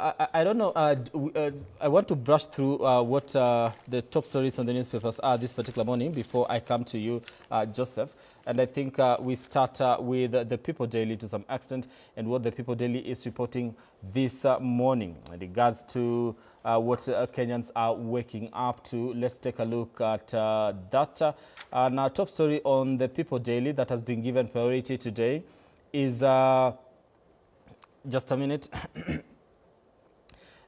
I don't know. I want to brush through what the top stories on the newspapers are this particular morning before I come to you, Joseph. And I think we start with the People Daily to some extent and what the People Daily is reporting this morning in regards to what Kenyans are waking up to. Let's take a look at that. Now, top story on the People Daily that has been given priority today is just a minute.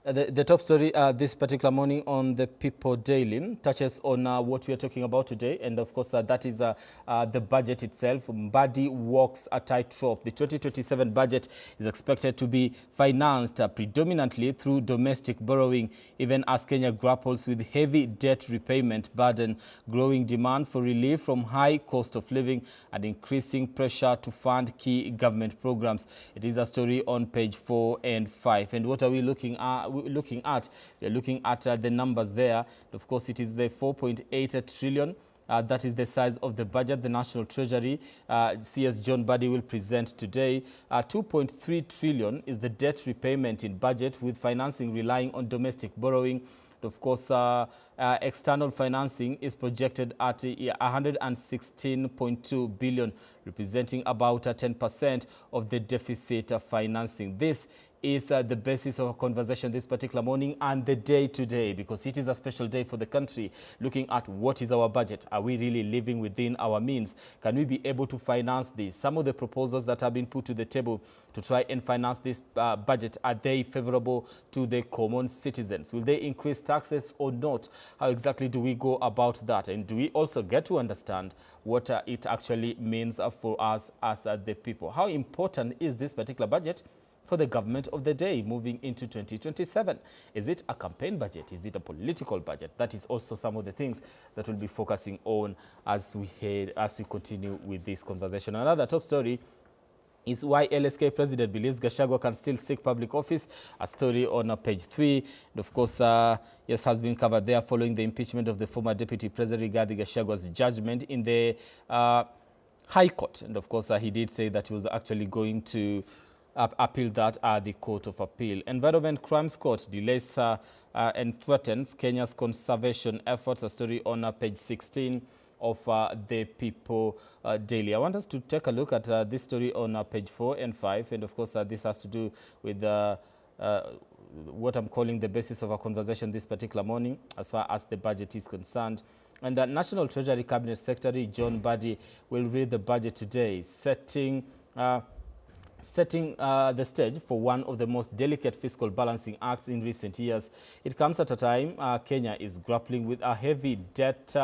The top story this particular morning on the People Daily touches on what we are talking about today, and of course that is the budget itself. Mbanjeti walks a tightrope. The 2027 budget is expected to be financed predominantly through domestic borrowing, even as Kenya grapples with heavy debt repayment burden, growing demand for relief from high cost of living, and increasing pressure to fund key government programs. It is a story on page 4 and 5. And what are we looking at? We're looking at the numbers there. Of course, it is the 4.8 trillion. That is the size of the budget the National Treasury, CS John Mbadi, will present today. 2.3 trillion is the debt repayment in budget, with financing relying on domestic borrowing. Of course, external financing is projected at 116.2 billion, representing about 10% of the deficit financing. This is the basis of our conversation this particular morning and the day today, because it is a special day for the country, looking at what is our budget. Are we really living within our means? Can we be able to finance this? Some of the proposals that have been put to the table to try and finance this budget, are they favorable to the common citizens? Will they increase taxes or not? How exactly do we go about that? And do we also get to understand what it actually means for us as the people? How important is this particular budget for the government of the day moving into 2027? Is it a campaign budget? Is it a political budget? That is also some of the things that we'll be focusing on as we continue with this conversation. Another top story is why LSK president believes Gachagua can still seek public office. A story on page 3. And of course, yes, has been covered there following the impeachment of the former deputy president Rigathi Gachagua's judgment in the High Court. And of course, he did say that he was actually going to appeal that at the Court of Appeal. Environment Crimes Court delays and threatens Kenya's conservation efforts. A story on page 16 of the People Daily. I want us to take a look at this story on page 4 and 5. And of course, this has to do with what I'm calling the basis of our conversation this particular morning as far as the budget is concerned. And the National Treasury Cabinet Secretary John Mbadi will read the budget today, setting the stage for one of the most delicate fiscal balancing acts in recent years. It comes at a time Kenya is grappling with a heavy debt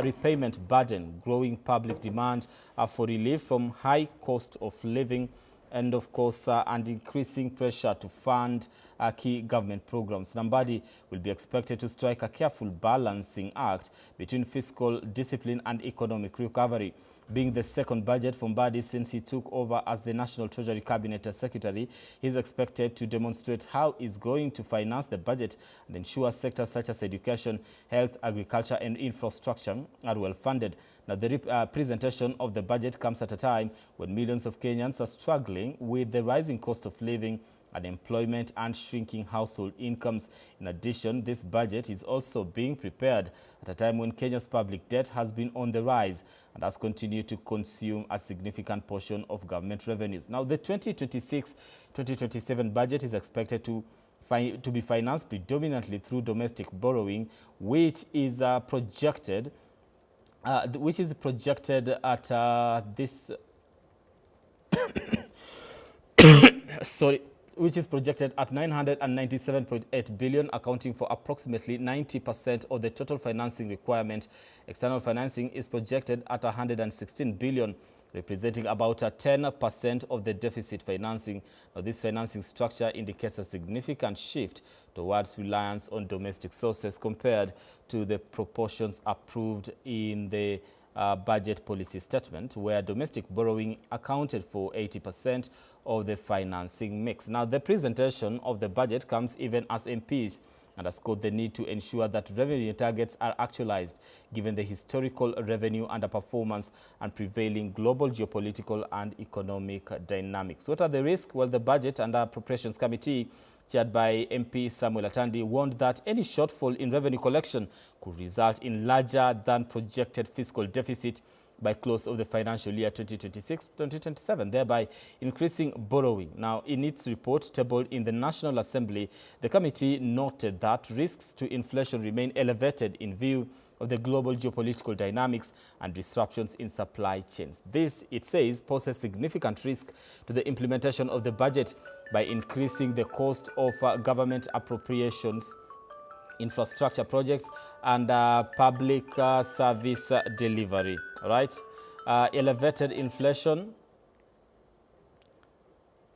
repayment burden, growing public demand for relief from high cost of living, and of course, and increasing pressure to fund key government programs. Mbadi will be expected to strike a careful balancing act between fiscal discipline and economic recovery. Being the second budget from Mbadi since he took over as the National Treasury Cabinet Secretary, he is expected to demonstrate how he's going to finance the budget and ensure sectors such as education, health, agriculture, and infrastructure are well funded. Now, the presentation of the budget comes at a time when millions of Kenyans are struggling with the rising cost of living, unemployment, and shrinking household incomes. In addition, this budget is also being prepared at a time when Kenya's public debt has been on the rise and has continued to consume a significant portion of government revenues. Now, the 2026-2027 budget is expected to be financed predominantly through domestic borrowing, which is projected at this sorry, which is projected at 997.8 billion, accounting for approximately 90% of the total financing requirement. External financing is projected at 116 billion, representing about 10% of the deficit financing. Now, this financing structure indicates a significant shift towards reliance on domestic sources compared to the proportions approved in the budget policy statement, where domestic borrowing accounted for 80% of the financing mix. Now, the presentation of the budget comes even as MPs underscored the need to ensure that revenue targets are actualized, given the historical revenue underperformance and prevailing global geopolitical and economic dynamics. What are the risks? Well, the Budget and Appropriations Committee chaired by MP Samuel Atandi, warned that any shortfall in revenue collection could result in larger than projected fiscal deficit by close of the financial year 2026-2027, thereby increasing borrowing. Now, in its report tabled in the National Assembly, the committee noted that risks to inflation remain elevated in view of the global geopolitical dynamics and disruptions in supply chains. This, it says, poses significant risk to the implementation of the budget by increasing the cost of government appropriations, infrastructure projects, and public service delivery. All right, elevated inflation.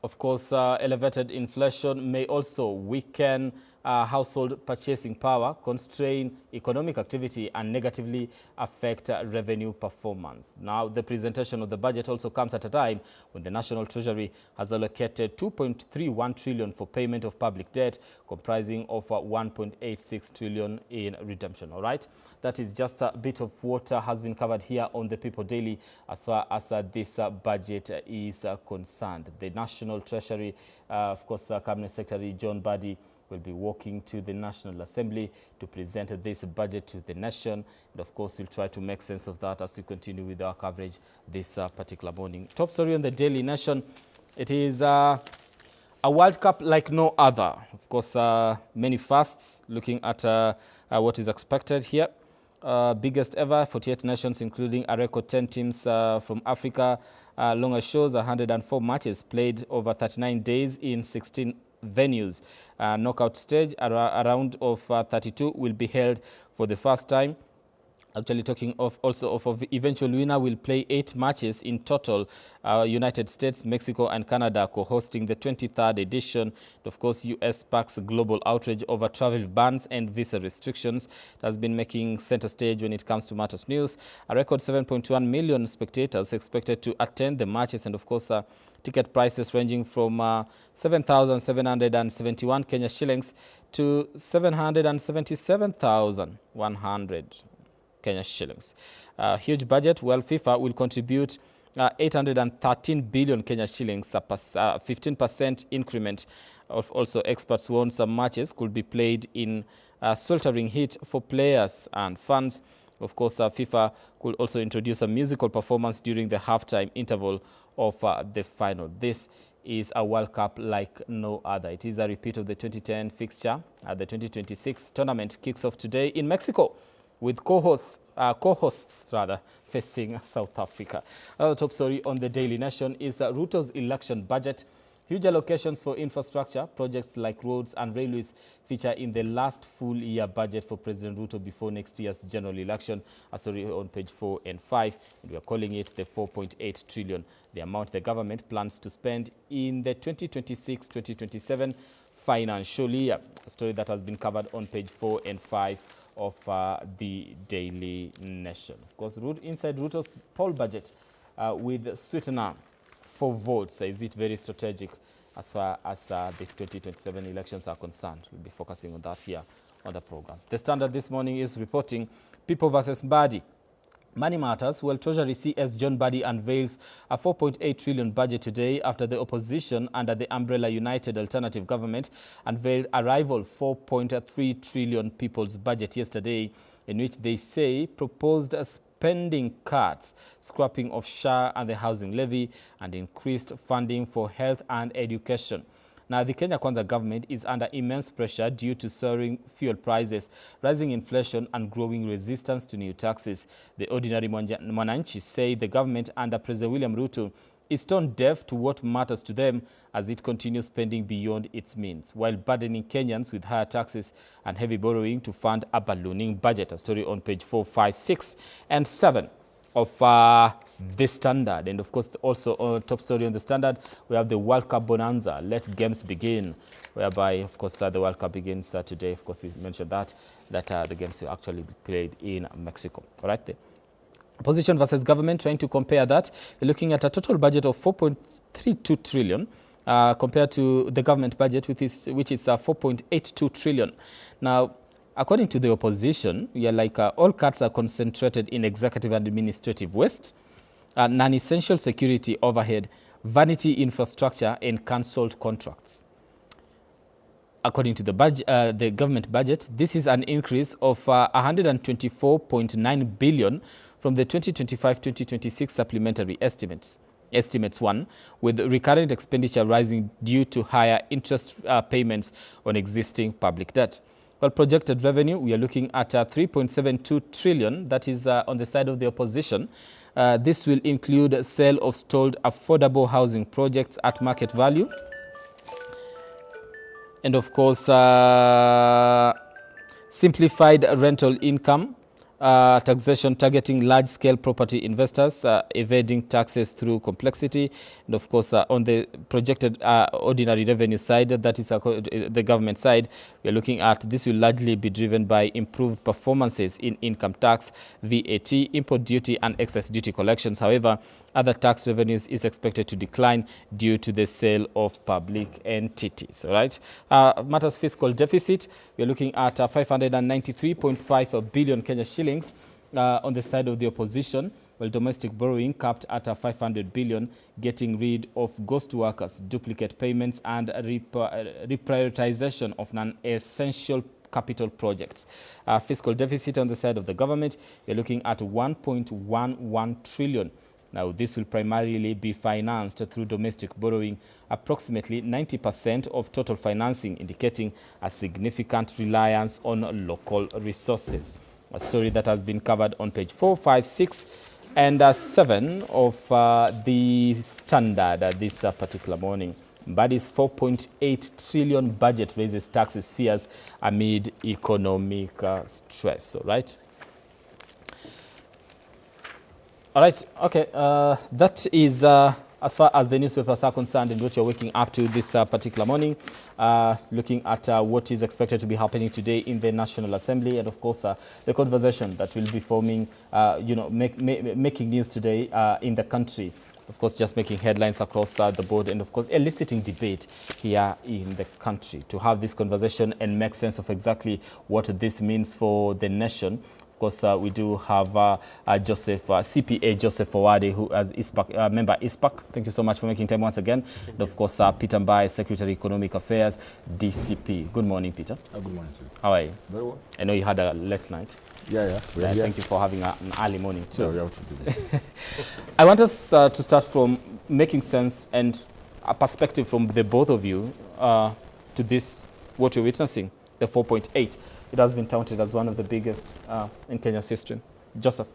Of course, elevated inflation may also weaken household purchasing power, constrain economic activity, and negatively affect revenue performance. Now, the presentation of the budget also comes at a time when the National Treasury has allocated 2.31 trillion for payment of public debt, comprising of 1.86 trillion in redemption. All right, that is just a bit of what has been covered here on the People Daily as far as this budget is concerned. The National Treasury, of course, Cabinet Secretary John Mbadi will be walking to the National Assembly to present this budget to the nation. And of course, we'll try to make sense of that as we continue with our coverage this particular morning. Top story on the Daily Nation. It is a World Cup like no other. Of course, many firsts looking at what is expected here. Biggest ever, 48 nations, including a record 10 teams from Africa. Longer shows, 104 matches played over 39 days in 16 venues. Knockout stage, a round of 32 will be held for the first time. Actually, talking of also of eventual winner will play 8 matches in total. United States, Mexico, and Canada co-hosting the 23rd edition. Of course, U.S. sparks global outrage over travel bans and visa restrictions. It has been making center stage when it comes to matters news. A record 7.1 million spectators expected to attend the matches, and of course, ticket prices ranging from 7,771 Kenya shillings to 777,100. Kenya shillings. Huge budget. Well, FIFA will contribute 813 billion Kenya shillings, a 15% increment. Also, experts warn some matches could be played in sweltering heat for players and fans. Of course, FIFA could also introduce a musical performance during the halftime interval of the final. This is a World Cup like no other. It is a repeat of the 2010 fixture. The 2026 tournament kicks off today in Mexico, with co-hosts facing South Africa. Another top story on the Daily Nation is Ruto's election budget. Huge allocations for infrastructure projects like roads and railways feature in the last full year budget for President Ruto before next year's general election. A story on page 4 and 5, and we are calling it the 4.8 trillion, the amount the government plans to spend in the 2026-2027 financial year. A story that has been covered on page 4 and 5 of the Daily Nation. Of course, inside Ruto's poll budget with sweetener for votes. Is it very strategic as far as the 2027 elections are concerned? We'll be focusing on that here on the program. The Standard this morning is reporting People versus Mbadi. Money matters. Well, Treasury CS John Mbadi unveils a 4.8 trillion budget today after the opposition under the umbrella United Alternative Government unveiled a rival 4.3 trillion people's budget yesterday, in which they say proposed spending cuts, scrapping of SHA and the housing levy, and increased funding for health and education. Now, the Kenya Kwanza government is under immense pressure due to soaring fuel prices, rising inflation, and growing resistance to new taxes. The ordinary Mwananchi say the government under President William Ruto is stone deaf to what matters to them as it continues spending beyond its means, while burdening Kenyans with higher taxes and heavy borrowing to fund a ballooning budget. A story on page 4, 5, 6, and 7 of the Standard. And of course, also on top story on the Standard, we have the World Cup bonanza. Let games begin, whereby, of course, the World Cup begins today. Of course, we mentioned that the games will actually be played in Mexico. All right, there. Opposition versus government, trying to compare that. We're looking at a total budget of 4.32 trillion compared to the government budget, which is 4.82 trillion. Now, according to the opposition, we are like all cuts are concentrated in executive and administrative waste, non-essential security overhead, vanity infrastructure, and cancelled contracts. according to the government budget, this is an increase of 124.9 billion from the 2025-2026 supplementary estimates. Estimates 1, with recurrent expenditure rising due to higher interest payments on existing public debt. Well, projected revenue, we are looking at 3.72 trillion. That is on the side of the opposition. This will include sale of stalled affordable housing projects at market value. And of course, simplified rental income, taxation targeting large-scale property investors, evading taxes through complexity. And of course, on the projected ordinary revenue side, that is the government side, we are looking at this will largely be driven by improved performances in income tax, VAT, import duty, and excess duty collections. However, other tax revenues is expected to decline due to the sale of public entities. All right. Matters fiscal deficit, we are looking at 593.5 billion Kenya shillings on the side of the opposition, while domestic borrowing capped at 500 billion, getting rid of ghost workers, duplicate payments, and reprioritization of non-essential capital projects. Fiscal deficit on the side of the government, we are looking at 1.11 trillion. Now, this will primarily be financed through domestic borrowing, approximately 90% of total financing, indicating a significant reliance on local resources. A story that has been covered on page 4, 5, 6, and 7 of the Standard this particular morning. Mbadi's 4.8 trillion budget raises taxes fears amid economic stress. All right. All right, okay, that is as far as the newspapers are concerned and what you're waking up to this particular morning, looking at what is expected to be happening today in the National Assembly, and of course the conversation that will be forming, making news today in the country. Of course, just making headlines across the board, and of course eliciting debate here in the country to have this conversation and make sense of exactly what this means for the nation. Of course, we do have CPA Joseph Owade, who is ISPAC, member ISPAC. Thank you so much for making time once again. And of course, Peter Mbai, Secretary Economic Affairs, DCP. Good morning, Peter. Good morning, sir. How are you? Very well. I know you had a late night. Yeah. Thank you for having an early morning too. Yeah, I want us to start from making sense and a perspective from the both of you to this, what you're witnessing, the 4.8. It has been touted as one of the biggest in Kenya's history. Joseph.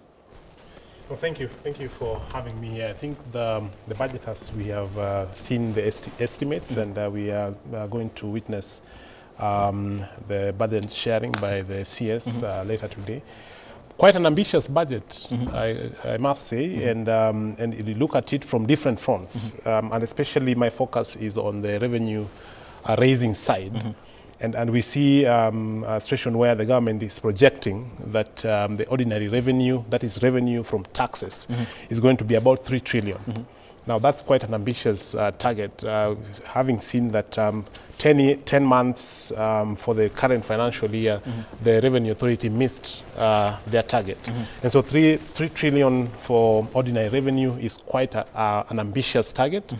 Well, thank you. Thank you for having me here. I think the budget, as we have seen the estimates, and we are going to witness the budget sharing by the CS later today. Quite an ambitious budget, I must say, and you look at it from different fronts, and especially my focus is on the revenue raising side. And we see a situation where the government is projecting that the ordinary revenue, that is revenue from taxes, is going to be about 3 trillion. Now, that's quite an ambitious target, having seen that 10 months for the current financial year, the Revenue Authority missed their target. And so 3 trillion for ordinary revenue is quite an ambitious target.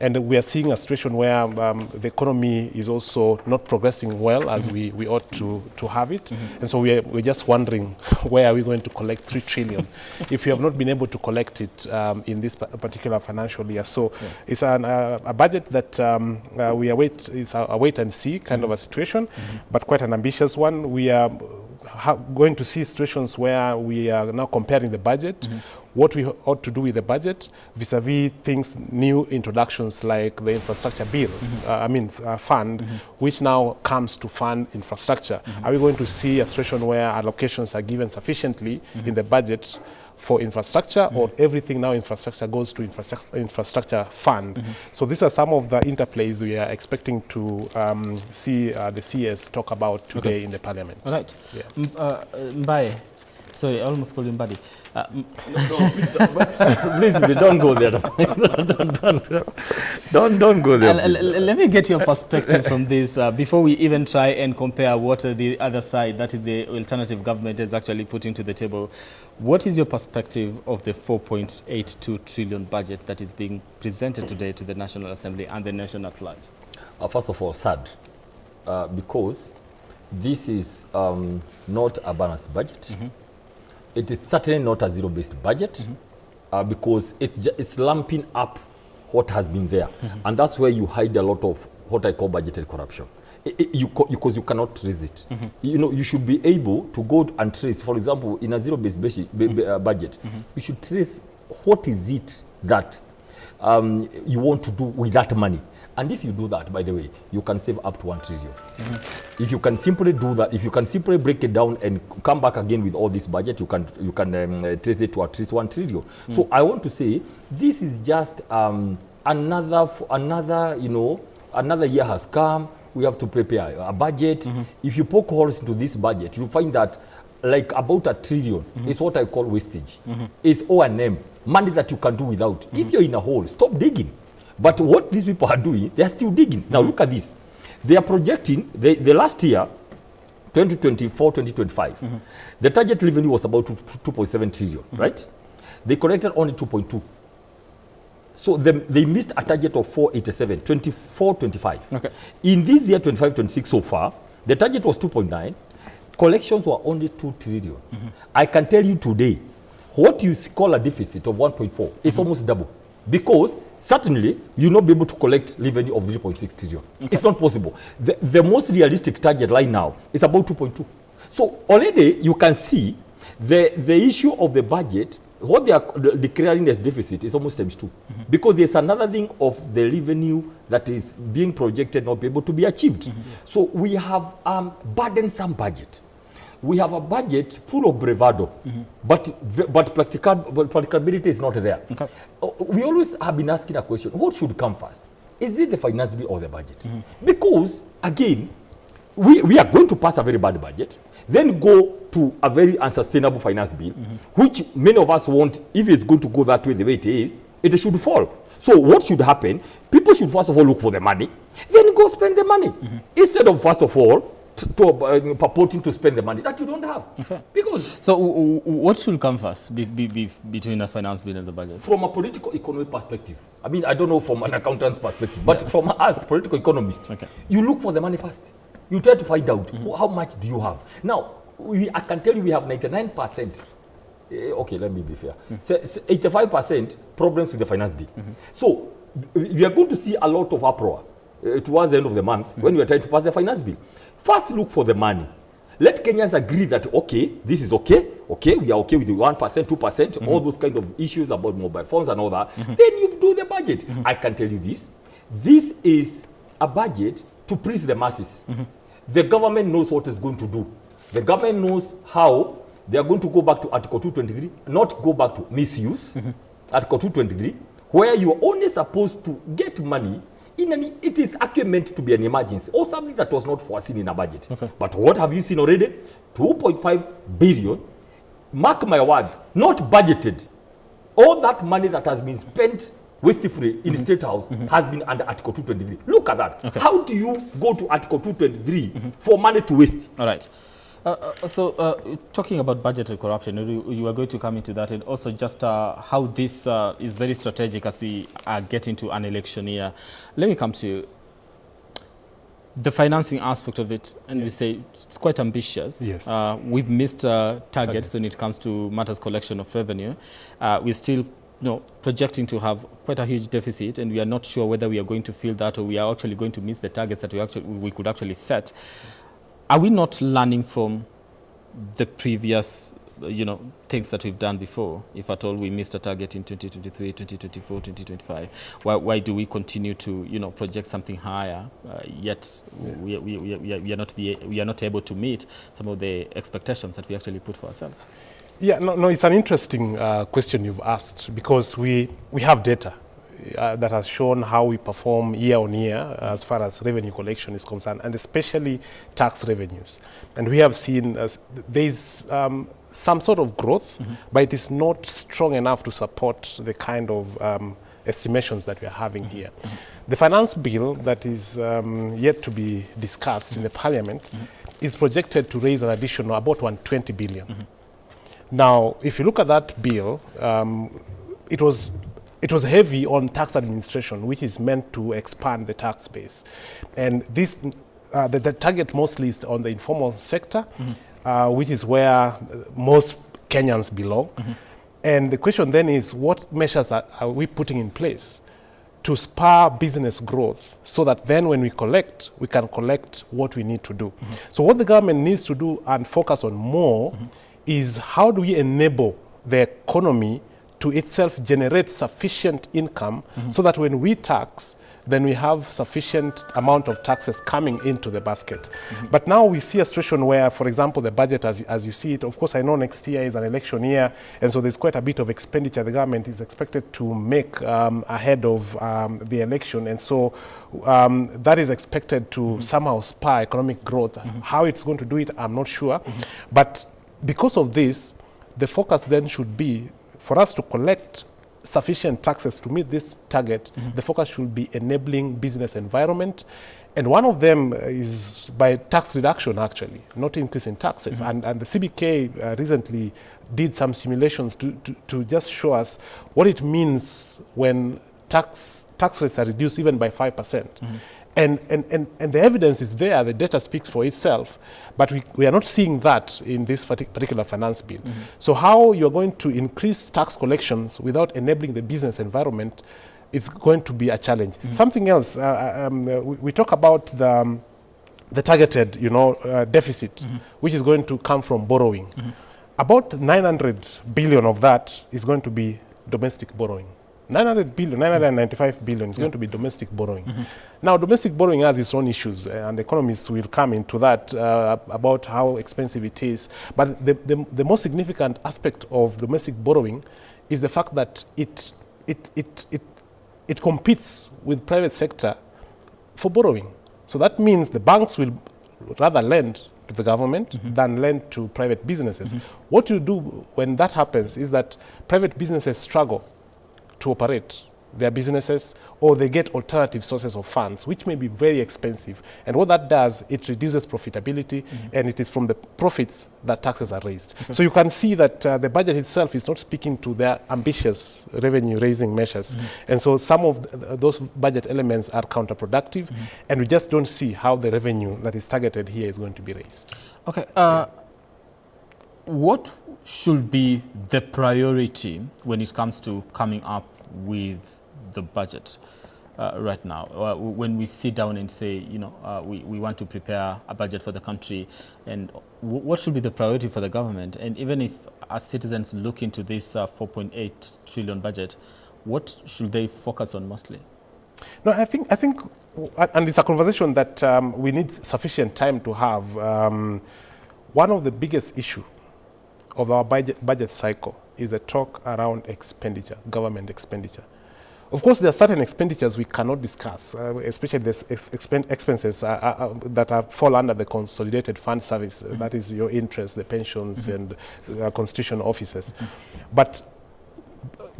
And we are seeing a situation where the economy is also not progressing well as we ought to have it. And so we're just wondering, where are we going to collect 3 trillion if we have not been able to collect it in this particular financial year? So it's a budget that we await, it's a wait and see kind of a situation, but quite an ambitious one. We are going to see situations where we are now comparing the budget, what we ought to do with the budget vis-a-vis things, new introductions like the infrastructure bill, fund, which now comes to fund infrastructure. Are we going to see a situation where allocations are given sufficiently in the budget for infrastructure, or everything now infrastructure goes to infrastructure fund? So these are some of the interplays we are expecting to see the CS talk about today in the parliament. All right. Yeah. Mbaye, sorry, I almost called him Mbadi. Please, don't go there. don't go there. Let me get your perspective from this before we even try and compare what the other side, that is the alternative government, is actually putting to the table. What is your perspective of the 4.82 trillion budget that is being presented today to the National Assembly and the nation at large? First of all, sad. because this is not a balanced budget. It is certainly not a zero-based budget because it's lumping up what has been there. And that's where you hide a lot of what I call budgeted corruption. Because you cannot trace it. You know, you should be able to go and trace, for example, in a zero-based budget, you should trace what is it that you want to do with that money. And if you do that, by the way, you can save up to 1 trillion. If you can simply do that, if you can simply break it down and come back again with all this budget, you can trace it to at least 1 trillion. So I want to say this is just another, you know, another year has come. We have to prepare a budget. If you poke holes into this budget, you find that like about 1 trillion is what I call wastage. It's O&M, money that you can do without. If you're in a hole, stop digging. But what these people are doing, they are still digging. Now look at this. They are projecting, the last year, 2024, 2025, the target revenue was about 2.7 trillion, right? They collected only 2.2. So they missed a target of 487, 24, 25. Okay. In this year, 25, 26 so far, the target was 2.9. Collections were only 2 trillion. I can tell you today, what you call a deficit of 1.4 is almost double. Because certainly, you'll not be able to collect revenue of 3.6 trillion. Okay. It's not possible. The most realistic target right now is about 2.2. So already you can see the issue of the budget, what they are declaring as deficit is almost times 2. Because there's another thing of the revenue that is being projected not be able to be achieved. So we have burdensome budget. We have a budget full of bravado, but practicability is not there. Okay. We always have been asking a question, what should come first? Is it the finance bill or the budget? Because, again, we are going to pass a very bad budget, then go to a very unsustainable finance bill, which many of us want, if it's going to go that way, the way it should fall. So what should happen? People should first of all look for the money, then go spend the money. Instead of first of all, purporting to spend the money that you don't have. Okay. Because so what should come first between the finance bill and the budget? From a political economy perspective, I mean, I don't know from an accountant's perspective, but from us, political economists, you look for the money first. You try to find out how much do you have. Now, I can tell you we have 99%. Okay, let me be fair. 85% problems with the finance bill. So we are going to see a lot of uproar towards the end of the month when we are trying to pass the finance bill. First, look for the money. Let Kenyans agree that, okay, this is okay, we are okay with the 1%, 2%, all those kind of issues about mobile phones and all that. Then you do the budget. I can tell you this. This is a budget to please the masses. The government knows what it's going to do. The government knows how they are going to go back to Article 223, not go back to misuse, Article 223, where you are only supposed to get money it is actually meant to be an emergency or something that was not foreseen in a budget. Okay. But what have you seen already? 2.5 billion, mark my words, not budgeted. All that money that has been spent wastefully in the State House has been under Article 223. Look at that. Okay. How do you go to Article 223 for money to waste? All right. Talking about budgetary corruption, you are going to come into that, and also just how this is very strategic as we are getting to an election year. Let me come to the financing aspect of it, and we say it's quite ambitious. Yes. We've missed targets when it comes to matters collection of revenue. We're still projecting to have quite a huge deficit, and we are not sure whether we are going to fill that or we are actually going to miss the targets that we could actually set. Are we not learning from the previous, things that we've done before? If at all we missed a target in 2023, 2024, 2025, why do we continue to, project something higher, yet we are not able to meet some of the expectations that we actually put for ourselves? Yeah, no, it's an interesting question you've asked, because we have data that has shown how we perform year on year as far as revenue collection is concerned, and especially tax revenues. And we have seen there's some sort of growth, but it is not strong enough to support the kind of estimations that we are having here. The finance bill that is yet to be discussed in the parliament is projected to raise an additional about 120 billion. Now, if you look at that bill, it was heavy on tax administration, which is meant to expand the tax base. And this the target mostly is on the informal sector, which is where most Kenyans belong. And the question then is, what measures are we putting in place to spur business growth so that then when we can collect what we need to do. So what the government needs to do and focus on more is how do we enable the economy to itself generate sufficient income so that when we tax, then we have sufficient amount of taxes coming into the basket. But now we see a situation where, for example, the budget as you see it, of course I know next year is an election year, and so there's quite a bit of expenditure the government is expected to make ahead of the election, and so that is expected to somehow spur economic growth. How it's going to do it, I'm not sure. But because of this, the focus then should be for us to collect sufficient taxes to meet this target. The focus should be enabling business environment. And one of them is by tax reduction, actually, not increasing taxes. And the CBK recently did some simulations to just show us what it means when tax rates are reduced even by 5%. And the evidence is there, the data speaks for itself, but we are not seeing that in this particular finance bill. So how you're going to increase tax collections without enabling the business environment, it's going to be a challenge. Something else, we talk about the targeted, deficit, which is going to come from borrowing. About 900 billion of that is going to be domestic borrowing. 900 billion, 995 billion is going to be domestic borrowing. Now, domestic borrowing has its own issues, and economists will come into that about how expensive it is. But the most significant aspect of domestic borrowing is the fact that it competes with private sector for borrowing. So that means the banks will rather lend to the government than lend to private businesses. What you do when that happens is that private businesses struggle to operate their businesses, or they get alternative sources of funds, which may be very expensive. And what that does, it reduces profitability, and it is from the profits that taxes are raised. So you can see that the budget itself is not speaking to their ambitious revenue-raising measures. And so some of those budget elements are counterproductive, and we just don't see how the revenue that is targeted here is going to be raised. Okay. What should be the priority when it comes to coming up with the budget right now? When we sit down and say, we want to prepare a budget for the country, and what should be the priority for the government? And even if as citizens look into this 4.8 trillion budget, what should they focus on mostly? No, I think, and it's a conversation that we need sufficient time to have. One of the biggest issues of our budget cycle is a talk around expenditure, government expenditure. Of course, there are certain expenditures we cannot discuss, especially the expenses that fall under the consolidated fund service. That is your interest, the pensions, and constitutional offices. But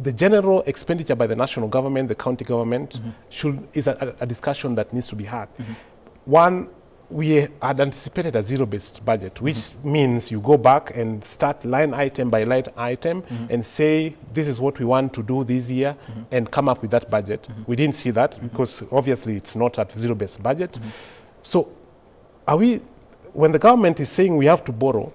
the general expenditure by the national government, the county government, is a discussion that needs to be had. One, we had anticipated a zero-based budget, which means you go back and start line item by line item and say, this is what we want to do this year, and come up with that budget. We didn't see that because obviously it's not a zero-based budget. So when the government is saying we have to borrow,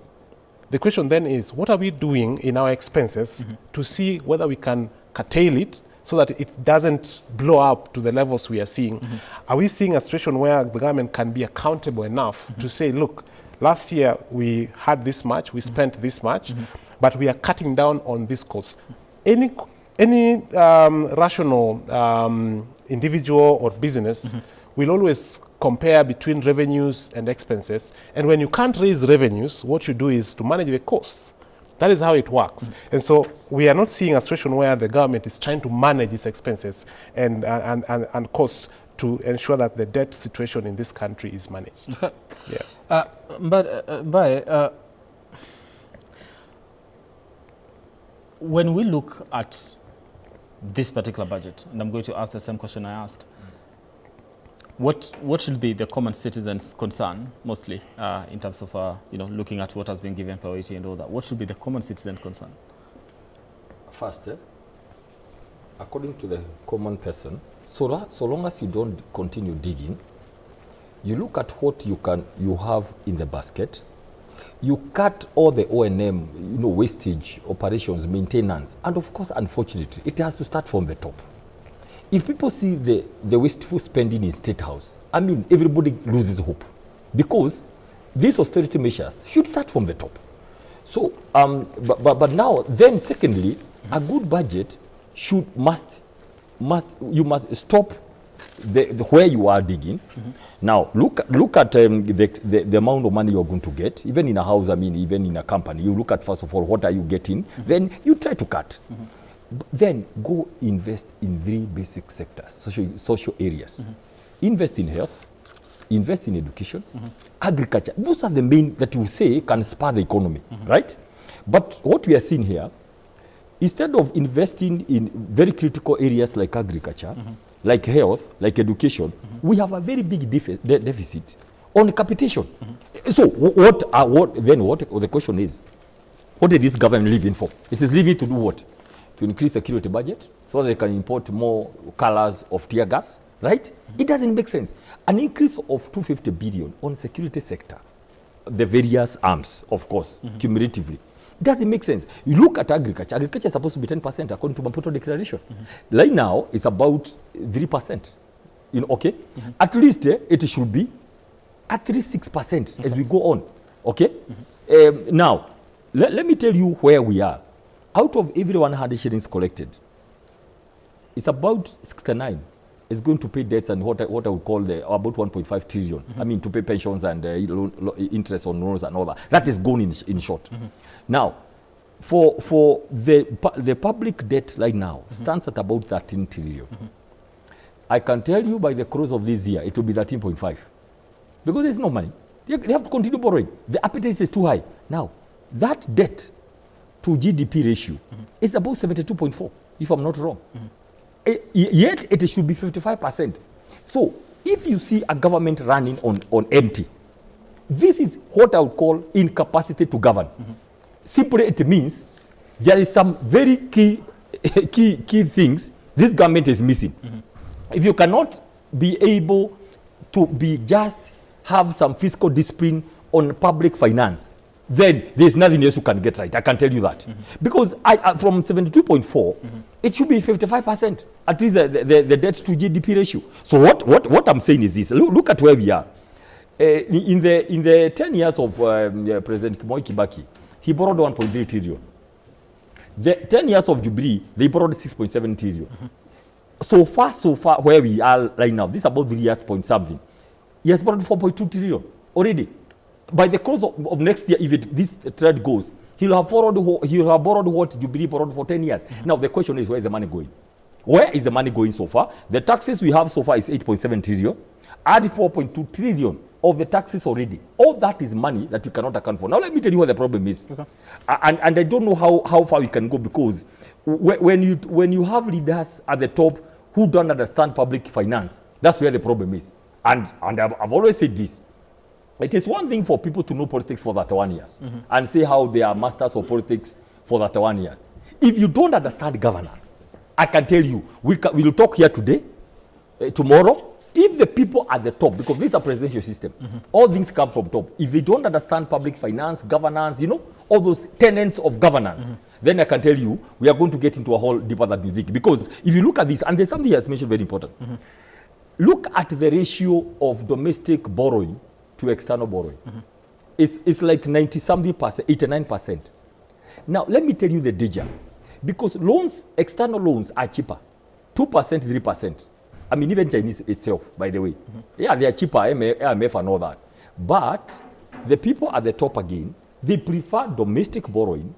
the question then is, what are we doing in our expenses to see whether we can curtail it so that it doesn't blow up to the levels we are seeing? Are we seeing a situation where the government can be accountable enough to say, look, last year we had this much, we spent this much, but we are cutting down on this cost? Any rational individual or business will always compare between revenues and expenses. And when you can't raise revenues, what you do is to manage the costs. That is how it works. And so we are not seeing a situation where the government is trying to manage its expenses and costs to ensure that the debt situation in this country is managed. Yeah. When we look at this particular budget, and I'm going to ask the same question I asked, what should be the common citizen's concern, mostly, in terms of looking at what has been given priority and all that? What should be the common citizen's concern? First, according to the common person, so long as you don't continue digging, you look at what you have in the basket, you cut all the O&M, wastage, operations, maintenance, and of course, unfortunately, it has to start from the top. If people see the wasteful spending in State House, I mean, everybody loses hope, because these austerity measures should start from the top. So, but now, then secondly, a good budget must stop where you are digging. Now, look at the amount of money you're going to get, even in a house, I mean, even in a company. You look at, first of all, what are you getting? Then you try to cut. Then go invest in 3 basic sectors, social areas. Invest in health, invest in education, agriculture. Those are the main that you say can spur the economy, right? But what we are seeing here, instead of investing in very critical areas like agriculture, like health, like education, we have a very big deficit on capitation. So the question is, what is this government living for? It is living to do what? To increase security budget so they can import more colors of tear gas, right? It doesn't make sense. An increase of 250 billion on security sector, the various arms, of course, cumulatively, doesn't make sense. You look at agriculture. Agriculture is supposed to be 10% according to Maputo Declaration. Right now, it's about 3%. Okay? At least it should be at least 6% as we go on. Okay? Now, let me tell you where we are. Out of every 100 shillings collected, it's about 69 is going to pay debts and what I would call about 1.5 trillion. I mean, to pay pensions and interest on loans and all that. That is gone in short. Now, for the public debt right now stands at about 13 trillion. I can tell you by the close of this year, it will be 13.5. Because there's no money. They have to continue borrowing. The appetite is too high. Now, that debt to GDP ratio is about 72.4, if I'm not wrong. Yet it should be 55%. So if you see a government running on empty, this is what I would call incapacity to govern. Simply it means there is some very key things this government is missing. If you cannot be able to have some fiscal discipline on public finance, then there's nothing else you can get right. I can tell you that. Because from 72.4, it should be 55%, at least the debt to GDP ratio. So what I'm saying is this. Look at where we are. In the 10 years of President Moi Kibaki, he borrowed 1.3 trillion. The 10 years of Jubilee, they borrowed 6.7 trillion. So far, where we are right now, this is about 3 years point something. He has borrowed 4.2 trillion already. By the close of next year, if this trend goes, he'll have borrowed what Jubilee borrowed for 10 years. Now, the question is, where is the money going? Where is the money going so far? The taxes we have so far is 8.7 trillion. Add 4.2 trillion of the taxes already. All that is money that you cannot account for. Now, let me tell you what the problem is. Okay. And I don't know how far we can go, because when you have leaders at the top who don't understand public finance, that's where the problem is. And I've always said this. It is one thing for people to know politics for 31 years and say how they are masters of politics for 31 years. If you don't understand governance, I can tell you, we will talk here today, tomorrow. If the people at the top, because this is a presidential system, all things come from top. If they don't understand public finance, governance, all those tenets of governance, then I can tell you, we are going to get into a hole deeper than we think. Because if you look at this, and there's something he has mentioned very important. Look at the ratio of domestic borrowing to external borrowing. It's like 90-something percent, 89%. Now, let me tell you the danger. Because external loans are cheaper, 2%, 3%. I mean, even Chinese itself, by the way. Yeah, they are cheaper, IMF and all that. But the people at the top again, they prefer domestic borrowing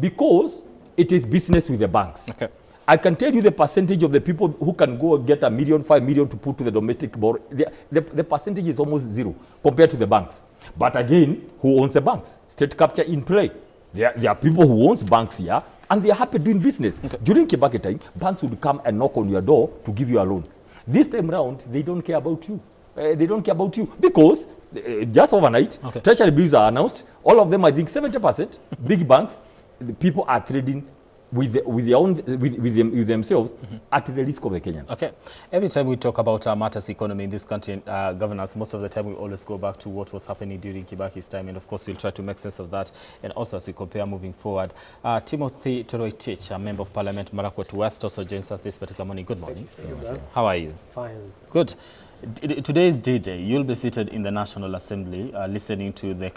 because it is business with the banks. Okay. I can tell you the percentage of the people who can go and get $1 million, $5 million to put to the domestic borrowing. The percentage is almost zero compared to the banks. But again, who owns the banks? State capture in play. There are people who owns banks here, and they are happy doing business. Okay. During Kibaki time, banks would come and knock on your door to give you a loan. This time round, they don't care about you. They don't care about you because just overnight, treasury bills are announced. All of them, I think 70%, big banks, the people are trading with themselves at the risk of the Kenyans. Okay. Every time we talk about matters economy in this country and governance, most of the time we always go back to what was happening during Kibaki's time, and of course we'll try to make sense of that, and also as we compare moving forward. Timothy Toroitich, a Member of Parliament, Marakwet West, also joins us this particular morning. Good morning. How are you? Fine. Good. Today is D-Day. You'll be seated in the National Assembly listening to the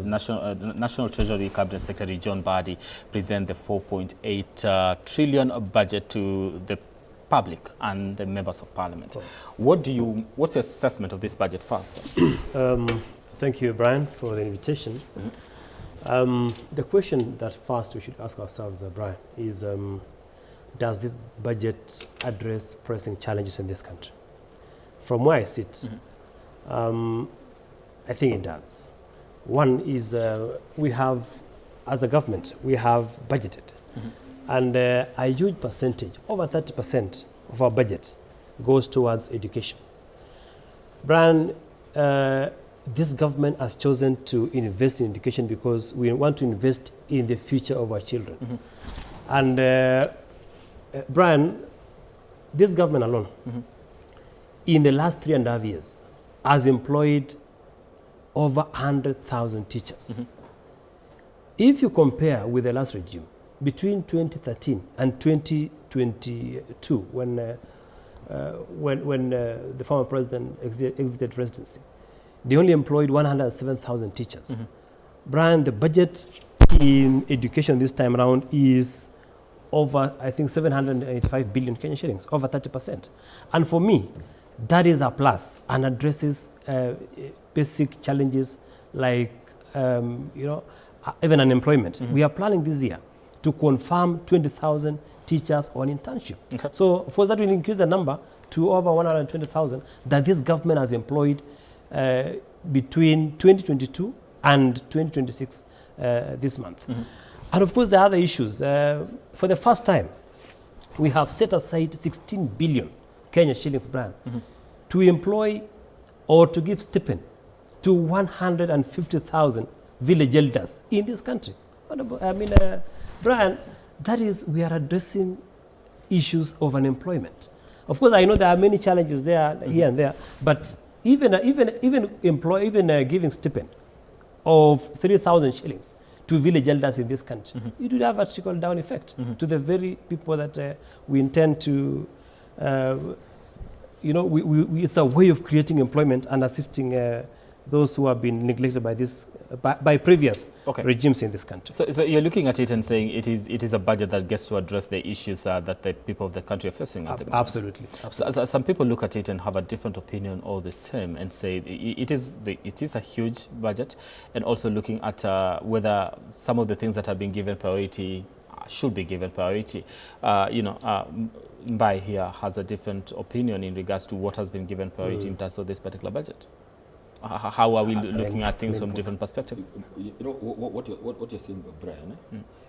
National Treasury Cabinet Secretary John Badi present the 4.8 trillion budget to the public and the members of Parliament. What's your assessment of this budget first? Thank you, Brian, for the invitation. The question that first we should ask ourselves, Brian, is does this budget address pressing challenges in this country? From where I sit, I think it does. One is we have, as a government, we have budgeted. And a huge percentage, over 30% of our budget goes towards education. Brian, this government has chosen to invest in education because we want to invest in the future of our children. And Brian, this government alone, in the last 3.5 years, has employed over 100,000 teachers. If you compare with the last regime, between 2013 and 2022, when the former president exited presidency, they only employed 107,000 teachers. Brian, the budget in education this time around is over, I think, 785 billion Kenyan shillings, over 30%. And for me, that is a plus and addresses basic challenges like, even unemployment. We are planning this year to confirm 20,000 teachers on internship. Okay. So, of course, that will increase the number to over 120,000 that this government has employed between 2022 and 2026 this month. And of course, there are other issues. For the first time, we have set aside 16 billion Kenya shillings, Brian, to employ or to give stipend to 150,000 village elders in this country. I mean, Brian, that is, we are addressing issues of unemployment. Of course, I know there are many challenges there, here and there, but even giving stipend of 3,000 shillings to village elders in this country, it would have a trickle-down effect to the very people that we intend to, it's a way of creating employment and assisting those who have been neglected by this, by previous regimes in this country. So you're looking at it and saying it is a budget that gets to address the issues that the people of the country are facing at the moment. Absolutely. So some people look at it and have a different opinion all the same and say it is a huge budget, and also looking at whether some of the things that have been given priority should be given priority. Mbai here has a different opinion in regards to what has been given priority in terms of this particular budget. How are we looking at things from different perspectives? What you're saying, Brian,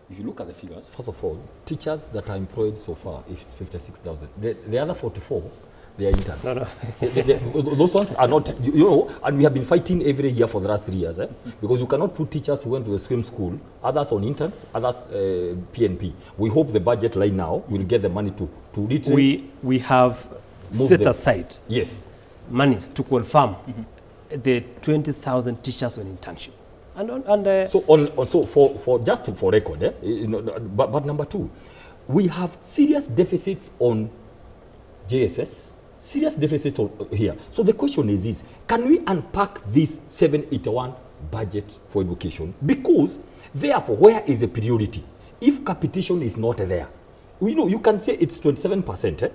if you look at the figures, first of all, teachers that are employed so far is 56,000. The other 44, they are interns. Those ones are not, and we have been fighting every year for the last 3 years, because you cannot put teachers who went to the same school, others on interns, others PNP. We hope the budget line now will get the money to literally. We have set aside monies to confirm the 20,000 teachers on internship. So for just for record, but number two, we have serious deficits on JSS, serious deficits here. So the question is this: can we unpack this 781 budget for education? Because therefore, where is the priority? If capitation is not there, you can say it's 27%,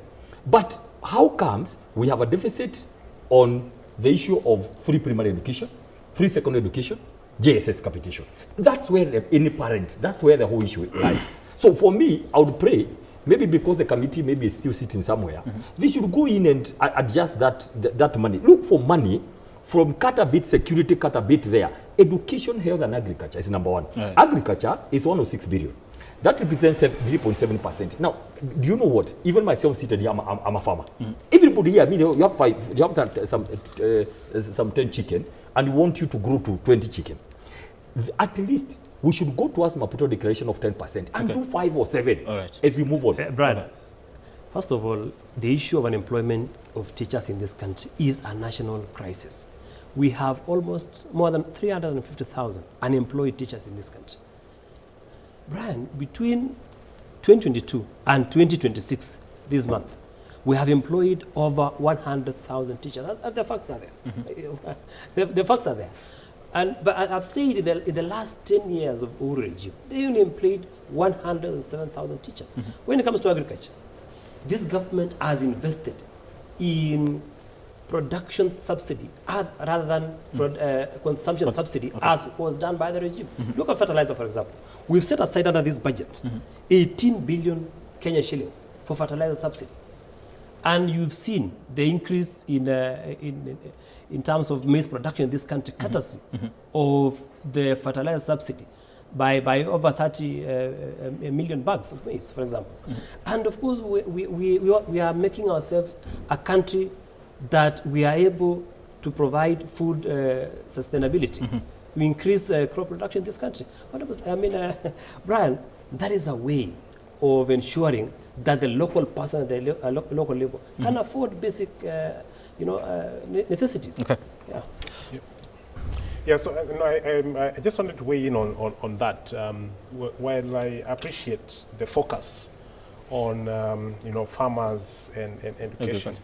but how comes we have a deficit on the issue of free primary education, free secondary education, JSS capitation? That's where any parent, that's where the whole issue lies. So for me, I would pray, maybe because the committee maybe is still sitting somewhere, they should go in and adjust that money. Look for money from cut a bit security, cut a bit there. Education, health and agriculture is number one. Right. Agriculture is 106 billion. That represents 3.7%. Now, do you know what? Even myself seated here, I'm a farmer. Everybody here, you have some 10 chicken, and we want you to grow to 20 chicken. At least we should go towards Maputo declaration of 10% and do 5 or 7 All right. as we move on. Brian, first of all, the issue of unemployment of teachers in this country is a national crisis. We have almost more than 350,000 unemployed teachers in this country. Brian, between 2022 and 2026, this month, we have employed over 100,000 teachers. The facts are there. The facts are there. But I've said in the last 10 years of Uhuru regime, they only employed 107,000 teachers. When it comes to agriculture, this government has invested in production subsidy rather than consumption subsidy, as was done by the regime. Look at fertilizer, for example. We've set aside under this budget 18 billion Kenyan shillings for fertilizer subsidy. And you've seen the increase in terms of maize production in this country, courtesy of the fertilizer subsidy by over 30 million bags of maize, for example. And of course, we are making ourselves a country that we are able to provide food sustainability. We increase crop production in this country. Brian, that is a way of ensuring that the local person at the local level can afford basic necessities. Okay. Yeah. Yeah, so I just wanted to weigh in on that. While I appreciate the focus on farmers and education,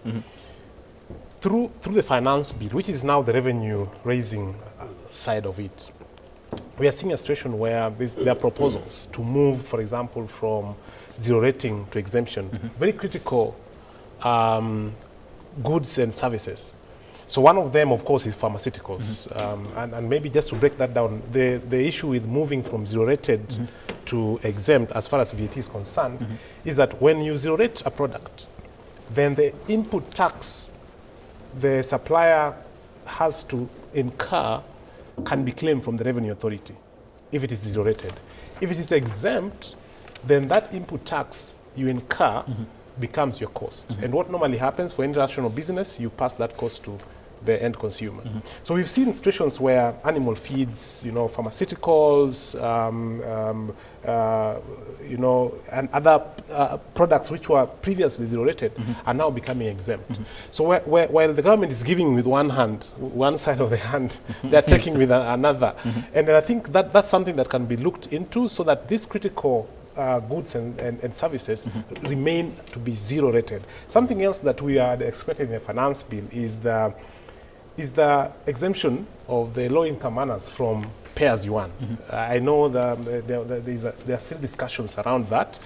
through the finance bill, which is now the revenue raising side of it, we are seeing a situation where there are proposals to move, for example, from zero rating to exemption, very critical goods and services. So one of them, of course, is pharmaceuticals. And maybe just to break that down, the issue with moving from zero rated to exempt as far as VAT is concerned is that when you zero rate a product, then the input tax the supplier has to incur can be claimed from the revenue authority if it is zero rated. If it is exempt, then that input tax you incur becomes your cost. And what normally happens for international business, you pass that cost to the end consumer. So we've seen situations where animal feeds, pharmaceuticals, and other products which were previously zero rated are now becoming exempt. So while the government is giving with one hand, one side of the hand, they're taking with another. And I think that's something that can be looked into so that this critical goods and services remain to be zero rated. Something else that we are expecting in the finance bill is the exemption of the low-income earners from pay as you earn. I know there are still discussions around that,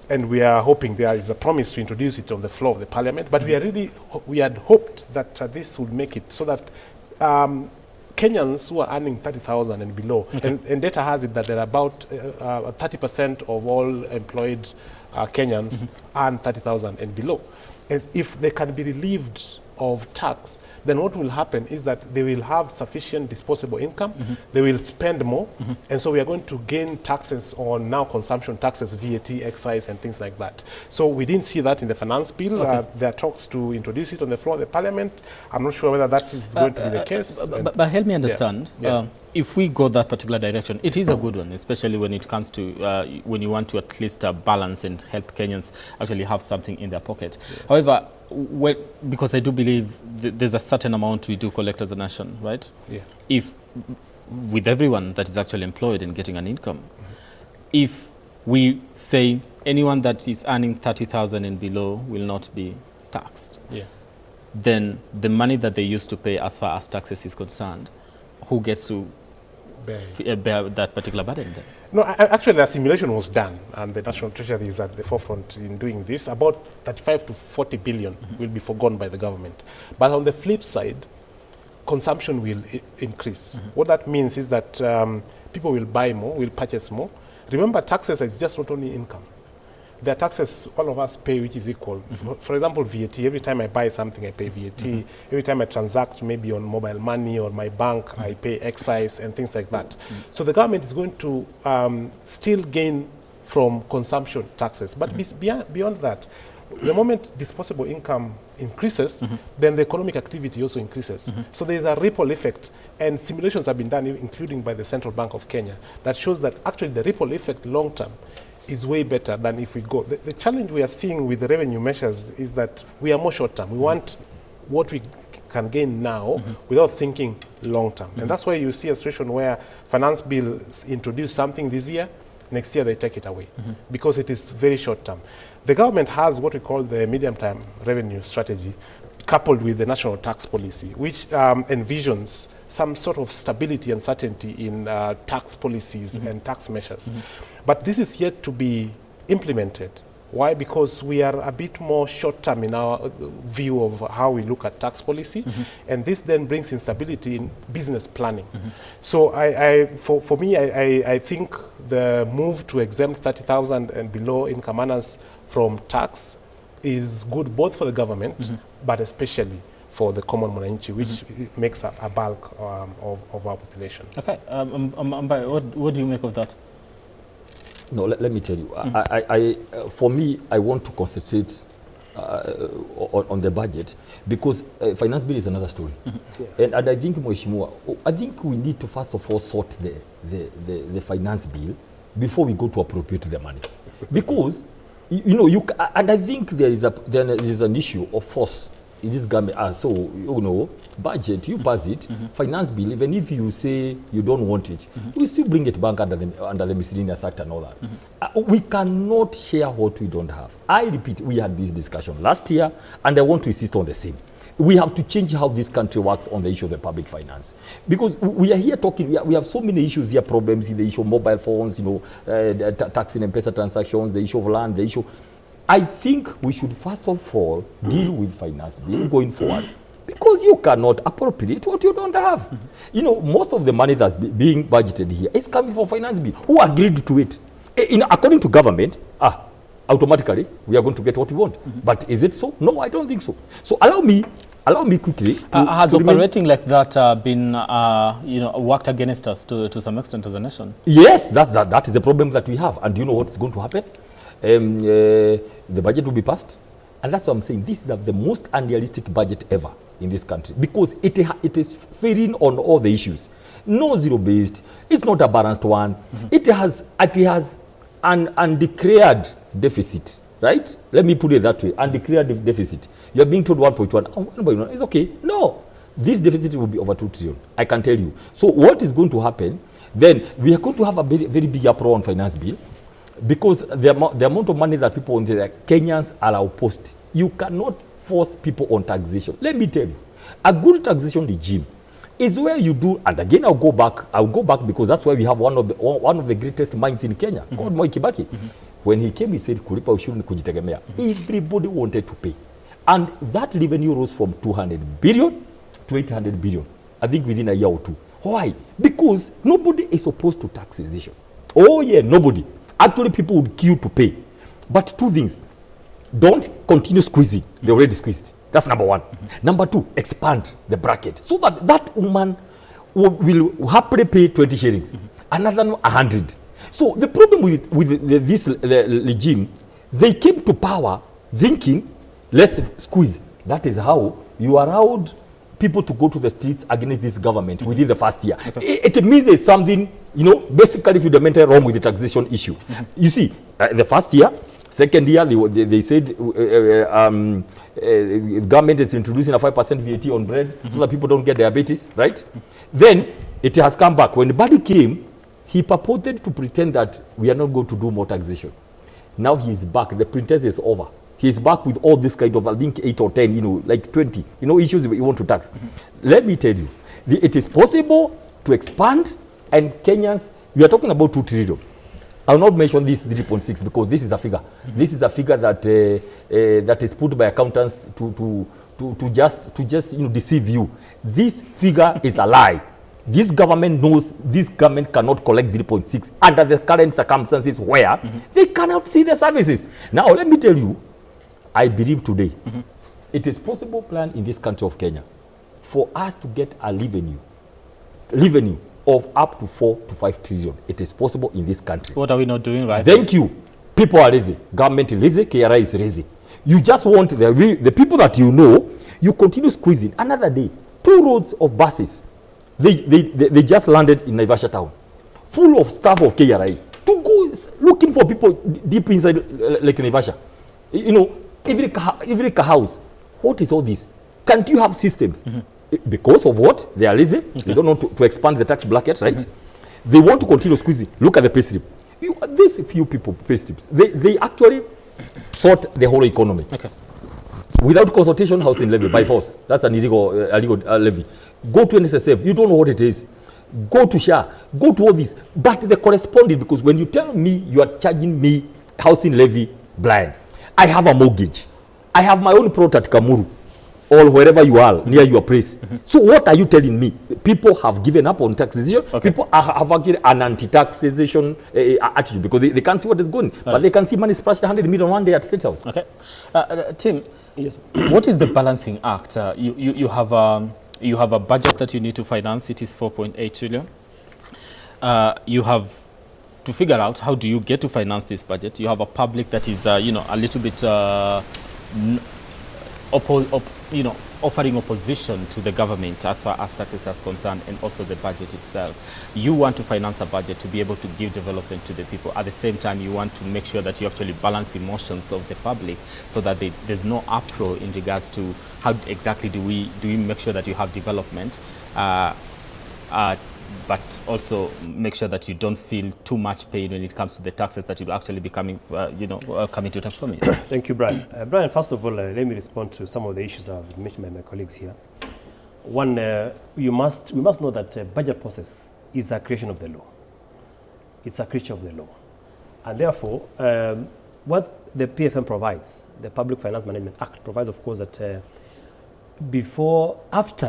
and we are hoping there is a promise to introduce it on the floor of the parliament. But we had hoped that this would make it so that Kenyans who are earning 30,000 and below, and data has it that there are about 30% of all employed Kenyans earn 30,000 and below. And if they can be relieved of tax, then what will happen is that they will have sufficient disposable income, they will spend more, and so we are going to gain taxes on now consumption taxes, VAT, excise, and things like that. So we didn't see that in the finance bill. There are talks to introduce it on the floor of the parliament. I'm not sure whether that is going to be the case. But help me understand. If we go that particular direction, it is a good one, especially when it comes to when you want to at least balance and help Kenyans actually have something in their pocket. However, because I do believe there's a certain amount we do collect as a nation, right? If with everyone that is actually employed and getting an income, if we say anyone that is earning 30,000 and below will not be taxed, then the money that they used to pay as far as taxes is concerned, who gets to bear that particular burden then? No, actually a simulation was done, and the National Treasury is at the forefront in doing this. About 35 to 40 billion will be forgone by the government. But on the flip side, consumption will increase. What that means is that people will buy more, will purchase more. Remember, taxes is just not only income. There are taxes all of us pay which is equal. For example, VAT. Every time I buy something, I pay VAT. Every time I transact maybe on mobile money or my bank, I pay excise and things like that. So the government is going to still gain from consumption taxes. But beyond that, The moment disposable income increases, then the economic activity also increases. So there is a ripple effect, and simulations have been done, including by the Central Bank of Kenya, that shows that actually the ripple effect long term is way better than if we go. The challenge we are seeing with the revenue measures is that we are more short term. We want what we can gain now without thinking long term. And that's why you see a situation where finance bills introduce something this year, next year they take it away because it is very short term. The government has what we call the medium-term revenue strategy coupled with the national tax policy, which envisions some sort of stability and certainty in tax policies and tax measures. But this is yet to be implemented. Why? Because we are a bit more short-term in our view of how we look at tax policy, and this then brings instability in business planning. So for me, I think the move to exempt 30,000 and below income earners from tax is good both for the government, but especially for the common mwananchi, which makes a bulk of our population. Okay, what do you make of that? No, let me tell you. For me, I want to concentrate on the budget because finance bill is another story. And I think, Mheshimiwa, I think we need to first of all sort the finance bill before we go to appropriate the money. Because, you know, and I think there is an issue of force in this government. So, you know, budget, you pass it, finance bill, even if you say you don't want it, we still bring it back under the miscellaneous act and all that. We cannot share what we don't have. I repeat, we had this discussion last year, and I want to insist on the same. We have to change how this country works on the issue of the public finance. Because we are here talking, we have so many issues here, problems in the issue of mobile phones, you know, tax and M-Pesa transactions, the issue of land, the issue. I think we should first of all deal with finance bill going forward. Because you cannot appropriate what you don't have. You know, most of the money that's being budgeted here is coming from finance bill. Who agreed to it? According to government, automatically we are going to get what we want. But is it so? No, I don't think so. So allow me quickly. Has operating like that been, you know, worked against us to some extent as a nation? Yes, that is the problem that we have. And do you know what's going to happen? The budget will be passed. And that's what I'm saying. This is the most unrealistic budget ever in this country because it is failing on all the issues. No zero-based. It's not a balanced one. It has an undeclared deficit, right? Let me put it that way. Undeclared deficit. You're being told 1.1. It's okay. No. This deficit will be over 2 trillion. I can tell you. So what is going to happen? Then we are going to have a very, very big uproar on finance bill. Because the amount of money that people on the Kenyans are opposed. You cannot force people on taxation. Let me tell you, a good taxation regime is where you do, and again I'll go back because that's where we have one of the greatest minds in Kenya, called Moi Kibaki. When he came, he said, kulipa ushuru ni kujitegemea. Everybody wanted to pay. And that revenue rose from 200 billion to 800 billion, I think within a year or two. Why? Because nobody is opposed to taxation. Oh yeah, nobody. Actually, people would queue to pay. But two things. Don't continue squeezing. They already squeezed. That's number one. Number two, expand the bracket. So that woman will happily pay 20 shillings. Another one, 100. So the problem with this regime, they came to power thinking, let's squeeze. That is how you allowed people to go to the streets against this government within the first year. It means there's something, you know, basically fundamentally wrong with the taxation issue. You see, the first year, second year, they said the government is introducing a 5% VAT on bread so that people don't get diabetes, right? Then it has come back. When the body came, he purported to pretend that we are not going to do more taxation. Now he's back. The pretense is over. He's back with all this kind of, I think, 8 or 10, you know, like 20, you know, issues you want to tax. Let me tell you, it is possible to expand, and Kenyans, we are talking about 2 trillion. I will not mention this 3.6 because this is a figure. This is a figure that that is put by accountants to just you know, deceive you. This figure is a lie. This government knows this government cannot collect 3.6 under the current circumstances where they cannot see the services. Now, let me tell you, I believe today it is possible plan in this country of Kenya for us to get a revenue of up to 4 to 5 trillion. It is possible in this country. What are we not doing right? Thank you. People are lazy. Government is lazy. KRI is lazy. You just want the people that you know, you continue squeezing. Another day, 2 roads of buses, they just landed in Naivasha town, full of staff of KRI, to go looking for people deep inside like Naivasha. You know, every house. What is all this? Can't you have systems? Because of what? They are lazy. Okay. They don't know to expand the tax bracket, right? They want to continue squeezing. Look at the pay slip. These few people, pay slips, they actually sort the whole economy. Okay. Without consultation, housing levy by force. That's an illegal levy. Go to NSSF. You don't know what it is. Go to SHA. Go to all this. But the corresponding, because when you tell me you are charging me housing levy blind, I have a mortgage. I have my own plot at Kamuru or wherever you are near your place. So what are you telling me? People have given up on taxation. Okay. People have actually an anti-taxation attitude because they can't see what is going. But they can see money splashed 100 million one day at State House. Okay. Tim, yes. What is the balancing act? You have a budget that you need to finance. It is 4.8 trillion. You have to figure out how do you get to finance this budget. You have a public that is, a little bit, offering opposition to the government as far as taxes are concerned, and also the budget itself. You want to finance a budget to be able to give development to the people. At the same time, you want to make sure that you actually balance emotions of the public so that there's no uproar in regards to how exactly do we make sure that you have development, but also make sure that you don't feel too much pain when it comes to the taxes that will actually be coming, coming to tax from you. Thank you, Brian. Brian, first of all, let me respond to some of the issues that have mentioned by my colleagues here. One, we must know that budget process is a creation of the law. It's a creature of the law. And therefore, what the PFM provides, the Public Finance Management Act provides, of course, that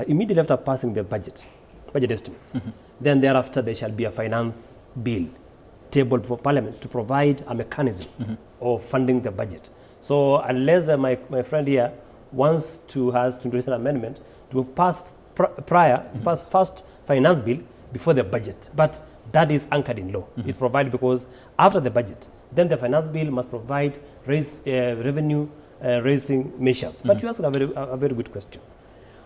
immediately after passing the budget estimates, then thereafter there shall be a finance bill tabled for Parliament to provide a mechanism of funding the budget. So unless my friend here wants to do an amendment to pass first finance bill before the budget, but that is anchored in law. It's provided because after the budget, then the finance bill must provide revenue raising measures. But you asked a very good question.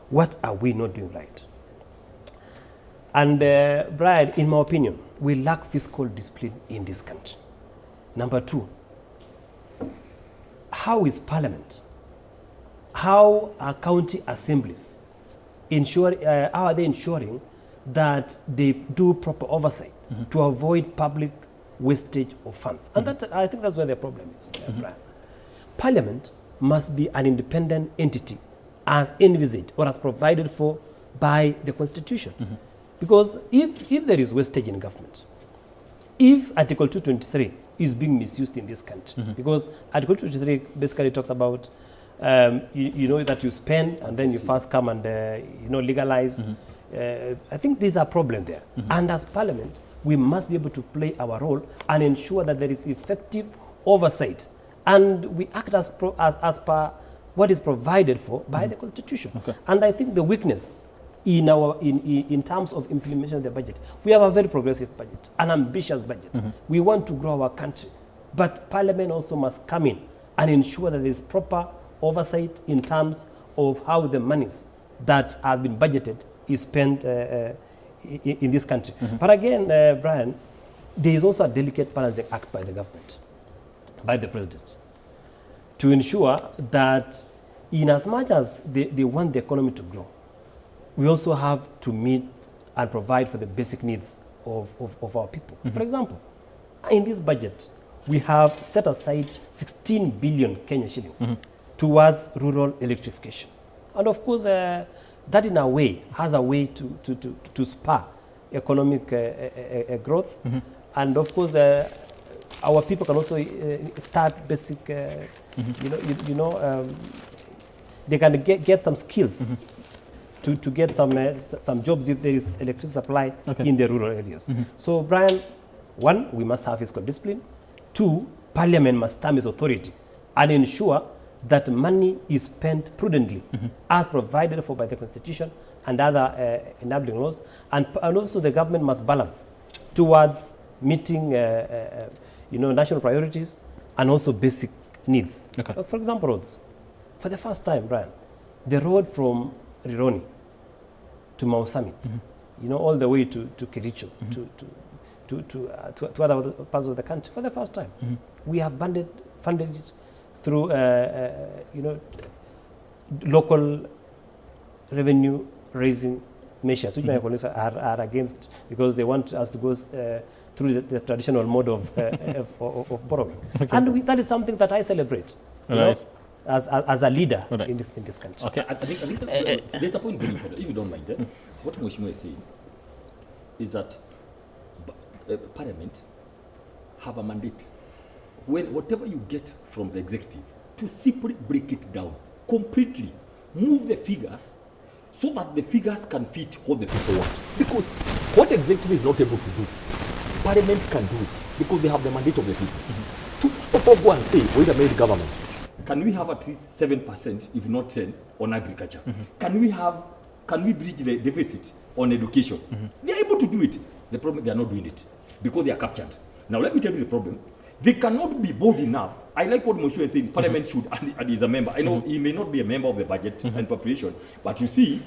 What are we not doing right? And Brian, in my opinion, we lack fiscal discipline in this country. Number 2, how is Parliament, how are county assemblies how are they ensuring that they do proper oversight to avoid public wastage of funds? And I think that's where the problem is, Brian. Parliament must be an independent entity as envisaged or as provided for by the Constitution. Because if there is wastage in government, if Article 223 is being misused in this country, because Article 223 basically talks about, that you spend and then you first come and, legalize. I think there's a problem there. And as Parliament, we must be able to play our role and ensure that there is effective oversight. And we act as per what is provided for by the Constitution. Okay. And I think the weakness in terms of implementation of the budget, we have a very progressive budget, an ambitious budget. We want to grow our country, but Parliament also must come in and ensure that there is proper oversight in terms of how the monies that has been budgeted is spent in this country. But again, Brian, there is also a delicate balancing act by the government, by the president, to ensure that in as much as they want the economy to grow, we also have to meet and provide for the basic needs of our people. For example, in this budget, we have set aside 16 billion Kenya shillings towards rural electrification. And of course, that in a way has a way to spur economic growth. And of course, our people can also start basic, they can get some skills to get some jobs if there is electricity supply in the rural areas. So, Brian, 1, we must have fiscal discipline. 2, Parliament must stamp its authority and ensure that money is spent prudently as provided for by the Constitution and other enabling laws. And also the government must balance towards meeting national priorities and also basic needs. Okay. For example, roads. For the first time, Brian, the road from Rironi to Mau Summit, all the way to Kericho, to other parts of the country, for the first time, we have funded it through, local revenue raising measures, which my colleagues are against, because they want us to go through the traditional mode of borrowing. Okay. And that is something that I celebrate, as a leader in this country. Okay. I think there's a point very important, if you don't mind. What Mheshimiwa is saying is that Parliament have a mandate. Whatever you get from the executive, to simply break it down completely, move the figures so that the figures can fit what the people want. Because what executive is not able to do, Parliament can do it because they have the mandate of the people. To go and say, wait a minute, government, can we have at least 7%, if not 10%, on agriculture? Can we bridge the deficit on education? They are able to do it. The problem, they are not doing it because they are captured. Now let me tell you the problem. They cannot be bold enough. I like what Moshe is saying. Parliament should, and he's a member. I know he may not be a member of the budget and appropriation, but you see,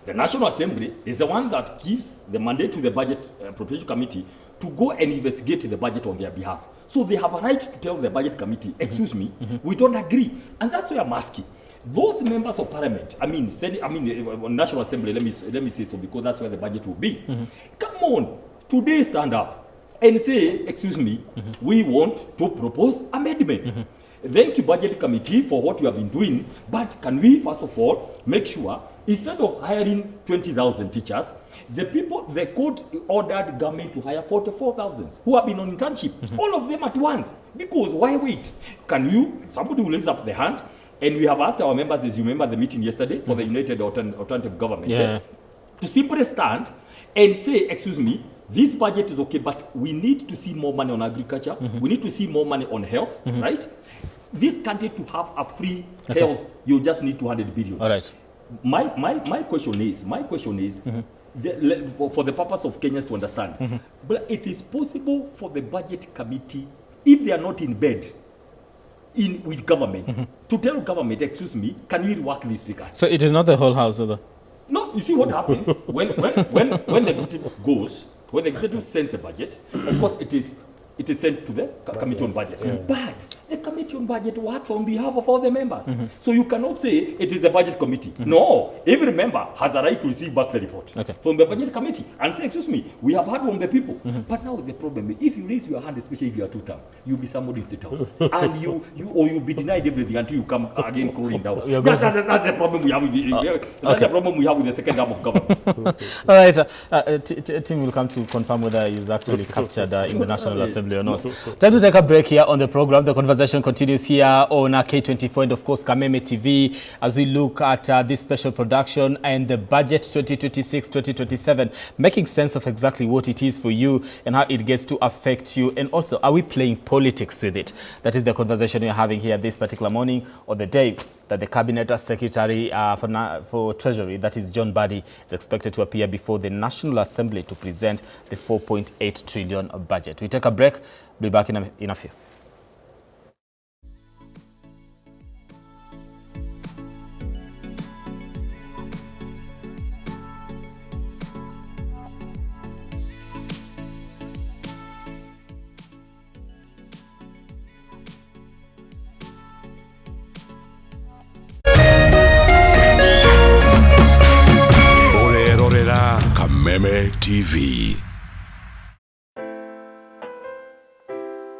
the National Assembly is the one that gives the mandate to the Budget Appropriation Committee to go and investigate the budget on their behalf. So they have a right to tell the Budget Committee, excuse me, we don't agree. And that's why I'm asking. Those members of Parliament, National Assembly, let me say so, because that's where the budget will be. Come on, today stand up and say, excuse me, we want to propose amendments. Thank you, Budget Committee, for what you have been doing, but can we, first of all, make sure, instead of hiring 20,000 teachers, the court ordered government to hire 44,000 who have been on internship, all of them at once. Because why wait? Somebody will raise up the hand, and we have asked our members, as you remember the meeting yesterday, for the United Alternative Government, to simply stand and say, excuse me, this budget is okay, but we need to see more money on agriculture. We need to see more money on health, right? This country to have a free health, you just need 200 billion. All right. My question is, for the purpose of Kenyans to understand, but it is possible for the Budget Committee, if they are not in bed with government, to tell government, excuse me, can we work these figures? So it is not the whole house, either. No, you see what happens when the executive goes, when the executive sends a budget, of course it is sent to the Committee on Budget. But the Committee on Budget works on behalf of all the members. So you cannot say it is a Budget Committee. No, every member has a right to receive back the report from the Budget Committee and say, excuse me, we have heard from the people. But now the problem is, if you raise your hand, especially if you are two-term, you'll be somebody's state house. And you'll be denied everything until you come again crawling down. That's the problem we have with that's the problem we have with the second arm of government. All right, Tim will come to confirm whether he's actually captured in the National Assembly or not. Time to take a break here on the program. The conversation continues here on K24 and of course Kameme TV as we look at this special production and the budget 2026-2027, making sense of exactly what it is for you and how it gets to affect you, and also are we playing politics with it? That is the conversation we're having here this particular morning, or the day that the Cabinet Secretary for Treasury, that is John Badi, is expected to appear before the National Assembly to present the 4.8 trillion budget. We take a break. We'll be back in a few. Kameme TV.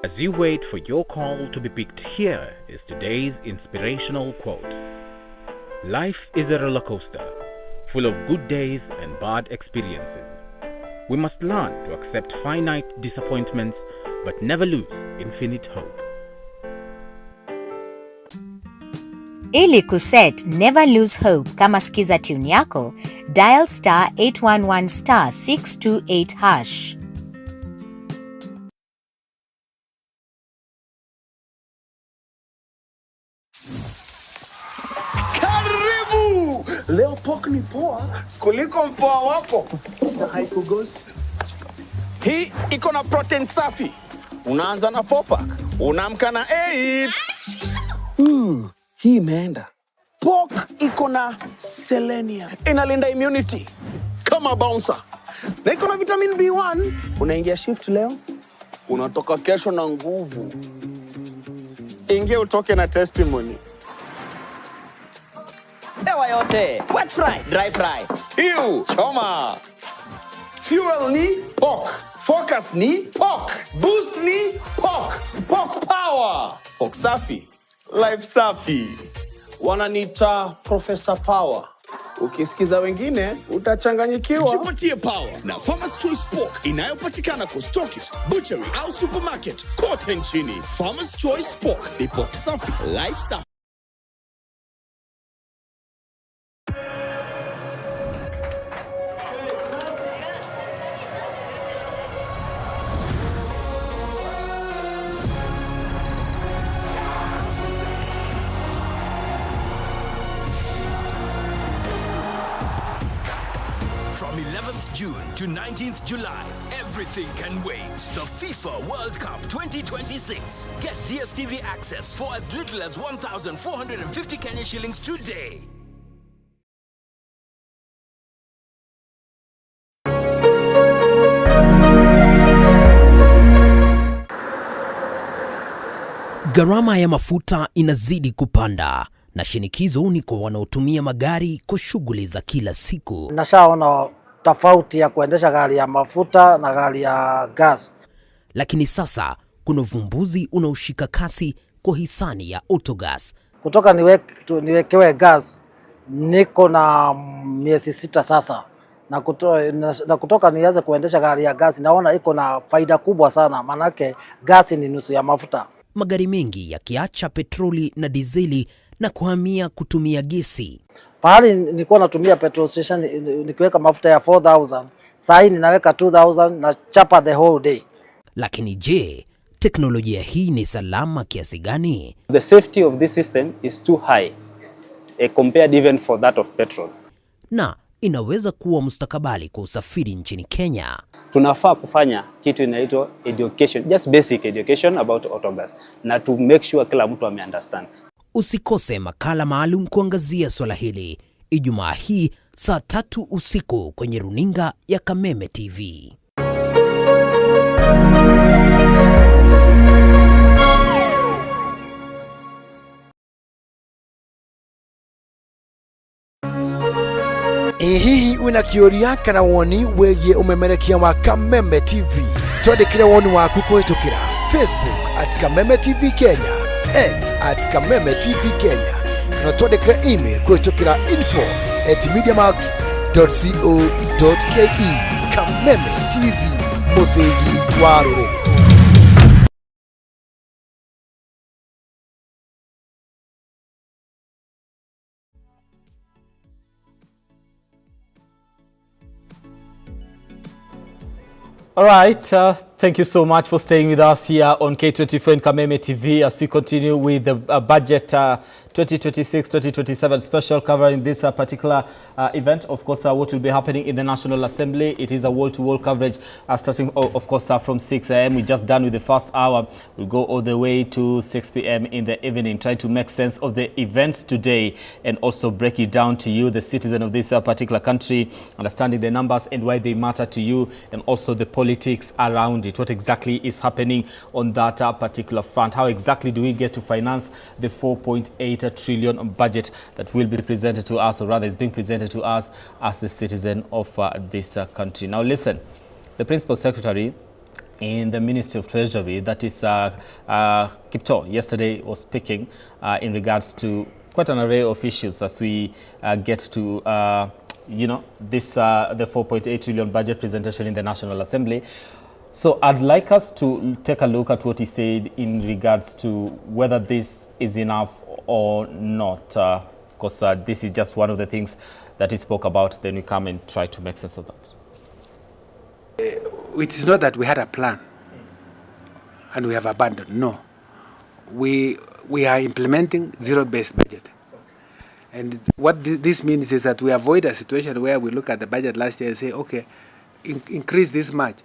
As you wait for your call to be picked, here is today's inspirational quote. Life is a roller coaster, full of good days and bad experiences. We must learn to accept finite disappointments, but never lose infinite hope. Ili kuset never lose hope kama skiza tune yako, dial *811 *628#. Karibu! Leo pork ni poa kuliko mpoa wako na haiko ghost. Hii iko na protein safi. Unaanza na 4-pack. Unaamka na 8. Hii imeenda. Pork iko na selenium. Inalinda immunity kama bouncer. Na iko na vitamin B1. Unaingia shift leo, unatoka kesho na nguvu. Ingia utoke na testimony. Ewa yote, wet fry, dry fry, Stew, choma. Fuel ni pork. Focus ni pork. Boost ni pork. Pork power. Pork safi. Life safi. Wananiita Professor Power. Ukisikiza wengine utachanganyikiwa. Jipatie power na Farmers Choice Pork inayopatikana kwa stockist, butchery au supermarket kote nchini. Farmers Choice Pork ni pork safi, life safi. From 11th June to 19th July, everything can wait. The FIFA World Cup 2026. Get DSTV access for as little as 1,450 Kenya shillings today. Gharama ya mafuta inazidi kupanda na shinikizo ni kwa wanaotumia magari kwa shughuli za kila siku. Nashaona tofauti ya kuendesha gari ya mafuta na gari ya gas. Lakini sasa kuna uvumbuzi unaoshika kasi kwa hisani ya autogas. Kutoka niwekewe gas niko na miezi 6 sasa. Na kutoka nianze kuendesha gari ya gas naona iko na faida kubwa sana, manake gas ni nusu ya mafuta. Magari mengi yakiacha petroli na dizeli na kuhamia kutumia gesi. Pahali nilikuwa natumia petrol station nikiweka mafuta ya 4,000, sasa hivi ninaweka 2,000 na chapa the whole day. Lakini je, teknolojia hii ni salama kiasi gani? The safety of this system is too high compared even for that of petrol. Na inaweza kuwa mustakabali kwa usafiri nchini Kenya. Tunafaa kufanya kitu inaitwa education, just basic education about autogas, na to make sure kila mtu ame-understand. Usikose makala maalum kuangazia swala hili Ijumaa hii saa 3 usiku kwenye runinga ya Kameme TV. Hihi wina kĩũria kana woni wĩgiĩ ũmemerekia wa Kameme TV? Twandĩkĩre woni waku kũhĩtũkĩra Facebook @Kameme TV Kenya, X @Kameme TV Kenya, na twandĩkĩre email kũhĩtũkĩra info@mediamax.co.ke. Kameme TV, mũthĩgi wa rũrĩrĩ. All right, thank you so much for staying with us here on K24 and Kameme TV as we continue with the budget 2026-2027 special covering this particular event. Of course, what will be happening in the National Assembly. It is a wall-to-wall coverage starting, of course, from 6 a.m. We're just done with the first hour. We'll go all the way to 6 p.m. in the evening, trying to make sense of the events today and also break it down to you, the citizen of this particular country, understanding the numbers and why they matter to you, and also the politics around it. What exactly is happening on that particular front? How exactly do we get to finance the 4.8 trillion budget that will be presented to us, or rather is being presented to us as the citizen of this country? Now listen, the Principal Secretary in the Ministry of Treasury, that is Kipto, yesterday was speaking in regards to quite an array of issues as we get to you know, this the 4.8 trillion budget presentation in the National Assembly. So I'd like us to take a look at what he said in regards to whether this is enough or not. Of course, this is just one of the things that he spoke about. Then we come and try to make sense of that. It is not that we had a plan and we have abandoned. No. We are implementing zero-based budget. And what this means is that we avoid a situation where we look at the budget last year and say, okay, increase this much.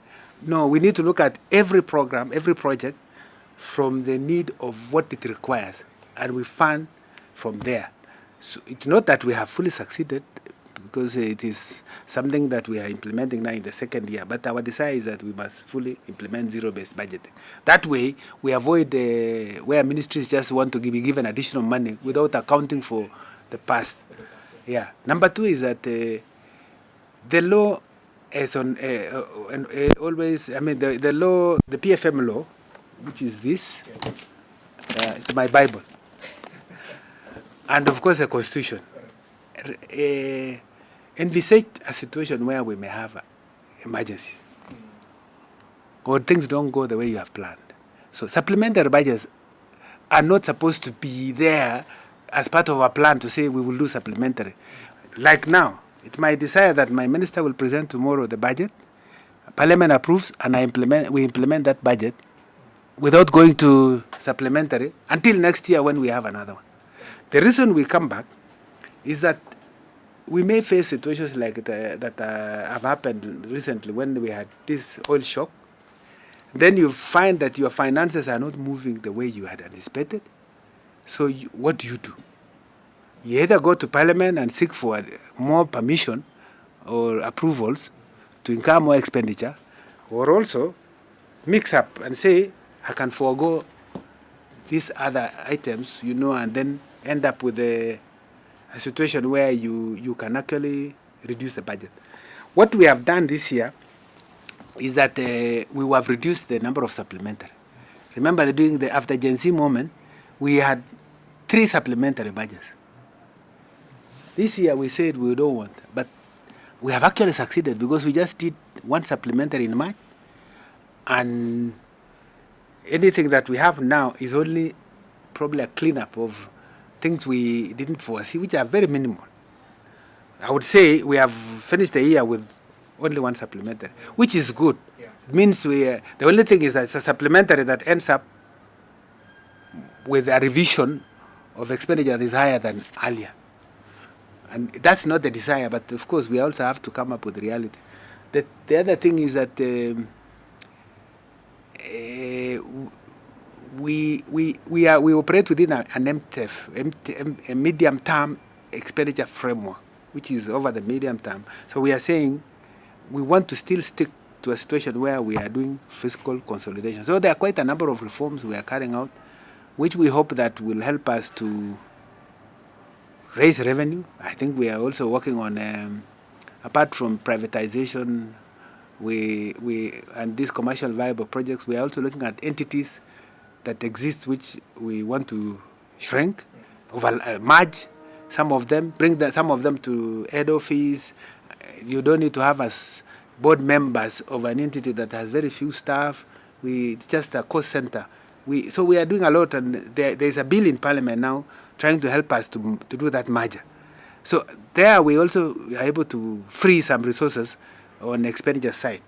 No, we need to look at every program, every project, from the need of what it requires, and we fund from there. So it's not that we have fully succeeded, because it is something that we are implementing now in the second year, but our desire is that we must fully implement zero-based budgeting. That way, we avoid where ministries just want to be given additional money without accounting for the past. Yeah. Number two is that the law is on always. I mean, the law, the PFM law, which is this. It's my Bible, and of course the Constitution. Envisage a situation where we may have emergencies, or things don't go the way you have planned. So supplementary budgets are not supposed to be there as part of our plan to say we will do supplementary. Like now, it's my desire that my minister will present tomorrow the budget, Parliament approves, and we implement that budget without going to supplementary until next year when we have another one. The reason we come back is that we may face situations like that have happened recently when we had this oil shock. Then you find that your finances are not moving the way you had anticipated. So what do? You either go to Parliament and seek for more permission or approvals to incur more expenditure, or also mix up and say, I can forego these other items, and then end up with a situation where you can actually reduce the budget. What we have done this year is that we have reduced the number of supplementary. Remember that during the after Gen Z moment, we had 3 supplementary budgets. This year we said we don't want, but we have actually succeeded because we just did 1 supplementary in March, and anything that we have now is only probably a cleanup of things we didn't foresee, which are very minimal. I would say we have finished the year with only 1 supplementary, which is good. Yeah. It means the only thing is that it's a supplementary that ends up with a revision of expenditure that is higher than earlier. And that's not the desire, but of course we also have to come up with reality. The other thing is that we operate within an MTF, a medium-term expenditure framework, which is over the medium term. So we are saying we want to still stick to a situation where we are doing fiscal consolidation. So there are quite a number of reforms we are carrying out, which we hope that will help us to raise revenue. I think we are also working on, apart from privatization, and these commercial viable projects, we are also looking at entities that exist which we want to shrink, merge some of them, some of them to head office. You don't need to have as board members of an entity that has very few staff. It's just a cost center. So we are doing a lot, and there's a bill in Parliament now trying to help us to do that merger. So there we also are able to free some resources on the expenditure side.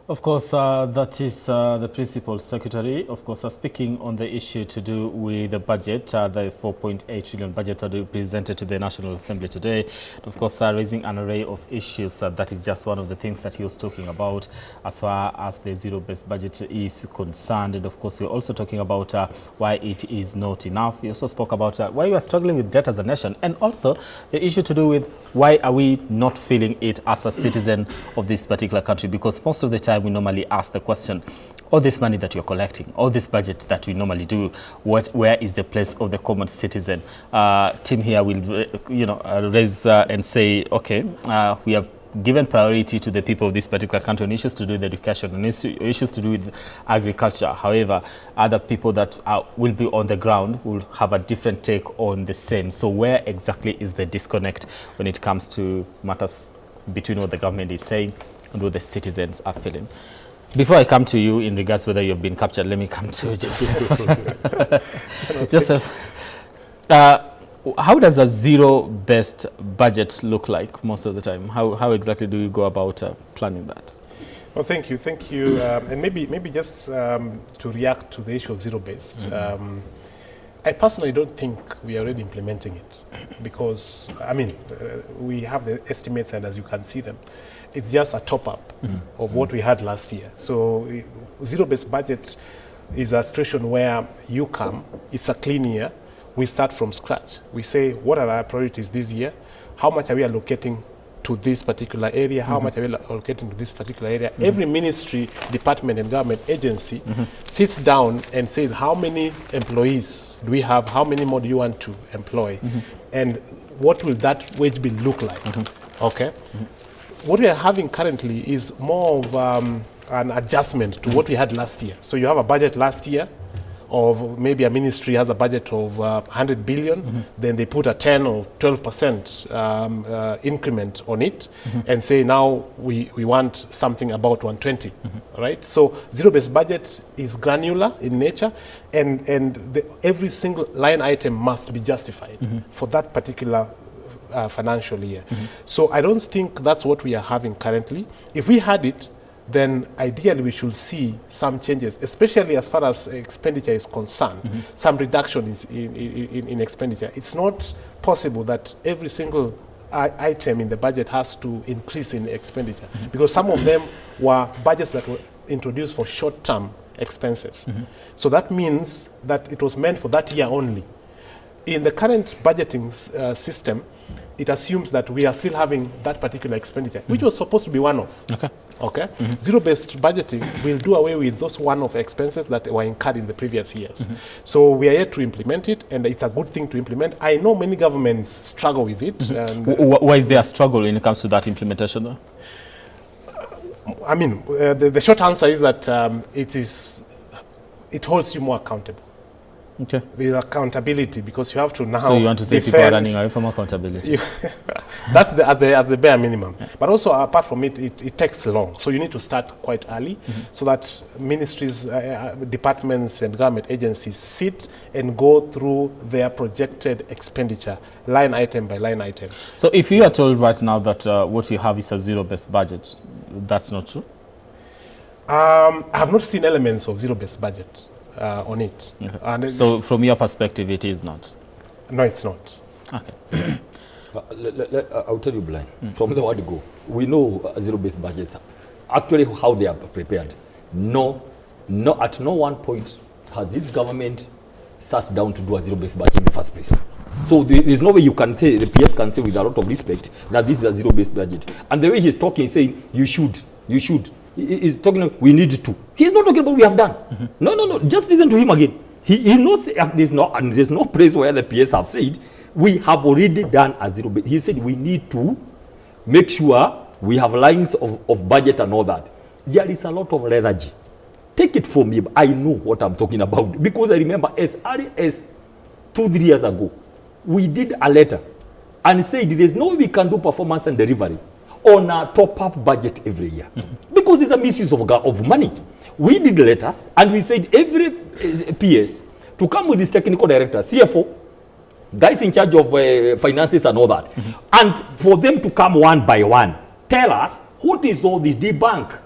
Of course, that is the Principal Secretary, of course, speaking on the issue to do with the budget, the 4.8 trillion budget that we presented to the National Assembly today. Of course, raising an array of issues. That is just one of the things that he was talking about as far as the zero-based budget is concerned. And of course, we're also talking about why it is not enough. We also spoke about why we are struggling with debt as a nation, and also the issue to do with why are we not feeling it as a citizen of this particular country, because most of the time we normally ask the question, all this money that you're collecting, all this budget that we normally do, where is the place of the common citizen? Tim here will raise and say, okay, we have given priority to the people of this particular country on issues to do with education and issues to do with agriculture. However, other people that will be on the ground will have a different take on the same. So where exactly is the disconnect when it comes to matters between what the government is saying and what the citizens are feeling? Before I come to you in regards whether you've been captured, let me come to Joseph. Joseph, how does a zero-based budget look like most of the time? How exactly do you go about planning that? Well, thank you. And maybe just to react to the issue of zero-based, I personally don't think we are already implementing it, because, we have the estimates, and as you can see them, it's just a top-up of what we had last year. So zero-based budget is a situation where you come, it's a clean year, we start from scratch. We say, what are our priorities this year? How much are we allocating to this particular area? How much are we allocating to this particular area? Every ministry, department, and government agency sits down and says, how many employees do we have? How many more do you want to employ? And what will that wage bill look like? Okay. What we are having currently is more of an adjustment to what we had last year. So you have a budget last year of maybe a ministry has a budget of 100 billion, then they put a 10 or 12% increment on it and say now we want something about 120, right? So zero-based budget is granular in nature, and every single line item must be justified for that particular financial year. So I don't think that's what we are having currently. If we had it, then ideally we should see some changes, especially as far as expenditure is concerned, some reduction in expenditure. It's not possible that every single item in the budget has to increase in expenditure, because some of them were budgets that were introduced for short-term expenses. So that means that it was meant for that year only. In the current budgeting system, it assumes that we are still having that particular expenditure, which was supposed to be one-off. Okay. Zero-based budgeting will do away with those one-off expenses that were incurred in the previous years. So we are yet to implement it, and it's a good thing to implement. I know many governments struggle with it. And why is there a struggle when it comes to that implementation, though? I mean, the short answer is that it holds you more accountable. Okay. With accountability, because you have to now. So you want to say people are running away from accountability? That's at the bare minimum. But also, apart from it, it takes long. So you need to start quite early, so that ministries, departments, and government agencies sit and go through their projected expenditure, line item by line item. So if you are told right now that what we have is a zero-based budget, that's not true? I have not seen elements of zero-based budget on it. And so from your perspective, it is not? No, it's not. Okay. I'll tell you, Blind, from the word go, we know zero-based budgets, actually how they are prepared. At no one point has this government sat down to do a zero-based budget in the first place. So there's no way you can say, the PS can say with a lot of respect, that this is a zero-based budget. And the way he's talking, he's saying, you should. He's talking, we need to. He's not talking about we have done. No, just listen to him again. He's not, there's no place where the PS have said, we have already done a zero base. He said we need to make sure we have lines of budget and all that. There is a lot of lethargy. Take it from me, I know what I'm talking about. Because I remember as early as 2-3 years ago, we did a letter and said there's no way we can do performance and delivery on a top-up budget every year. Because it's a misuse of money. We did letters and we said every PS to come with this technical director, CFO, guys in charge of finances and all that, and for them to come one by one, tell us what is all this debank,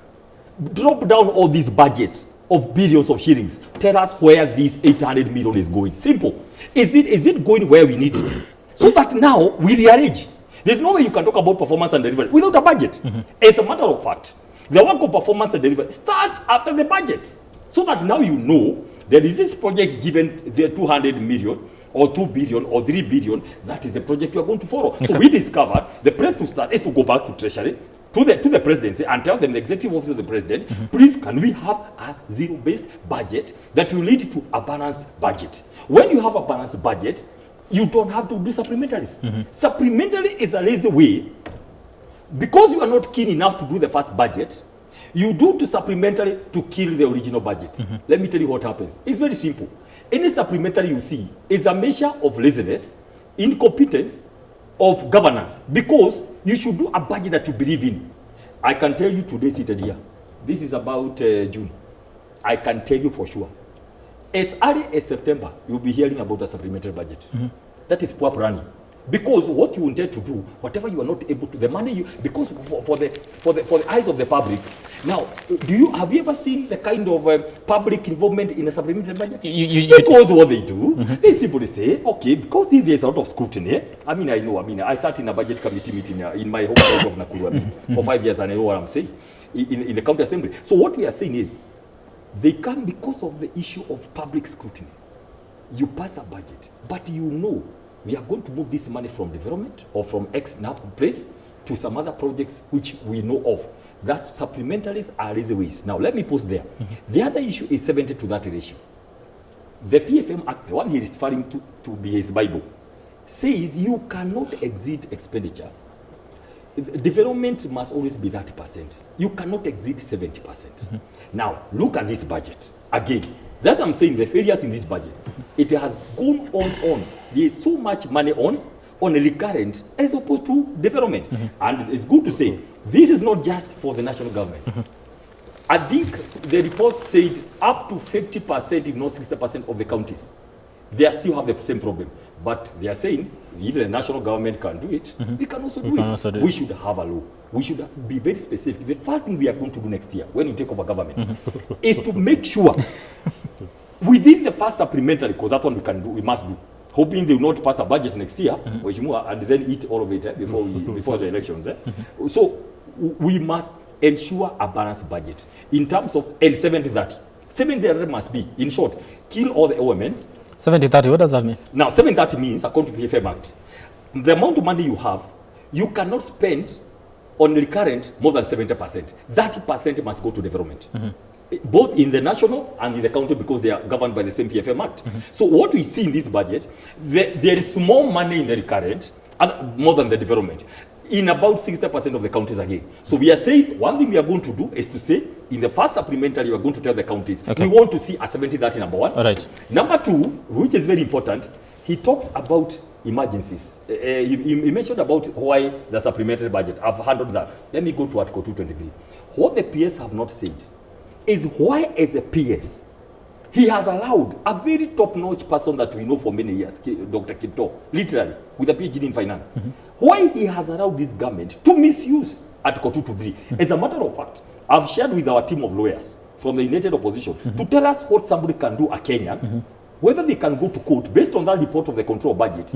drop down all this budget of billions of shillings, tell us where this 800 million is going. Simple. Is it going where we need it? So that now we rearrange. There's no way you can talk about performance and delivery without a budget. As a matter of fact, the work of performance and delivery starts after the budget. So that now you know there is this project given the 200 million or 2 billion or 3 billion, that is the project you are going to follow. So we discovered the place to start is to go back to Treasury, to the presidency, and tell them, the executive office of the president, please can we have a zero-based budget that will lead to a balanced budget. When you have a balanced budget, you don't have to do supplementaries. Supplementary is a lazy way. Because you are not keen enough to do the first budget, you do to supplementary to kill the original budget. Let me tell you what happens. It's very simple. Any supplementary you see is a measure of laziness, incompetence, of governance, because you should do a budget that you believe in. I can tell you today, seated here, this is about June. I can tell you for sure. As early as September, you'll be hearing about a supplementary budget. That is poor planning. Because what you intend to do, whatever you are not able to, the money you, because for the eyes of the public. Now, have you ever seen the kind of public involvement in a supplementary budget? Because what they do, they simply say, okay, because there's a lot of scrutiny. I sat in a budget committee meeting in my home state of Nakuru for 5 years, and I know what I'm saying in the county assembly. So what we are saying is, They come because of the issue of public scrutiny. You pass a budget, but you know we are going to move this money from development or from X now place to some other projects which we know of. That supplementaries are easy ways. Now, let me pause there. The other issue is 70 to 30 ratio. The PFM Act, the one he is referring to be his Bible, says you cannot exceed expenditure. Development must always be 30%. You cannot exceed 70%. Now, look at this budget. Again, that's what I'm saying, the failures in this budget. It has gone on. There is so much money on a recurrent as opposed to development. And it's good to say, this is not just for the national government. I think the report said up to 50%, if not 60% of the counties, they still have the same problem. But they are saying, if the national government can do it, we can also do it. We should have a law. We should be very specific. The first thing we are going to do next year, when we take over government, is to make sure within the first supplementary, because that one we must do, hoping they will not pass a budget next year, and then eat all of it before the elections. So we must ensure a balanced budget in terms of 70-30. 70-30 must be, in short, kill all the OMNs. 70-30, what does that mean? Now, 70-30 means, according to PFM Act, the amount of money you have, you cannot spend on recurrent more than 70%. 30% must go to development. Both in the national and in the county, because they are governed by the same PFM Act. So what we see in this budget, there is more money in the recurrent, more than the development, in about 60% of the counties again. So we are saying, one thing we are going to do is to say, in the first supplementary, we are going to tell the counties, we want to see a 70-30 number one. All right. Number two, which is very important, he talks about emergencies. He mentioned about why the supplementary budget. I've handled that. Let me go to Article 223. What the PS have not said is why, as a PS, he has allowed a very top-notch person that we know for many years, Dr. Kipto, literally, with a PhD in finance, why he has allowed this government to misuse Article 223. As a matter of fact, I've shared with our team of lawyers from the United Opposition to tell us what somebody can do, a Kenyan, whether they can go to court based on that report of the control budget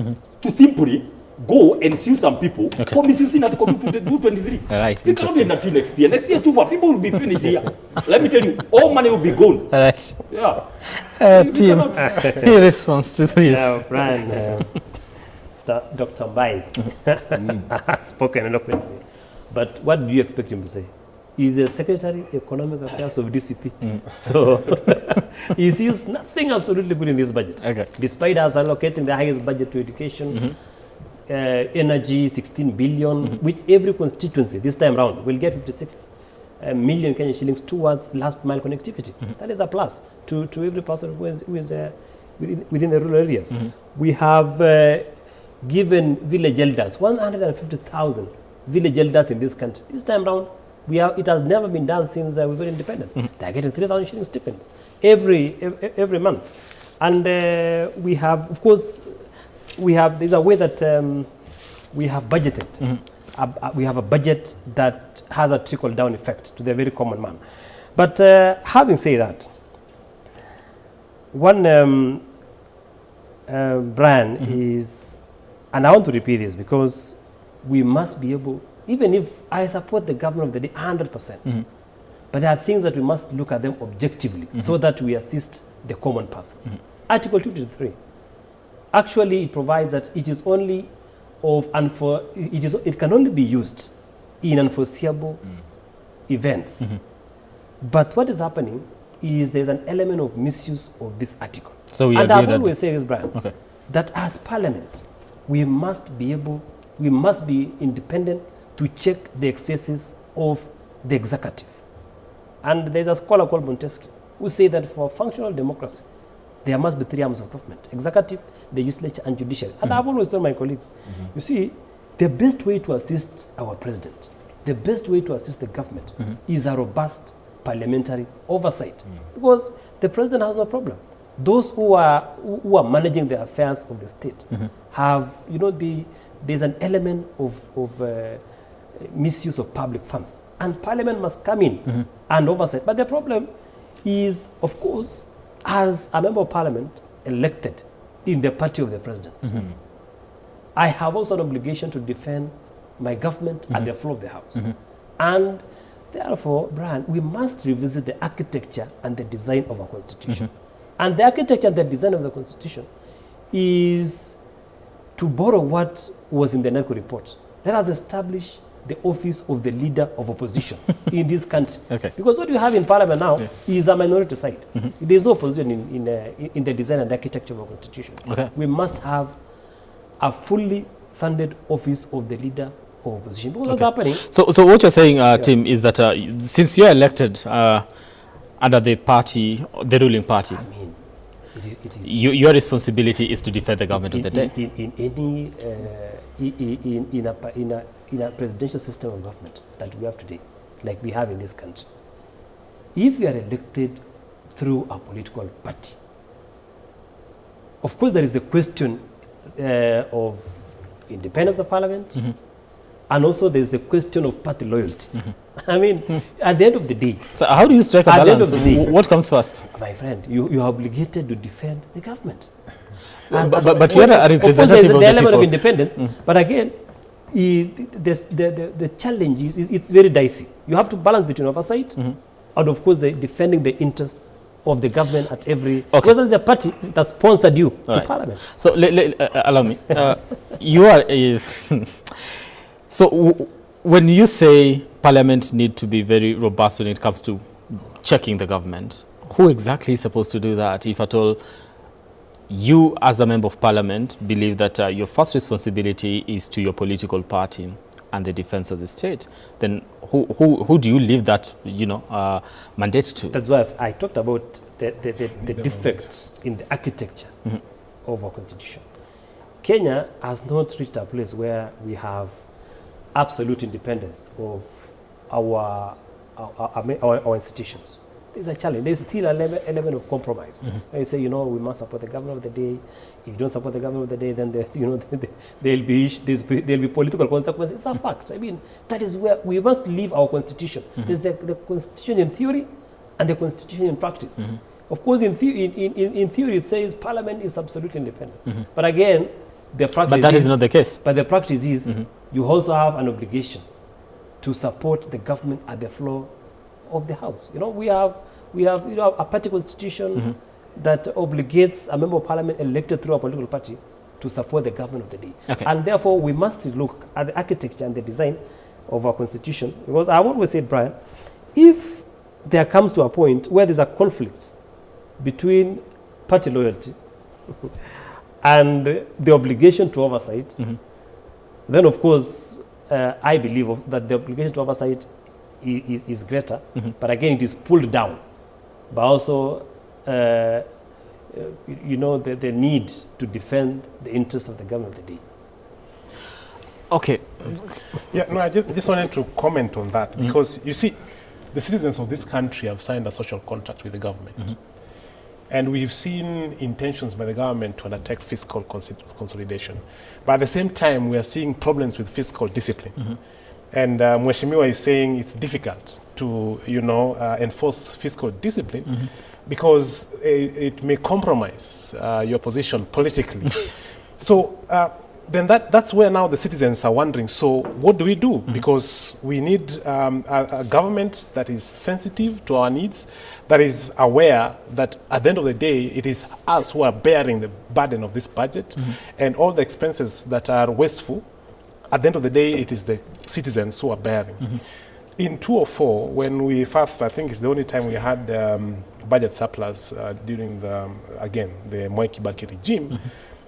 to simply go and sue some people for misusing Article 223. All right. It cannot be until next year. Next year, too far. People will be finished here. Let me tell you, all money will be gone. All right. Yeah. Team, in response to this. Now, Brian, Dr. Mbai has spoken eloquently. But what do you expect him to say? He's the Secretary Economic Affairs of DCP. So he sees nothing absolutely good in this budget. Despite us allocating the highest budget to education, energy, 16 billion, which every constituency this time round will get 56 million Kenyan shillings towards last mile connectivity. That is a plus to every person who is within the rural areas. We have given village elders 150,000 village elders in this country. This time round, it has never been done since we got independence. They are getting 3,000 shillings stipends every month. And we have, of course, there's a way that we have budgeted. We have a budget that has a trickle-down effect to the very common man. But having said that, one Brian is, and I want to repeat this because we must be able, even if I support the government of the day 100%, but there are things that we must look at them objectively so that we assist the common person. Article 223. Actually, it provides that it is only it can only be used in unforeseeable events. But what is happening is there's an element of misuse of this article. So and I've always said this, Brian, that as Parliament, we must be independent to check the excesses of the executive. And there's a scholar called Montesquieu who say that for functional democracy, there must be three arms of government: executive, legislature, and judiciary. And I've always told my colleagues, you see, the best way to assist our president, the best way to assist the government is a robust parliamentary oversight. Because the president has no problem. Those who are managing the affairs of the state have, there's an element of misuse of public funds. And Parliament must come in and oversight. But the problem is, of course, as a member of Parliament elected in the party of the president, I have also an obligation to defend my government and the floor of the House. And Therefore, Brian, we must revisit the architecture and the design of our constitution. And the architecture and the design of the constitution is to borrow what was in the NECO report. Let us establish the office of the leader of opposition in this country. Okay. Because what you have in parliament now is a minority side. There is no opposition in the design and the architecture of our constitution. Okay. We must have a fully funded office of the leader of opposition. Because what's happening? So what you're saying, Tim, is that since you're elected under the party, the ruling party, it is your responsibility is to defend the government of the day. In a presidential system of government that we have today, like we have in this country, if you are elected through a political party, of course there is the question of independence of parliament, and also there is the question of party loyalty. I mean, at the end of the day. So how do you strike a balance? What comes first? My friend, you are obligated to defend the government. But you are a representative of the element people. of independence, but again, the challenge is it's very dicey. You have to balance between oversight and, of course, defending the interests of the government at every. Because that's the party that sponsored you to parliament. So allow me. You are a. So when you say parliament need to be very robust when it comes to checking the government, who exactly is supposed to do that, if at all? You, as a member of parliament, believe that your first responsibility is to your political party and the defense of the state. Then who do you leave that mandate to? That's why I talked about the defects in the architecture of our constitution. Kenya has not reached a place where we have absolute independence of our institutions. There's a challenge. There's still an element of compromise. And you say, we must support the government of the day. If you don't support the government of the day, then there'll be political consequences. It's a fact. I mean, that is where we must leave our constitution. There's the constitution in theory and the constitution in practice. Of course, in theory, it says parliament is absolutely independent. But again, the practice But that is not the case. But the practice is you also have an obligation to support the government at the floor of the House. We have a party constitution that obligates a member of parliament elected through a political party to support the government of the day. Okay. And therefore, we must look at the architecture and the design of our constitution. Because I've always said, Brian, if there comes to a point where there's a conflict between party loyalty and the obligation to oversight, then of course, I believe that the obligation to oversight is greater, but again, it is pulled down by also, the need to defend the interests of the government of the day. Okay. Yeah, no, I just wanted to comment on that because you see, the citizens of this country have signed a social contract with the government. And we've seen intentions by the government to undertake fiscal consolidation. But at the same time, we are seeing problems with fiscal discipline. And Mheshimiwa is saying it's difficult to, enforce fiscal discipline because it may compromise your position politically. So then that's where now the citizens are wondering, so what do we do? Because we need a government that is sensitive to our needs, that is aware that at the end of the day, it is us who are bearing the burden of this budget and all the expenses that are wasteful. At the end of the day, it is the citizens who are bearing. In 2004, when we first, I think it's the only time we had budget surplus during the Mwai Kibaki regime,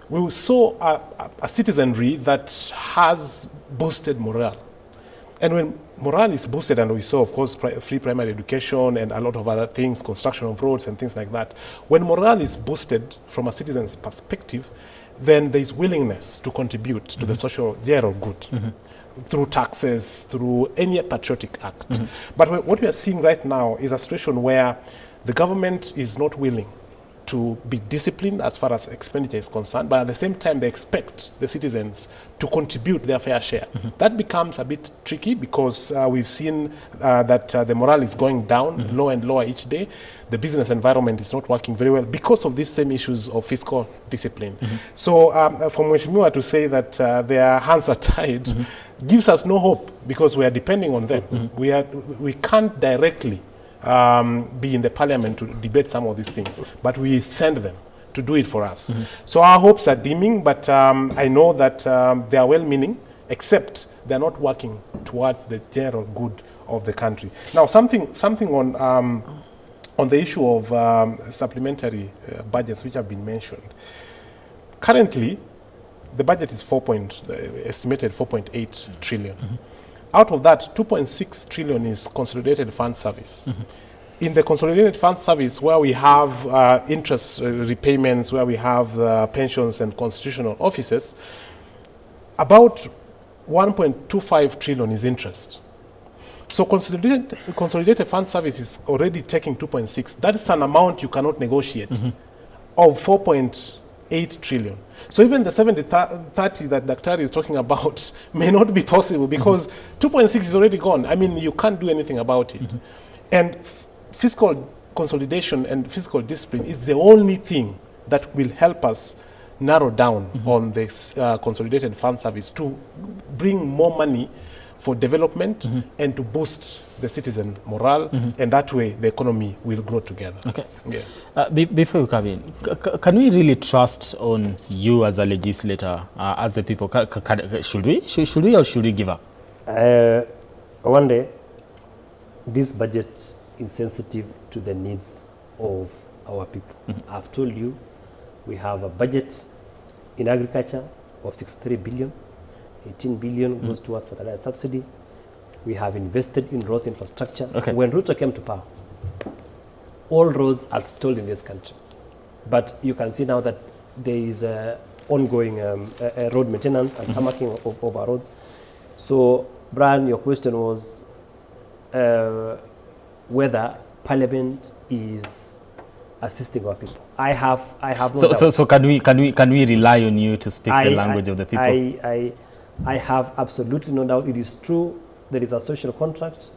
we saw a citizenry that has boosted morale. And when morale is boosted, and we saw, of course, free primary education and a lot of other things, construction of roads and things like that, when morale is boosted from a citizen's perspective, then there is willingness to contribute to the social general good through taxes, through any patriotic act. But what we are seeing right now is a situation where the government is not willing to be disciplined as far as expenditure is concerned, but at the same time they expect the citizens to contribute their fair share. That becomes a bit tricky because we've seen that the morale is going down lower and lower each day. The business environment is not working very well because of these same issues of fiscal discipline. So for Mheshimiwa to say that their hands are tied gives us no hope because we are depending on them. We can't directly be in the parliament to debate some of these things, but we send them to do it for us. So our hopes are dimming, but I know that they are well-meaning, except they're not working towards the general good of the country. Now, something on the issue of supplementary budgets which have been mentioned. Currently, the budget is estimated 4.8 trillion. Out of that, 2.6 trillion is consolidated fund service. In the consolidated fund service, where we have interest repayments, where we have pensions and constitutional offices, about 1.25 trillion is interest. So consolidated fund service is already taking 2.6. That is an amount you cannot negotiate of 4.8 trillion. So even the 70-30 that Daktari is talking about may not be possible because 2.6 is already gone. I mean, you can't do anything about it. And fiscal consolidation and fiscal discipline is the only thing that will help us narrow down on this consolidated fund service to bring more money for development and to boost the citizen morale, and that way the economy will grow together. Okay. Yeah. Before you come in, can we really trust on you as a legislator, as the people? Should we or should we give up? One day, this budget is sensitive to the needs of our people. I've told you, we have a budget in agriculture of 63 billion. 18 billion goes towards fertilizer subsidy. We have invested in roads infrastructure. When Ruto came to power, all roads are stalled in this country. But you can see now that there is ongoing road maintenance and marking of our roads. So, Brian, your question was whether Parliament is assisting our people. I have no doubt. So can we rely on you to speak the language of the people? I have absolutely no doubt. It is true there is a social contract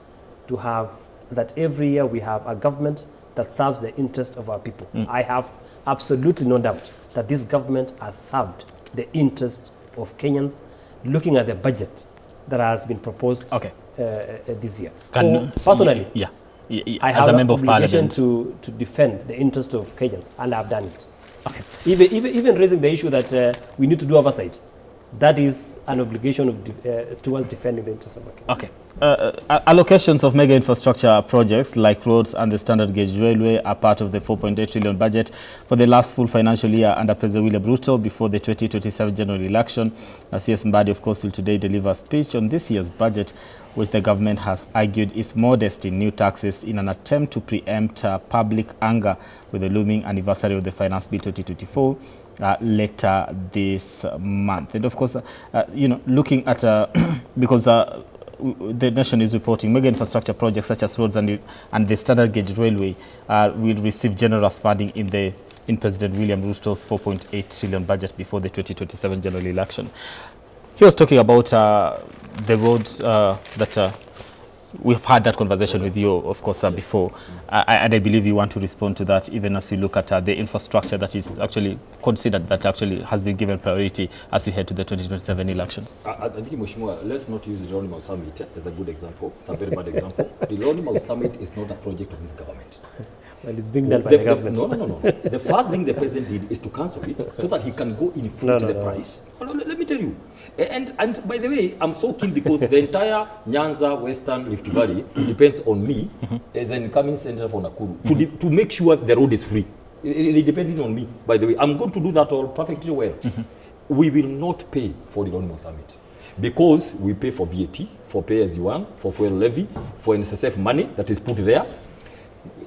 to have that every year we have a government that serves the interest of our people. I have absolutely no doubt that this government has served the interest of Kenyans, looking at the budget that has been proposed this year. Personally, I have an obligation to defend the interest of Kenyans, and I've done it. Even raising the issue that we need to do oversight. That is an obligation towards defending the interests of our country. Allocations of mega infrastructure projects like roads and the standard gauge railway are part of the 4.8 trillion budget for the last full financial year under President William Ruto before the 2027 general election. CS Mbanjeti, of course, will today deliver a speech on this year's budget, which the government has argued is modest in new taxes in an attempt to preempt public anger with the looming anniversary of the Finance Bill 2024 later this month. And of course, looking at, because the nation is reporting mega infrastructure projects such as roads and the standard gauge railway will receive generous funding in President William Ruto's 4.8 trillion budget before the 2027 general election. He was talking about the roads that we've had that conversation with you, of course, before. And I believe you want to respond to that, even as we look at the infrastructure that is actually considered, that actually has been given priority as we head to the 2027 elections. I think, Mheshimiwa, let's not use the Lonimau Summit as a good example. It's a very bad example. The Lonimau Summit is not a project of this government. Well, it's being done by the government. No. The first thing the president did is to cancel it so that he can go in front of the price. Let me tell you. And by the way, I'm so keen because the entire Nyanza, Western, Rift Valley depends on me as an incoming senator for Nakuru to make sure the road is free. They depend on me, by the way. I'm going to do that all perfectly well. We will not pay for the Lonimau Summit because we pay for VAT, for pay as you want, for fuel levy, for NSSF money that is put there.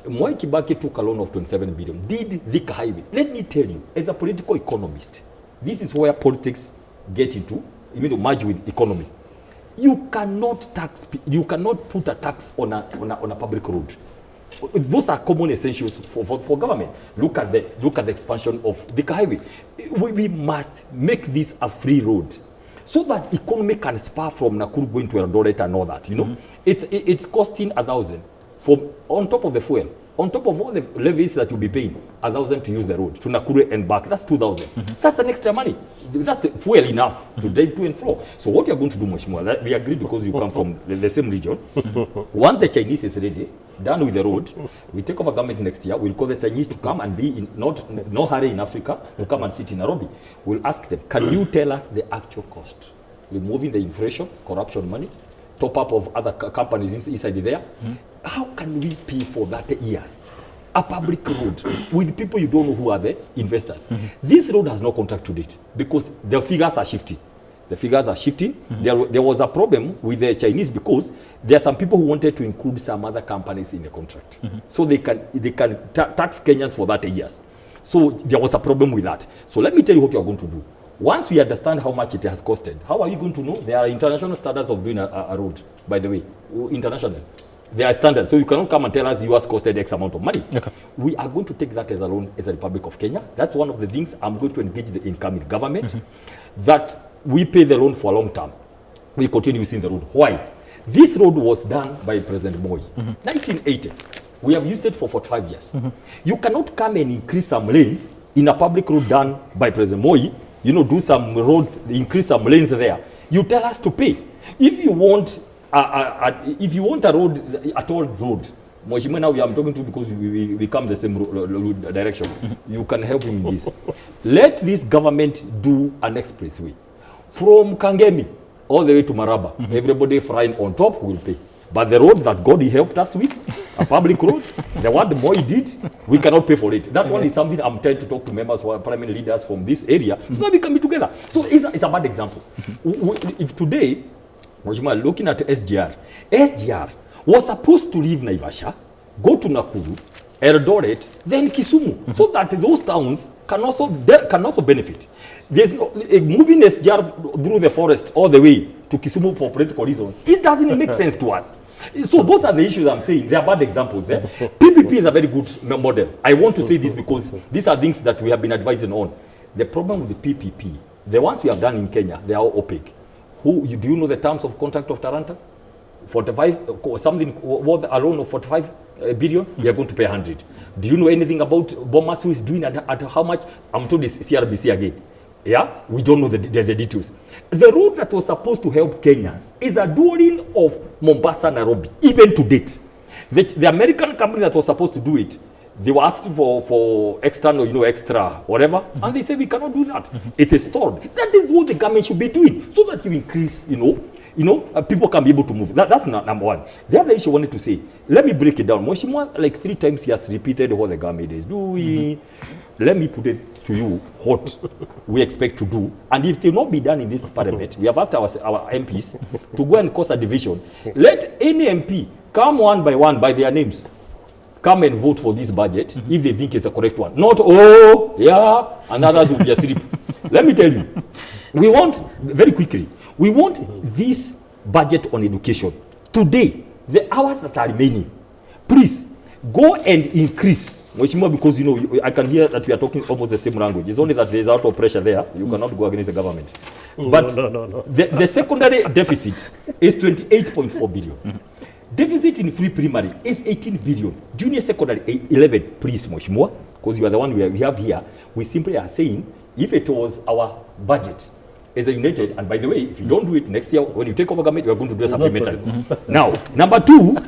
Mwai Kibaki took a loan of 27 billion, did Thika Highway. Let me tell you, as a political economist, this is where politics get into, you mean to merge with economy. You cannot put a tax on a public road. those are common essentials for government. Look at the expansion of the highway. We must make this a free road, so that economy can spur from Nakuru going to Eldoret and all that. You know, it's costing 1,000 on top of the fuel, on top of all the levies that you'll be paying, 1,000 to use the road to Nakuru and back. That's 2,000. That's an extra money. That's fuel enough to drive to and fro. So what you're going to do, Mheshimiwa, we agree because you come from the same region. Once the Chinese is ready, done with the road, we take over government next year. We'll call the Chinese to come and be in no hurry in Africa to come and sit in Nairobi. We'll ask them, can you tell us the actual cost? Removing the inflation, corruption money, top up of other companies inside there. How can we pay for that years? A public road with people you don't know who are the investors. This road has no contract to date because the figures are shifting. The figures are shifting. There was a problem with the Chinese because there are some people who wanted to include some other companies in the contract. So they can tax Kenyans for that years. So there was a problem with that. So let me tell you what you are going to do. Once we understand how much it has costed, how are you going to know? There are international standards of doing a road, by the way, international. There are standards, so you cannot come and tell us yours costed X amount of money. Okay. We are going to take that as a loan as a Republic of Kenya. That's one of the things I'm going to engage the incoming government, that we pay the loan for a long term. We continue using the road. Why? This road was done by President Moi, 1980. We have used it for 45 years. You cannot come and increase some lanes in a public road done by President Moi, you know, do some roads, increase some lanes there. You tell us to pay. If you want a road, a toll road, Mheshimiwa, now I'm talking to you because we come the same direction. You can help in this. Let this government do an expressway from Kangemi all the way to Maraba. Everybody flying on top will pay. But the road that God helped us with, a public road, the one the boy did, we cannot pay for it. That one is something I'm trying to talk to members who are primary leaders from this area, so that we can be together. So it's a bad example. If today, looking at SGR was supposed to leave Naivasha, go to Nakuru, Eldoret, then Kisumu, so that those towns can also benefit. There's no moving SGR through the forest all the way to Kisumu for political reasons. It doesn't make sense to us. So those are the issues I'm saying. They are bad examples. PPP is a very good model. I want to say this because these are things that we have been advising on. The problem with the PPP, the ones we have done in Kenya, they are all opaque. Do you know the terms of contract of Taranta? 45 something worth a loan of 45 billion. We are going to pay 100. Do you know anything about Bomas, who is doing at how much? I'm told it's CRBC again. Yeah, we don't know the details. The road that was supposed to help Kenyans is a dueling of Mombasa, Nairobi, even to date. The American company that was supposed to do it, they were asking for external, extra whatever, and they say we cannot do that. It is stalled. That is what the government should be doing, so that you increase, people can be able to move. That's number one. The other issue I wanted to say, let me break it down. Mheshimiwa, like 3 times he has repeated what the government is doing. Let me put it to you what we expect to do, and if it will not be done in this parliament, we have asked our MPs to go and cause a division. Let any MP come one by their names, come and vote for this budget if they think it's a correct one. Not and others will be asleep. Let me tell you, we want, very quickly, we want this budget on education. Today, the hours that are remaining, please go and increase. Mheshimiwa, because I can hear that we are talking almost the same language. It's only that there is a lot of pressure there. You cannot go against the government. But no. The secondary deficit is 28.4 billion. Deficit in free primary is 18 billion. Junior secondary 11. Please, Mheshimiwa, because you are the one we have here. We simply are saying, if it was our budget as a united, and by the way, if you don't do it next year, when you take over government, you are going to do a supplementary. Now, number two,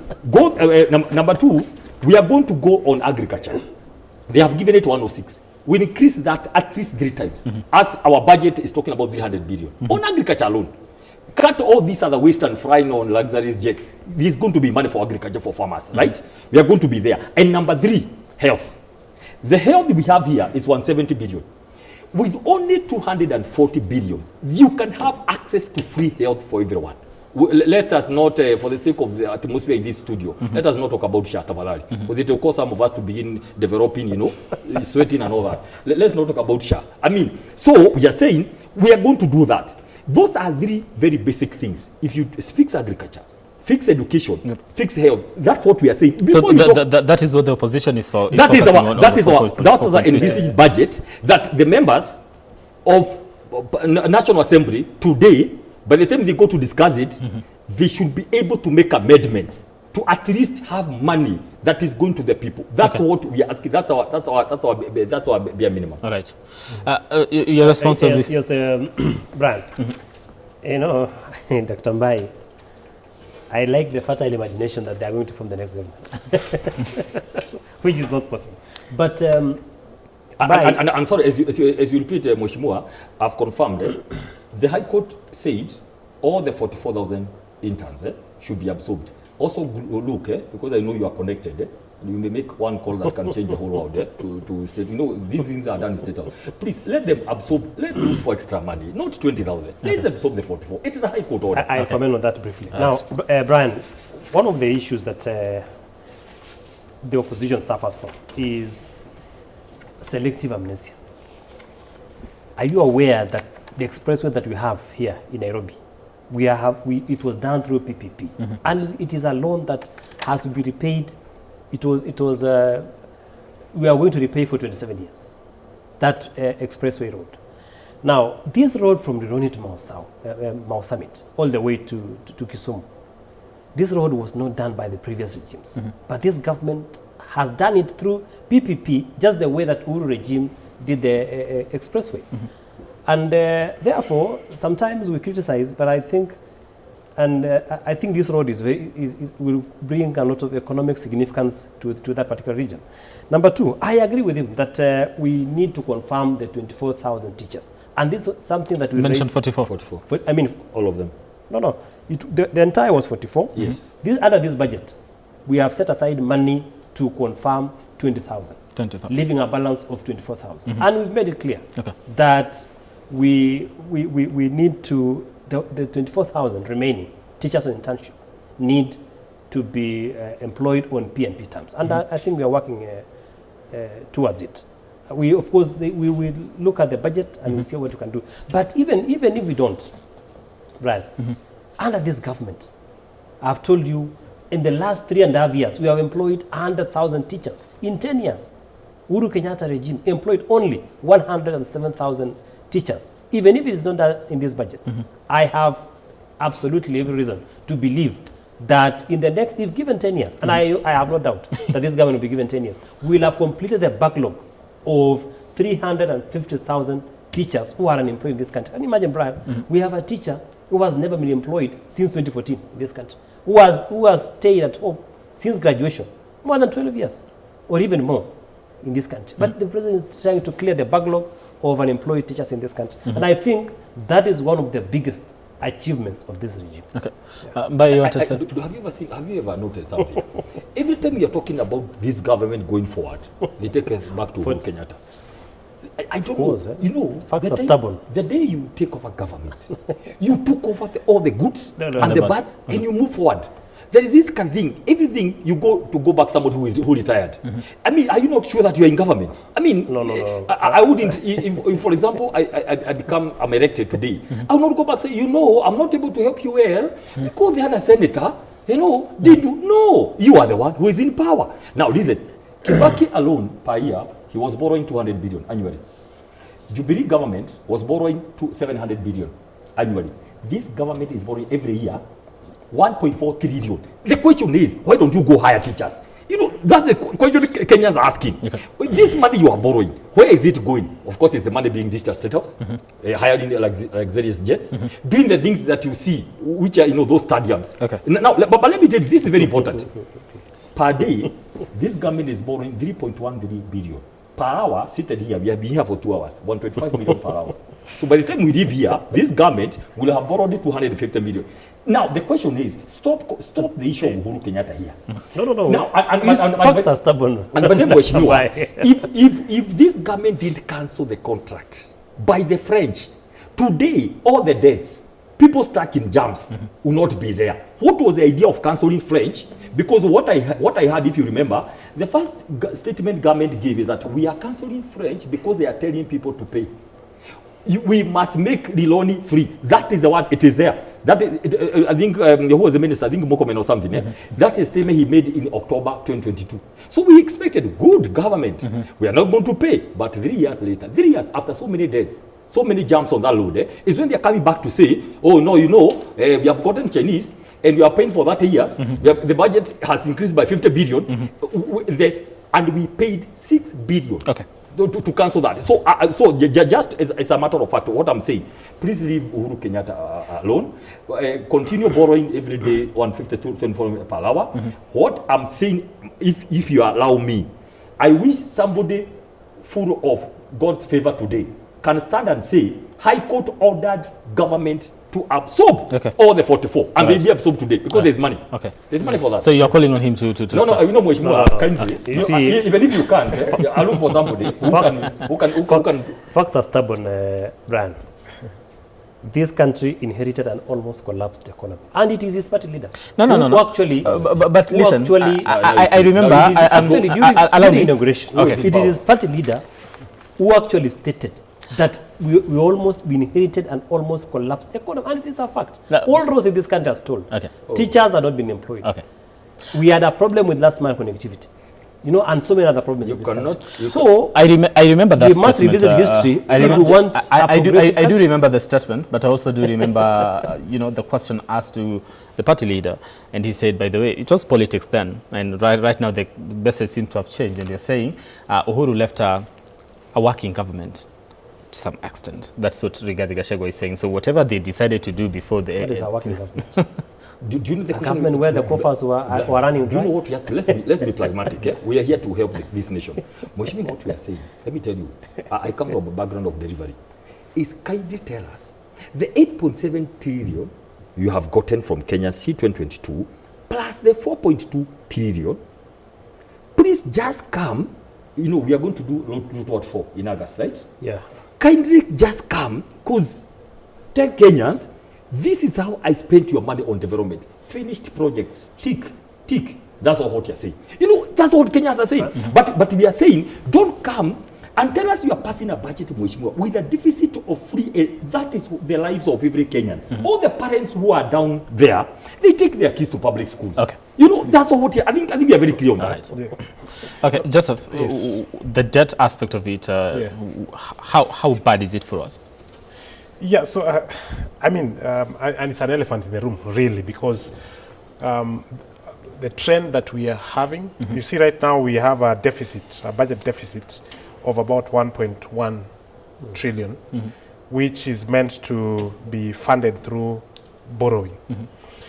we are going to go on agriculture. They have given it 106. We increase that at least 3 times. As our budget is talking about 300 billion. On agriculture alone. Cut all these other waste and flying on luxurious jets. There's going to be money for agriculture for farmers, right? We are going to be there. And number 3, health. The health we have here is 170 billion. With only 240 billion, you can have access to free health for everyone. Let us not, for the sake of the atmosphere in this studio, let us not talk about SHA, because it will cause some of us to begin developing, sweating and all that. Let's not talk about SHA. So we are saying we are going to do that. Those are 3 very basic things. If you fix agriculture, fix education, fix health. That's what we are saying. So Before that is what the opposition is for. That is our envisaged budget that the members of National Assembly today, by the time they go to discuss it, they should be able to make amendments to at least have money that is going to the people. That's what we are asking. That's our bare minimum. All right. Your responsibility. Yes, Brian. You know, Dr. Mbai, I like the fertile imagination that they are going to form the next government, which is not possible. But I'm sorry, as you repeat, Mheshimiwa, I've confirmed the High Court said all the 44,000 interns should be absorbed. Also look, because I know you are connected, you may make one call that can change the whole world to state. You know, these things are done in state house. Please let them absorb. Let's look for extra money, not 20,000. Let's absorb the 44. It is a High Court order. I comment on that briefly. Now, Brian, one of the issues that the opposition suffers from is selective amnesia. Are you aware that the expressway that we have here in Nairobi, it was done through PPP, and it is a loan that has to be repaid. We are going to repay for 27 years, that expressway road. Now, this road from Rironi to Mau Summit, all the way to Kisumu, this road was not done by the previous regimes, but this government has done it through PPP, just the way that Uhuru regime did the expressway. And therefore, sometimes we criticize, but I think, I think this road will bring a lot of economic significance to that particular region. Number two, I agree with him that we need to confirm the 24,000 teachers. And this is something that we mentioned raised. 44. I mean, all of them. No. The entire was 44. Yes. Under this budget, we have set aside money to confirm 20,000, leaving a balance of 24,000. And we've made it clear that we need to, the 24,000 remaining teachers on internship need to be employed on PNP terms. And I think we are working towards it. We, of course, we will look at the budget and we'll see what we can do. But even if we don't, right, under this government, I've told you, in the last 3.5 years, we have employed 100,000 teachers. In 10 years, Uhuru Kenyatta regime employed only 107,000 teachers. Even if it is not done in this budget, I have absolutely every reason to believe that in the next, if given 10 years, and I have no doubt that this government will be given 10 years, we will have completed the backlog of 350,000 teachers who are unemployed in this country. Can you imagine, Brian? We have a teacher who has never been employed since 2014 in this country, who has stayed at home since graduation, more than 12 years, or even more in this country. But the president is trying to clear the backlog of unemployed teachers in this country. And I think that is one of the biggest achievements of this regime. Okay. But you want to say? Have you ever noticed something? Every time you're talking about this government going forward, they take us back to Uhuru Kenyatta. I don't know. You know, facts are stubborn. The day you take over government, you took over all the goods and the bads, and you move forward. There is this kind of thing. Everything you go back somebody who retired. I mean, are you not sure that you are in government? I mean, no. I wouldn't. If, for example, I'm elected today, I will not go back and say, you know, I'm not able to help you well because the other senator, you know, did do. No, you are the one who is in power. Now listen, Kibaki alone per year, he was borrowing 200 billion annually. Jubilee government was borrowing 700 billion annually. This government is borrowing every year 1.4 trillion. The question is, why don't you go hire teachers? You know, that's the question Kenyans are asking. This money you are borrowing, where is it going? Of course, it's the money being dished as setups, hiring luxurious jets, doing the things that you see, which are, you know, those stadiums. Now, but let me tell you, this is very important. Per day, this government is borrowing 3.13 billion. Per hour, seated here, we have been here for 2 hours, 125 million per hour. So by the time we leave here, this government will have borrowed 250 million. Now, the question is, stop the issue of Uhuru Kenyatta here. No. Now, facts are stubborn. If this government didn't cancel the contract by the French, today, all the deaths, people stuck in jams will not be there. What was the idea of cancelling French? Because what I heard, if you remember, the first statement government gave is that we are cancelling French because they are telling people to pay. We must make Riloni free. That is the one, it is there. That is, I think who was the minister? I think Mokomen or something. That is statement he made in October 2022. So we expected good government. We are not going to pay, but 3 years later, 3 years after so many deaths, so many jumps on that load, is when they are coming back to say, oh no, you know, we have gotten Chinese and we are paying for 30 years. The budget has increased by 50 billion, and we paid 6 billion. Okay. To cancel that. So, just as a matter of fact, what I'm saying, please leave Uhuru Kenyatta alone. Continue borrowing every day 152 per hour. What I'm saying, if you allow me, I wish somebody full of God's favor today can stand and say, High Court ordered government to absorb all the 44, and they be absorbed today because there's money. Okay, there's money for that. So you're calling on him to no, you know, Mheshimiwa, kindly. Even if you can't, I look for somebody who can. Facts are stubborn, Brian. This country inherited an almost collapsed economy, and it is his party leader. No. Actually, but listen, actually, I remember. During the inauguration, it is his party leader who actually stated that we almost inherited an almost collapsed economy, and it is a fact. All roads in this country are told. Teachers are not being employed. We had a problem with last mile connectivity, you know, and so many other problems in this country. So I remember that. We must revisit history. I do remember the statement, but I also do remember, you know, the question asked to the party leader, and he said, by the way, it was politics then, and right now the message seems to have changed, and they're saying Uhuru left a working government. To some extent, that's what Rigathi Gachagua is saying. So whatever they decided to do before the what is a working government? Do you know the government where the coffers were running dry? Do you know what we ask? Let's be pragmatic. Yeah? We are here to help this nation. Mheshimiwa, what we are saying, let me tell you, I come from a background of delivery. Is kindly tell us the 8.7 trillion you have gotten from Kenya C2022 plus the 4.2 trillion. Please just come. You know, we are going to do Route 4 in August, right? Yeah. Kindly just come, because tell Kenyans, this is how I spent your money on development. Finished projects, tick. That's all what you're saying. You know, that's what Kenyans are saying. But we are saying, don't come and tell us you are passing a budget, Mheshimiwa, with a deficit of free aid. That is the lives of every Kenyan. All the parents who are down there, they take their kids to public schools. Okay. You know, that's all what I think we are very clear on that. Okay, Joseph, the debt aspect of it, how bad is it for us? Yeah, so I mean, and it's an elephant in the room, really, because the trend that we are having, you see right now we have a deficit, a budget deficit of about 1.1 trillion, which is meant to be funded through borrowing.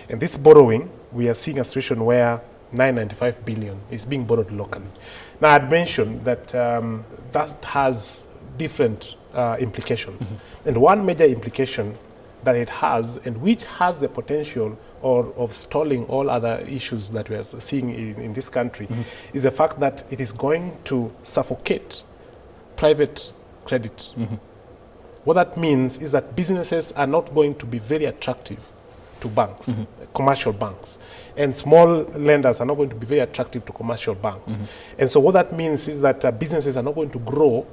And this borrowing, we are seeing a situation where 995 billion is being borrowed locally. Now, I'd mentioned that that has different implications. And one major implication that it has, and which has the potential of stalling all other issues that we are seeing in this country, is the fact that it is going to suffocate private credit. What that means is that businesses are not going to be very attractive to banks, commercial banks, and small lenders are not going to be very attractive to commercial banks. And so what that means is that businesses are not going to grow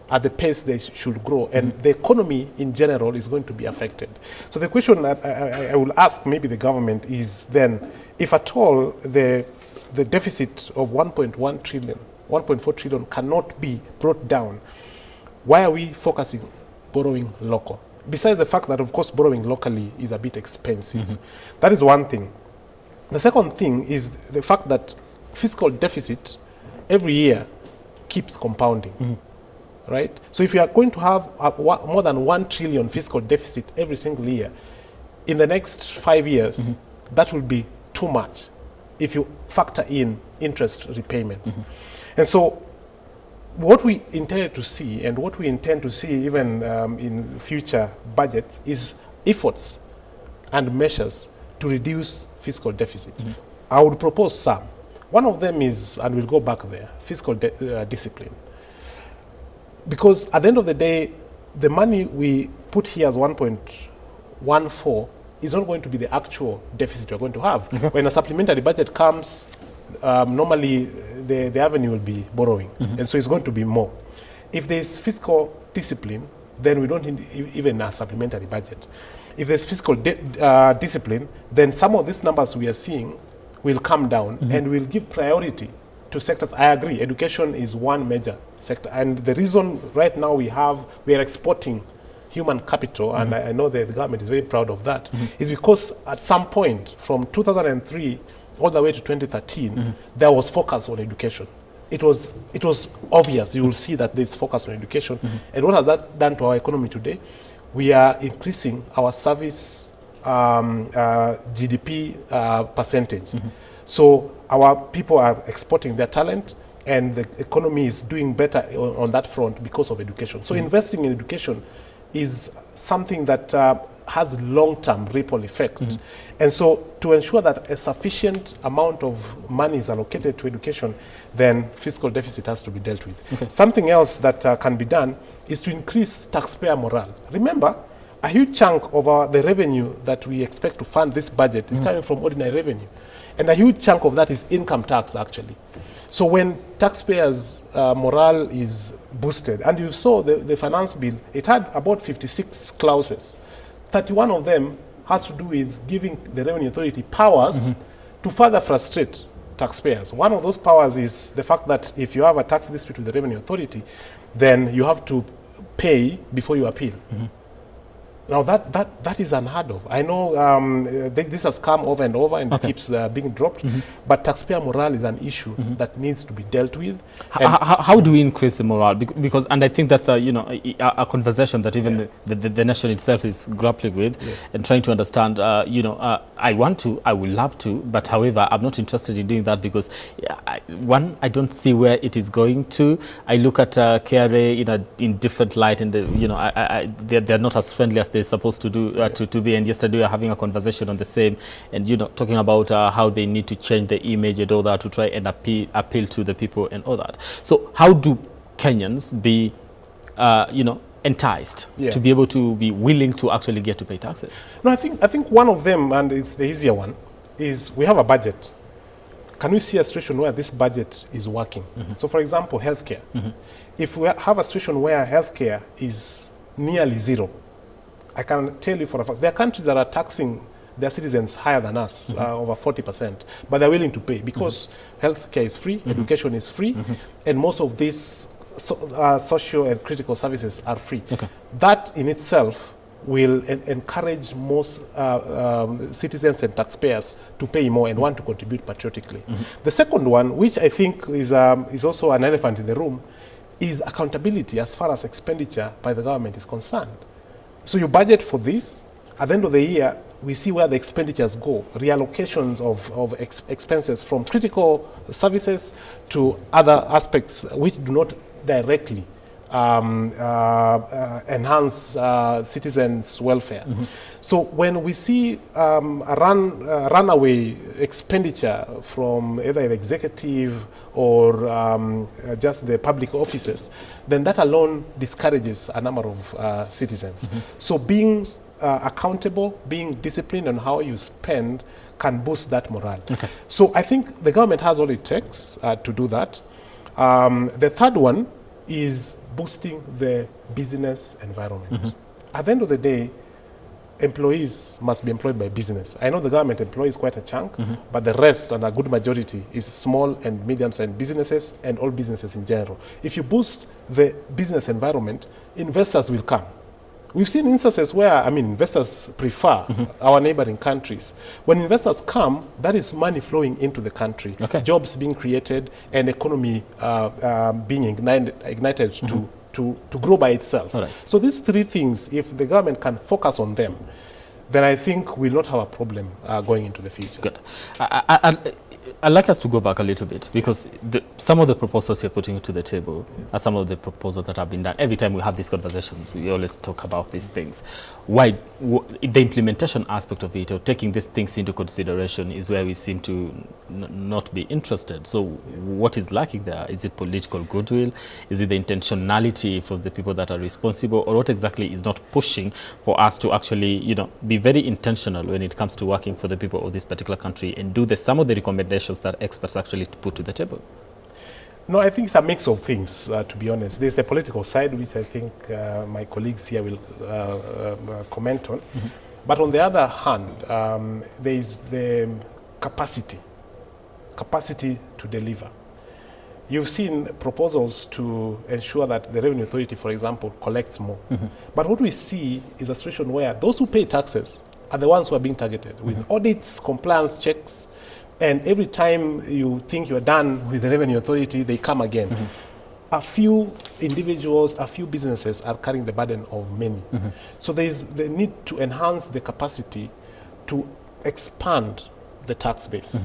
at the pace they should grow, and the economy in general is going to be affected. So the question that I will ask maybe the government is then, if at all the deficit of 1.1 trillion, 1.4 trillion cannot be brought down, why are we focusing borrowing local? Besides the fact that, of course, borrowing locally is a bit expensive. That is one thing. The second thing is the fact that fiscal deficit every year keeps compounding. Right? So if you are going to have more than 1 trillion fiscal deficit every single year, in the next 5 years, that will be too much if you factor in interest repayments. And so what we intended to see, and what we intend to see even in future budgets, is efforts and measures to reduce fiscal deficits. I would propose some. One of them is, and we'll go back there, fiscal discipline. Because at the end of the day, the money we put here as 1.14 is not going to be the actual deficit we're going to have. When a supplementary budget comes, normally the avenue will be borrowing, and so it's going to be more. If there's fiscal discipline, then we don't need even a supplementary budget. If there's fiscal discipline, then some of these numbers we are seeing will come down and will give priority to sectors. I agree, education is one major sector. And the reason right now we are exporting human capital, and I know that the government is very proud of that, is because at some point from 2003 all the way to 2013, there was focus on education. It was obvious. You will see that there's focus on education. And what has that done to our economy today? We are increasing our service GDP percentage. So our people are exporting their talent, and the economy is doing better on that front because of education. So investing in education is something that has long-term ripple effect. And so to ensure that a sufficient amount of money is allocated to education, then fiscal deficit has to be dealt with. Something else that can be done is to increase taxpayer morale. Remember, a huge chunk of the revenue that we expect to fund this budget is coming from ordinary revenue. And a huge chunk of that is income tax, actually. So when taxpayers' morale is boosted, and you saw the finance bill, it had about 56 clauses. 31 of them has to do with giving the Revenue Authority powers to further frustrate taxpayers. One of those powers is the fact that if you have a tax dispute with the Revenue Authority, then you have to pay before you appeal. Now that is unheard of. I know this has come over and over and keeps being dropped, but taxpayer morale is an issue that needs to be dealt with. How do we increase the morale? Because, and I think that's a conversation that even the nation itself is grappling with and trying to understand. I would love to, but however, I'm not interested in doing that because I don't see where it is going to. I look at KRA in different light, and they're not as friendly as they're supposed to do to be. And yesterday we were having a conversation on the same, and talking about how they need to change the image and all that to try and appeal to the people and all that. So how do Kenyans be enticed to be able to be willing to actually get to pay taxes? No, I think one of them, and it's the easier one, is we have a budget. Can we see a situation where this budget is working? So for example, healthcare. If we have a situation where healthcare is nearly zero, I can tell you for a fact, there are countries that are taxing their citizens higher than us, over 40%, but they're willing to pay because healthcare is free, education is free, and most of these social and critical services are free. That in itself will encourage most citizens and taxpayers to pay more and want to contribute patriotically. The second one, which I think is also an elephant in the room, is accountability as far as expenditure by the government is concerned. So you budget for this, at the end of the year, we see where the expenditures go, reallocations of expenses from critical services to other aspects which do not directly enhance citizens' welfare. So when we see a runaway expenditure from either the executive or just the public offices, then that alone discourages a number of citizens. So being accountable, being disciplined on how you spend can boost that morale. So I think the government has all it takes to do that. The third one is boosting the business environment. At the end of the day, employees must be employed by business. I know the government employs quite a chunk, but the rest, and a good majority, is small and medium-sized businesses and all businesses in general. If you boost the business environment, investors will come. We've seen instances where, investors prefer our neighboring countries. When investors come, that is money flowing into the country, jobs being created, and economy being ignited to grow by itself. So these three things, if the government can focus on them, then I think we'll not have a problem going into the future. Good. I'd like us to go back a little bit, because some of the proposals you're putting to the table are some of the proposals that have been done. Every time we have these conversations, we always talk about these things. Why the implementation aspect of it, or taking these things into consideration, is where we seem to not be interested. So what is lacking there? Is it political goodwill? Is it the intentionality from the people that are responsible? Or what exactly is not pushing for us to actually, be very intentional when it comes to working for the people of this particular country and do some of the recommendations that experts actually put to the table? No, I think it's a mix of things, to be honest. There's the political side, which I think my colleagues here will comment on. But on the other hand, there is the capacity to deliver. You've seen proposals to ensure that the Revenue Authority, for example, collects more. But what we see is a situation where those who pay taxes are the ones who are being targeted with audits, compliance checks, and every time you think you're done with the Revenue Authority, they come again. A few individuals, a few businesses are carrying the burden of many. So there is the need to enhance the capacity to expand the tax base.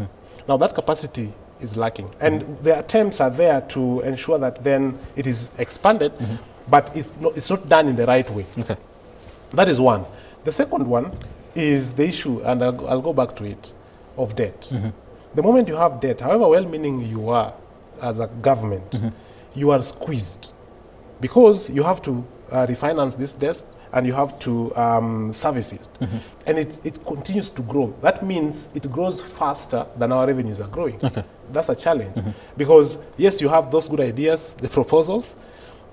Now that capacity is lacking. And the attempts are there to ensure that then it is expanded, but it's not done in the right way. That is one. The second one is the issue, and I'll go back to it, of debt. The moment you have debt, however well-meaning you are as a government, you are squeezed because you have to refinance this debt and you have to service it. And it continues to grow. That means it grows faster than our revenues are growing. That's a challenge because yes, you have those good ideas, the proposals,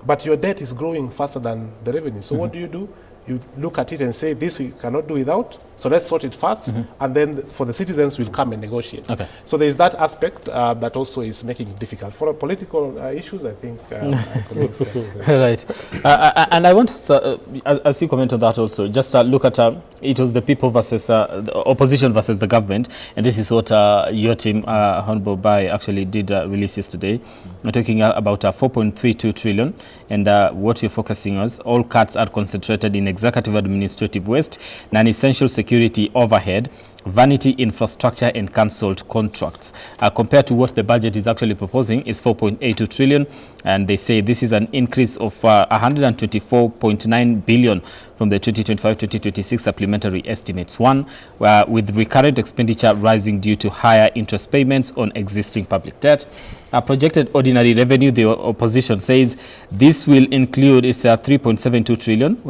but your debt is growing faster than the revenue. So what do? You look at it and say, this we cannot do without, so let's sort it first, and then for the citizens we'll come and negotiate. So there is that aspect that also is making it difficult. For political issues, I think... Right. And I want, as you comment on that also, just look at, it was the people versus, the opposition versus the government, and this is what your team, Honorable Bai, actually did release yesterday. We're talking about 4.32 trillion, and what we're focusing on, all cuts are concentrated in executive administrative waste, non-essential security overhead, vanity infrastructure and cancelled contracts. Compared to what the budget is actually proposing is 4.82 trillion, and they say this is an increase of 124.9 billion from the 2025-2026 supplementary estimates. One, with recurrent expenditure rising due to higher interest payments on existing public debt. Projected ordinary revenue, the opposition says this will include, it's 3.72 trillion.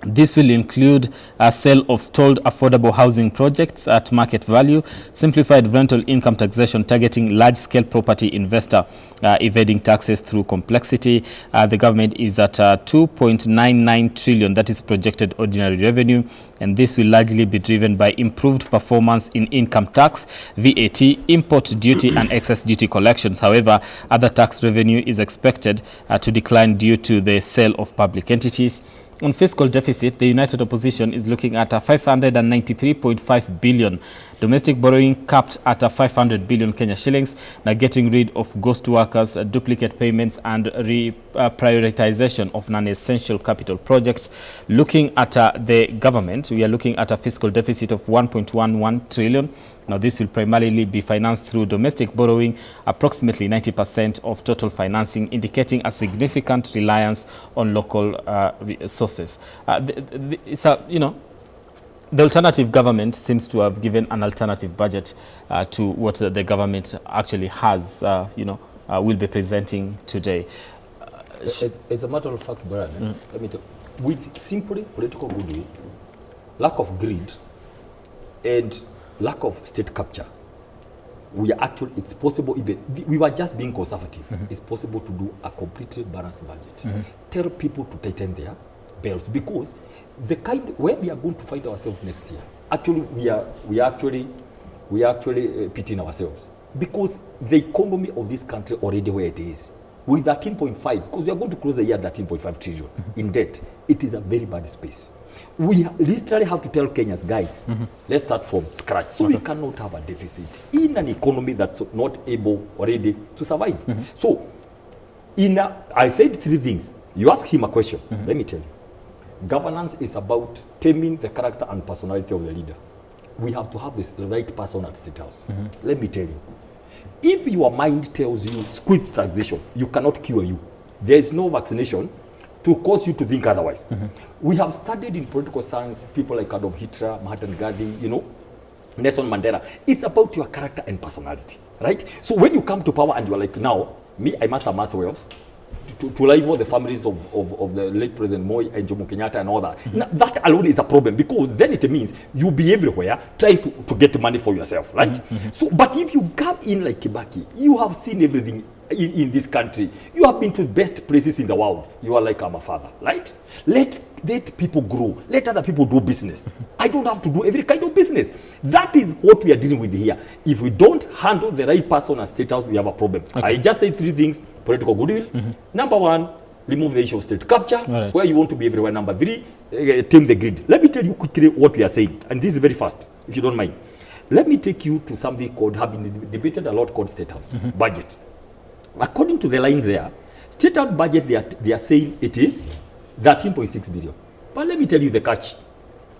This will include a sale of stalled affordable housing projects at market value, simplified rental income taxation targeting large-scale property investor evading taxes through complexity. The government is at 2.99 trillion, that is projected ordinary revenue, and this will largely be driven by improved performance in income tax, VAT, import duty and excess duty collections. However, other tax revenue is expected to decline due to the sale of public entities. On fiscal deficit, the United Opposition is looking at 593.5 billion. Domestic borrowing capped at 500 billion Kenya shillings. Now getting rid of ghost workers, duplicate payments and prioritization of non-essential capital projects. Looking at the government, we are looking at a fiscal deficit of 1.11 trillion. Now this will primarily be financed through domestic borrowing, approximately 90% of total financing, indicating a significant reliance on local sources. The alternative government seems to have given an alternative budget to what the government actually has, will be presenting today. As a matter of fact, Brad, let me tell you, with simply political goodwill, lack of greed, and lack of state capture, we are actually, it's possible, even we were just being conservative. It's possible to do a completely balanced budget. Tell people to tighten their belts, because the kind where we are going to find ourselves next year, actually we are actually pitying ourselves, because the economy of this country already where it is, with 13.5, because we are going to close the year at 13.5 trillion in debt, it is a very bad space. We literally have to tell Kenyans, guys, let's start from scratch. So we cannot have a deficit in an economy that's not able already to survive. So I said three things. You ask him a question, let me tell you. Governance is about taming the character and personality of the leader. We have to have the right person at State House. Let me tell you. If your mind tells you squeeze taxation, you cannot cure you. There is no vaccination to cause you to think otherwise. We have studied in political science people like Adolf Hitler, Mahatma Gandhi, Nelson Mandela. It's about your character and personality, right? So when you come to power and you're like, now, me, I must amass wealth to rival the families of the late President Moi and Jomo Kenyatta and all that. Now, that alone is a problem, because then it means you'll be everywhere trying to get money for yourself, right? So, but if you come in like Kibaki, you have seen everything in this country. You have been to the best places in the world. You are like, I'm a father, right? Let people grow. Let other people do business. I don't have to do every kind of business. That is what we are dealing with here. If we don't handle the right person at State House, we have a problem. Okay. I just said 3 things. Political goodwill. Number 1, remove the issue of state capture, where you want to be everywhere. Number 3, tame the grid. Let me tell you quickly what we are saying. And this is very fast, if you don't mind. Let me take you to something called, have been debated a lot, called State House budget. According to the line there, State House budget, they are saying it is 13.6 billion. But let me tell you the catch.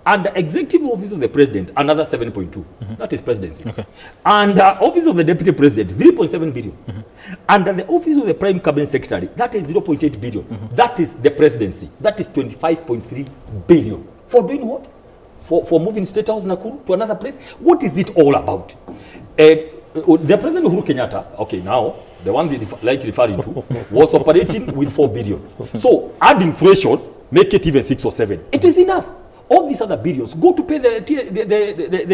And the Executive Office of the President, another 7.2. That is presidency. Okay. And the Office of the Deputy President, 3.7 billion. And the Office of the Prime Cabinet Secretary, that is 0.8 billion. That is the presidency. That is 25.3 billion. For doing what? For moving State House Nakuru to another place? What is it all about? The President Uhuru Kenyatta, okay, now, the one they like referring to, was operating with 4 billion. So add inflation, make it even 6 or 7. It is enough. All these other billions go to pay the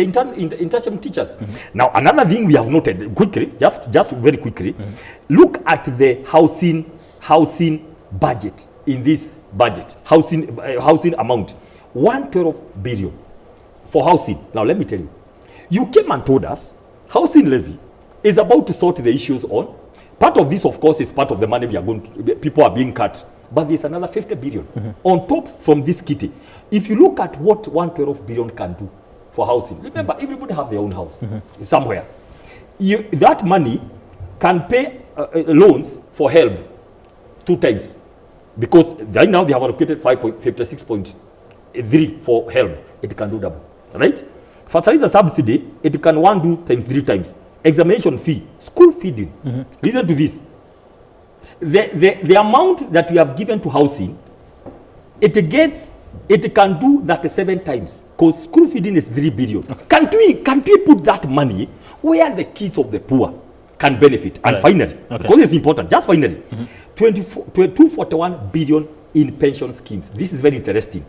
internship teachers. Now, another thing we have noted quickly, just very quickly, look at the housing budget in this budget, housing amount, 112 billion for housing. Now, let me tell you, you came and told us housing levy is about to sort the issues on. Part of this, of course, is part of the money we are going to, people are being cut. But there's another 50 billion on top from this kitty. If you look at what 112 billion can do for housing, remember, everybody have their own house somewhere. That money can pay loans for help 2 times. Because right now they have allocated 56.3 for help. It can do double, right? Fertilizer subsidy, it can 1 do times 3 times. Examination fee, school feeding. Listen to this. The amount that we have given to housing, it can do that 7 times, because school feeding is 3 billion. Okay. Can't we put that money where the kids of the poor can benefit? And finally, because it's important, just finally, 241 billion in pension schemes. This is very interesting.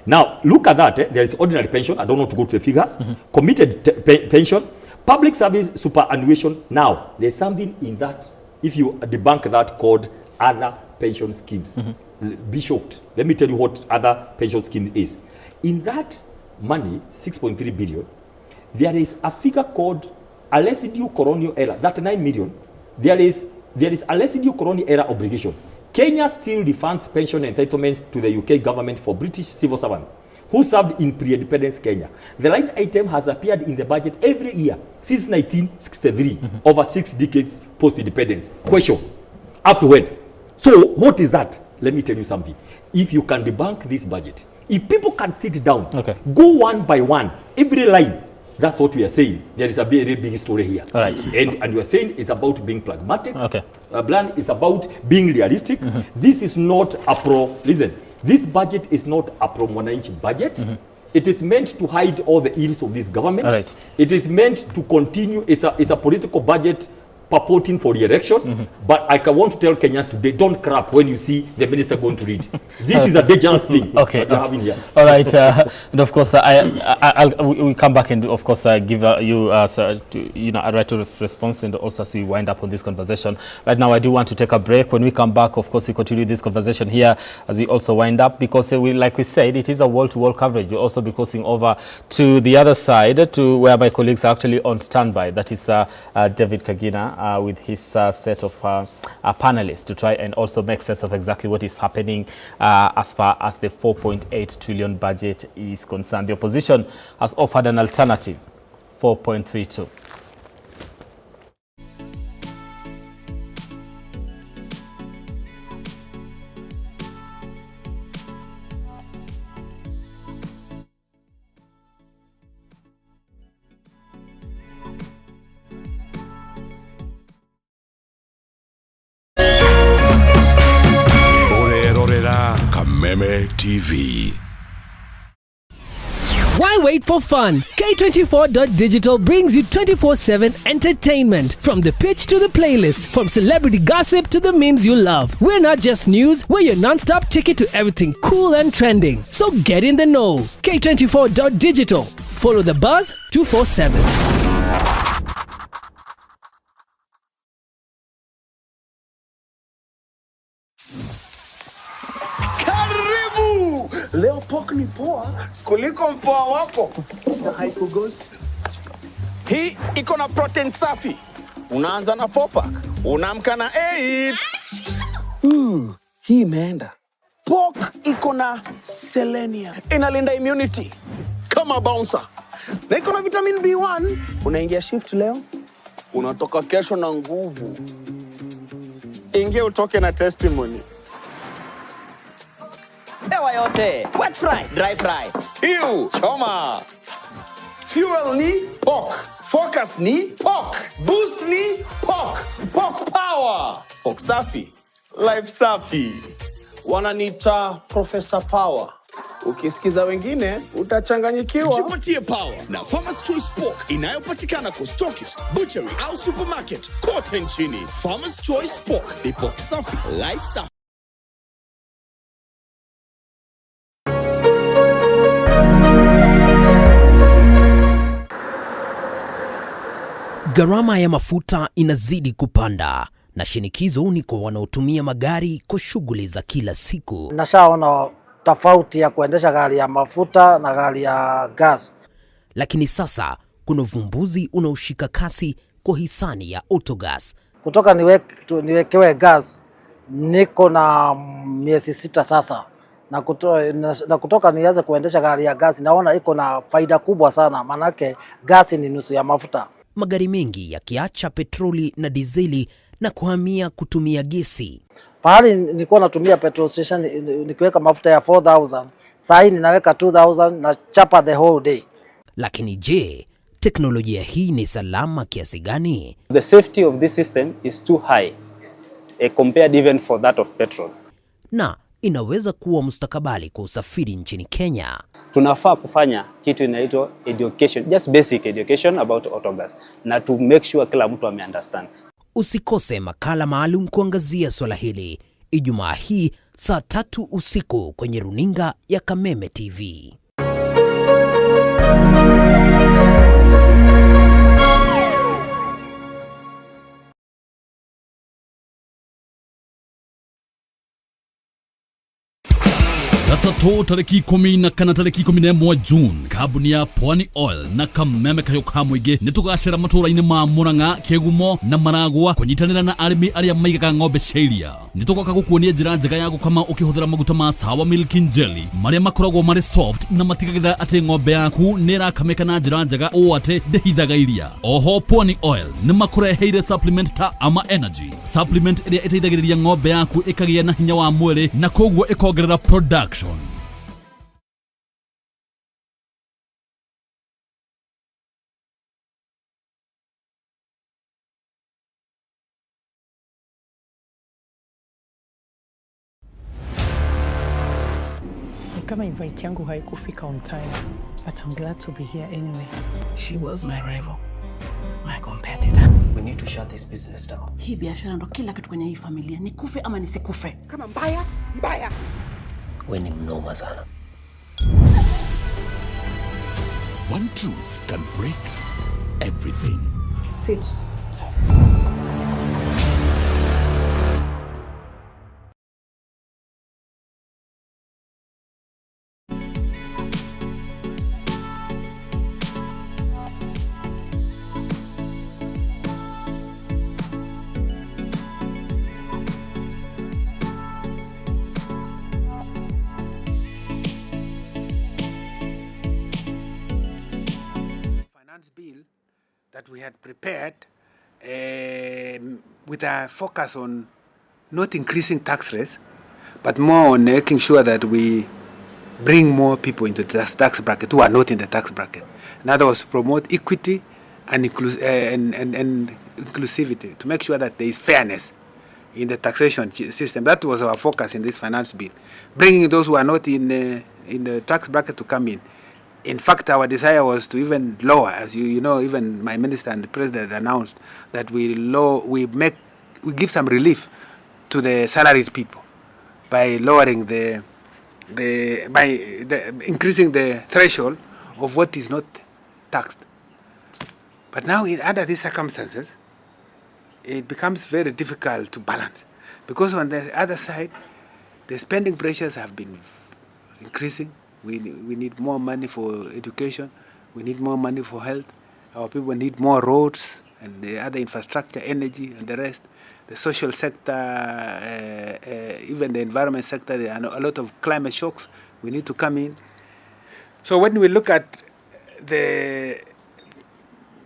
Now, look at that. There is ordinary pension. I don't want to go to the figures. Committed pension, public service superannuation. Now, there's something in that. If you debunk that, called other pension schemes, be shocked. Let me tell you what other pension scheme is. In that money, 6.3 billion, there is a figure called a residue colonial error. That 9 million, there is a residue colonial error obligation. Kenya still refunds pension entitlements to the UK government for British civil servants who served in pre-independence Kenya. The line item has appeared in the budget every year since 1963, over 6 decades post-independence. Question, up to when? So what is that? Let me tell you something. If you can debunk this budget, if people can sit down, go one by one, every line, that's what we are saying. There is a very big story here. All right. And we are saying it's about being pragmatic. Plan is about being realistic. This is not a listen, this budget is not a pro-Mwananchi budget. It is meant to hide all the ills of this government. All right. It is meant to continue. It's a political budget purporting for the election. But I want to tell Kenyans today, don't crap when you see the minister going to read. This is a dangerous thing that you're having here. All right. And of course, we'll come back and of course give you a right to response, and also as we wind up on this conversation. Right now, I do want to take a break. When we come back, of course, we continue this conversation here as we also wind up, because like we said, it is a wall-to-wall coverage. We'll also be crossing over to the other side, to where my colleagues are actually on standby. That is David Kagina with his set of panelists to try and also make sense of exactly what is happening as far as the 4.8 trillion budget is concerned. The opposition has offered an alternative, 4.32. Meme TV. Why wait for fun? K24.digital brings you 24/7 entertainment. From the pitch to the playlist, from celebrity gossip to the memes you love. We're not just news, we're your non-stop ticket to everything cool and trending. So get in the know. K24.digital. Follow the buzz 247. Leo pork ni poa kuliko mpoa wako na haiko ghost. Hii iko na protein safi. Unaanza na 4 pack, unaamka na 8. Hii imeenda. Pork iko na selenium. Inalinda immunity kama bouncer. Na iko na vitamin B1. Unaingia shift leo, unatoka kesho na nguvu. Ingia utoke na testimony. Ewa yote. Wet fry, dry fry. Stew, choma. Fuel ni pork. Focus ni pork. Boost ni pork. Pork power. Pork safi. Life safi. Wananiita Professor Power. Ukisikiza wengine utachanganyikiwa. Jipatie power na Farmers Choice Pork inayopatikana kwa stockist, butchery au supermarket kote nchini. Farmers Choice Pork ni pork safi, life safi. Gharama ya mafuta inazidi kupanda na shinikizo ni kwa wanaotumia magari kwa shughuli za kila siku. Nashaona tofauti ya kuendesha gari ya mafuta na gari ya gas. Lakini sasa kuna uvumbuzi unaoshika kasi kwa hisani ya autogas. Kutoka niwekewe gas niko na miezi 6 sasa. Na kutoka nianze kuendesha gari ya gas naona iko na faida kubwa sana, manake gas ni nusu ya mafuta. Magari mengi yakiacha petroli na dizeli na kuhamia kutumia gesi. Pahali nilikuwa natumia petrol station nikiweka mafuta ya 4000, sasa hivi ninaweka 2000 na chapa the whole day. Lakini je, teknolojia hii ni salama kiasi gani? The safety of this system is too high compared even for that of petrol. Na inaweza kuwa mustakabali kwa usafiri nchini Kenya. Tunafaa kufanya kitu inaitwa education, just basic education about autogas, na to make sure kila mtu ameunderstand. Usikose makala maalum kuangazia swala hili Ijumaa hii saa 3 usiku kwenye runinga ya Kameme TV. Gatatu tariki 10 na kana tariki 11 June, kambuni ya Pwani Oil na Kameme kayo kamwige nitugashira matura-ini ma Murang'a, Kegumo na Maragwa kunyitanira na arimi aria maigaga ng'ombe ciaria. Nitugoka gukuonia njira njega ya gukama ukihuthira maguta ma Sawa Milk Jelly maria makoragwo mari soft na matigagira ati ng'ombe yaku nirakameka na njira njega o ati ndehithaga iria. Oho Pwani Oil ni makureheire supplement ta Ama Energy, supplement iria iteithagiriria ng'ombe yaku ikagia na hinya wa mwiri na koguo ikongerera production. Kama invite yangu haikufika on time, but I'm glad to be here anyway. She was my rival, my competitor. We need to shut this business down. Hii biashara ndo kila kitu kwenye hii familia, nikufe ama nisikufe. Kama mbaya, mbaya. We ni mnoma sana. One truth can break everything. Sit tight. That we had prepared with a focus on not increasing tax rates, but more on making sure that we bring more people into the tax bracket who are not in the tax bracket. In other words, to promote equity and inclusivity, to make sure that there is fairness in the taxation system. That was our focus in this finance bill, bringing those who are not in the tax bracket to come in. In fact, our desire was to even lower, as you know, even my minister and the president announced that we give some relief to the salaried people by lowering increasing the threshold of what is not taxed. But now, under these circumstances, it becomes very difficult to balance, because on the other side, the spending pressures have been increasing. We need more money for education. We need more money for health. Our people need more roads and the other infrastructure, energy, and the rest. The social sector, even the environment sector, there are a lot of climate shocks. We need to come in. So when we look at the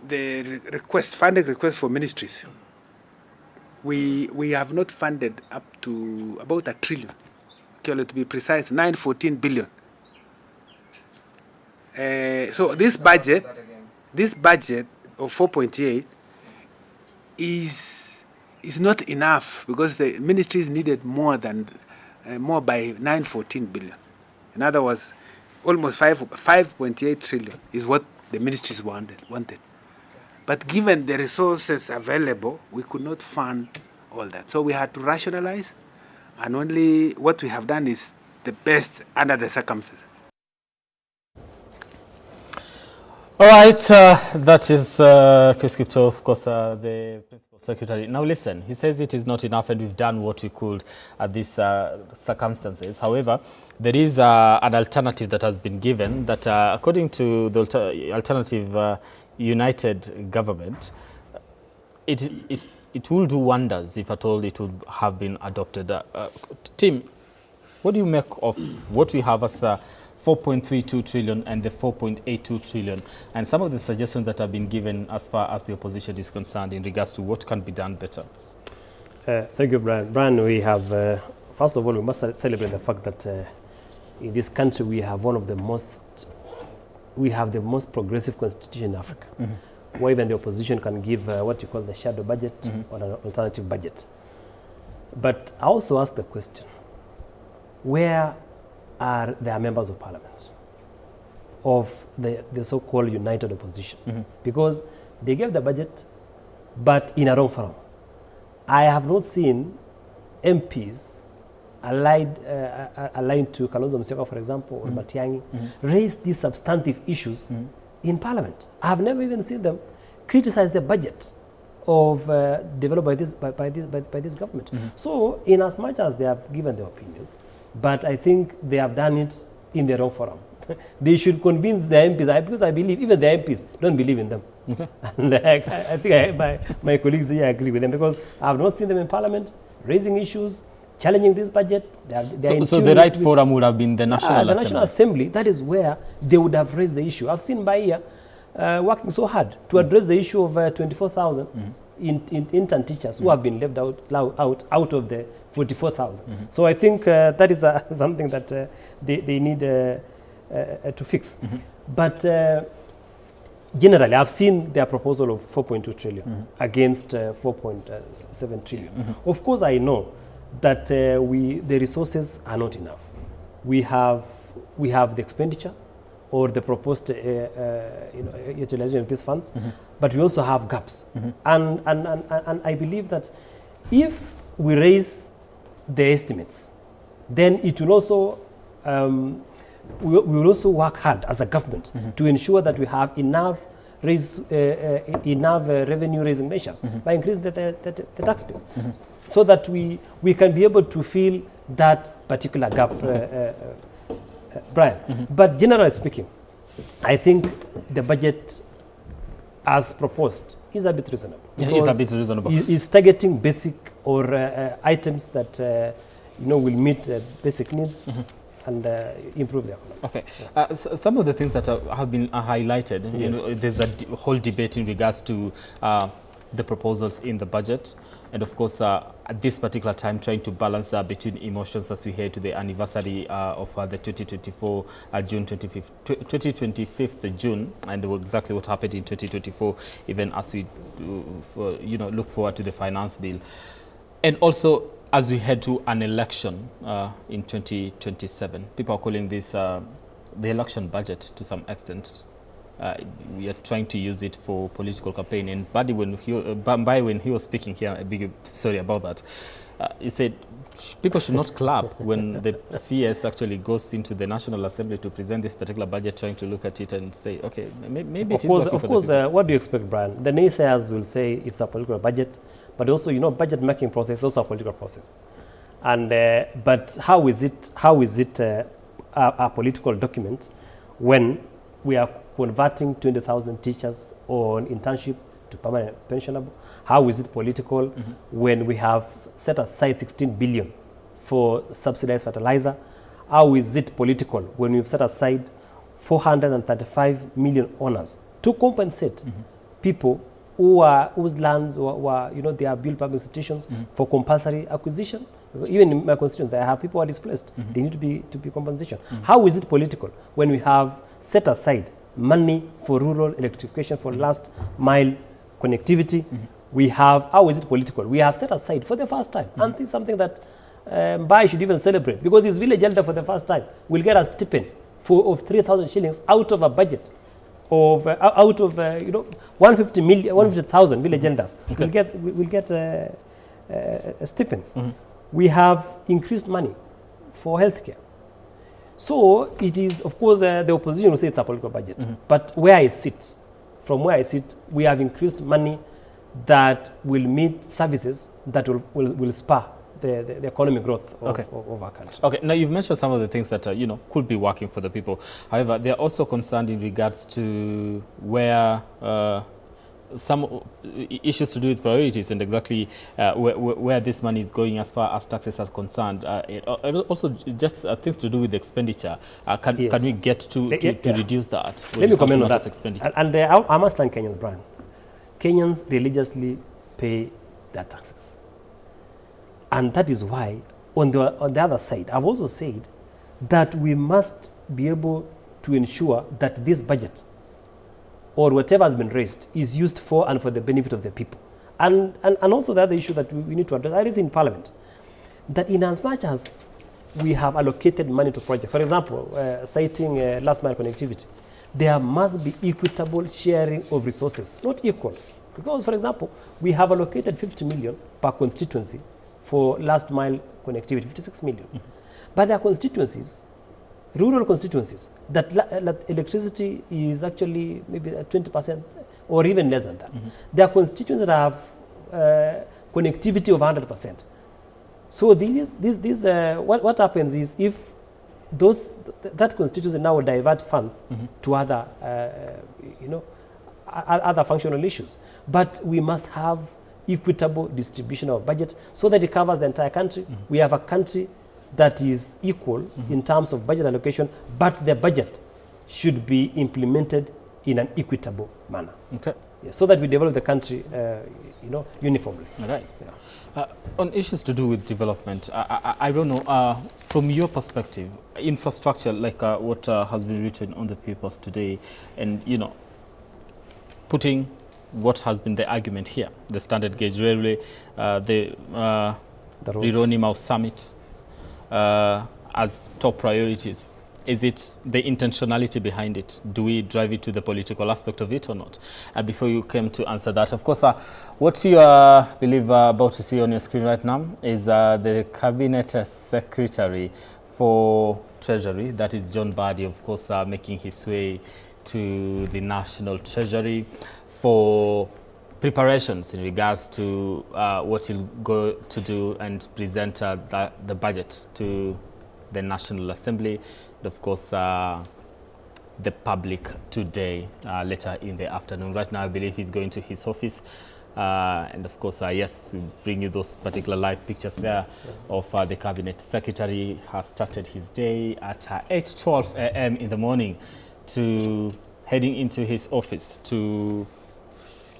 funding request for ministries, we have not funded up to about $1 trillion. To be precise, 914 billion. So this budget of 4.8 is not enough because the ministries needed more by 914 billion. In other words, almost 5.8 trillion is what the ministries wanted. But given the resources available, we could not fund all that. So we had to rationalize, and only what we have done is the best under the circumstances. All right, that is Chris Kipto, of course, the Principal Secretary. Now listen, he says it is not enough and we've done what we could at these circumstances. However, there is an alternative that has been given that according to the alternative United government, it will do wonders if at all it would have been adopted. Tim, what do you make of what we have as 4.32 trillion and the 4.82 trillion and some of the suggestions that have been given as far as the opposition is concerned in regards to what can be done better? Thank you, Brian. Brian, we have, first of all, we must celebrate the fact that in this country we have the most progressive constitution in Africa, where even the opposition can give what you call the shadow budget or an alternative budget. But I also ask the question, where are their members of parliament of the so-called united opposition? Because they gave the budget, but in a wrong forum. I have not seen MPs allied to Kalonzo Musyoka, for example, or Matiang'i, raise these substantive issues in parliament. I have never even seen them criticize the budget of developed by this government. So, in as much as they have given their opinion, but I think they have done it in the wrong forum. They should convince the MPs, because I believe even the MPs don't believe in them. Okay. And I think my colleagues here agree with them, because I have not seen them in parliament raising issues, challenging this budget. So the right forum would have been the National Assembly. The National Assembly, that is where they would have raised the issue. I've seen Bahia working so hard to address the issue of 24,000 intern teachers who have been left out of the 44,000. So I think that is something that they need to fix. But generally, I've seen their proposal of 4.2 trillion against 4.7 trillion. Of course, I know that the resources are not enough. We have the expenditure or the proposed utilization of these funds, but we also have gaps. And I believe that if we raise the estimates, then it will also we will also work hard as a government to ensure that we have enough revenue raising measures by increasing the tax base, so that we can be able to fill that particular gap, Brian. But generally speaking, I think the budget as proposed is a bit reasonable. Yeah, it's a bit reasonable. It's targeting basic or items that will meet basic needs and improve the economy. Okay. Some of the things that have been highlighted, there's a whole debate in regards to the proposals in the budget, and of course at this particular time trying to balance between emotions as we head to the anniversary of the 2024 June 25th June, and exactly what happened in 2024, even as we look forward to the finance bill, and also as we head to an election in 2027. People are calling this the election budget to some extent. We are trying to use it for political campaign. And Buddy, when he was speaking here, a big sorry about that, he said people should not clap when the CS actually goes into the National Assembly to present this particular budget, trying to look at it and say, okay, maybe it is working for the people. Of course, what do you expect, Brian? The naysayers will say it's a political budget, but also, budget making process is also a political process. And but how is it a political document when we are converting 20,000 teachers on internship to permanent pensionable? How is it political when we have set aside 16 billion for subsidized fertilizer? How is it political when we've set aside 435 million owners to compensate people whose lands were, they are built public institutions for compulsory acquisition? Even in my constituency, I have people who are displaced. They need to be compensation. How is it political when we have set aside money for rural electrification for last mile connectivity? We have, how is it political? We have set aside for the first time, and this is something that Mbai should even celebrate, because his village elder for the first time will get a stipend of 3,000 shillings out of a budget of 150,000 village elders will get stipends. We have increased money for healthcare. So it is, of course, the opposition will say it's a political budget, but where I sit, from where I sit, we have increased money that will meet services that will spur the economic growth of our country. Okay, now you've mentioned some of the things that could be working for the people. However, they are also concerned in regards to where some issues to do with priorities and exactly where this money is going as far as taxes are concerned. Also, just things to do with expenditure. Can we get to reduce that? Let me comment on that. And I must thank Kenyans, Brian. Kenyans religiously pay their taxes. And that is why, on the other side, I've also said that we must be able to ensure that this budget, or whatever has been raised, is used for and for the benefit of the people. And also the other issue that we need to address, that is in Parliament, that in as much as we have allocated money to projects, for example, citing last mile connectivity, there must be equitable sharing of resources, not equal. Because, for example, we have allocated 50 million per constituency for last mile connectivity, 56 million. But there are constituencies, rural constituencies, that electricity is actually maybe 20% or even less than that. There are constituencies that have connectivity of 100%. So what happens is, if that constituency now divert funds to other, other functional issues, but we must have equitable distribution of budget so that it covers the entire country. We have a country that is equal in terms of budget allocation, but the budget should be implemented in an equitable manner. Okay. Yeah, so that we develop the country, uniformly. All right. Yeah. On issues to do with development, I don't know, from your perspective, infrastructure like what has been written on the papers today, and putting what has been the argument here, the standard gauge railway, the Rironi Mau summit as top priorities. Is it the intentionality behind it? Do we drive it to the political aspect of it or not? And before you came to answer that, of course, what you believe about to see on your screen right now is the Cabinet Secretary for Treasury, that is John Badi, of course, making his way to the National Treasury for preparations in regards to what he'll go to do and present the budget to the National Assembly, and of course the public today, later in the afternoon. Right now I believe he's going to his office, and of course yes, we'll bring you those particular live pictures there of the Cabinet Secretary. Has started his day at 8:12 a.m. in the morning to heading into his office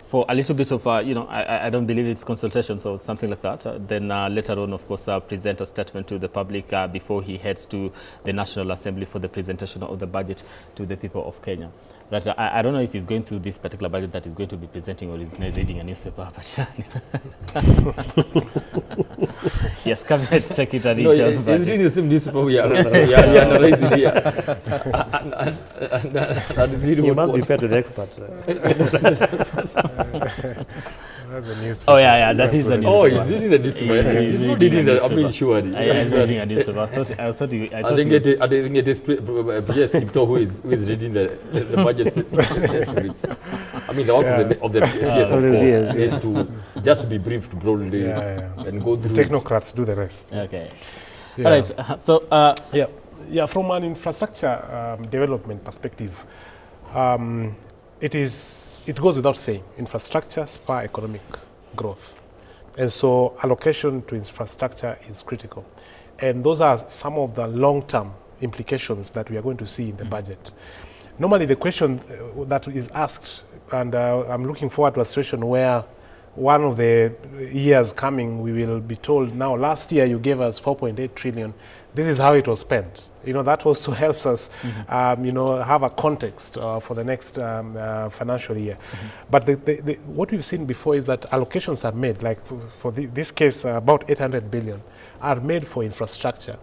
for a little bit of, I don't believe it's consultations or something like that. Then later on, of course, present a statement to the public before he heads to the National Assembly for the presentation of the budget to the people of Kenya. Right, I don't know if he's going through this particular budget that he's going to be presenting or he's reading a newspaper. But yes, Cabinet Secretary John Badi. He's reading the same newspaper we are analyzing here. You must be fair to the expert. Oh yeah, that is a newspaper. Oh, he's reading the newspaper. He's not reading the, I mean, sure. He's reading a newspaper. I thought I didn't get this PS Kipto who is reading the budget estimates. I mean, the work of the CS, of course, is to just be briefed broadly and go through. The technocrats do the rest. Okay. Yeah. All right. So Yeah, from an infrastructure development perspective, it goes without saying, infrastructure spur economic growth. And so allocation to infrastructure is critical. And those are some of the long-term implications that we are going to see in the budget. Normally the question that is asked, and I'm looking forward to a situation where one of the years coming, we will be told, now last year you gave us 4.8 trillion. This is how it was spent. You know, that also helps us, you know, have a context for the next financial year. But what we've seen before is that allocations are made, like for this case, about 800 billion are made for infrastructure.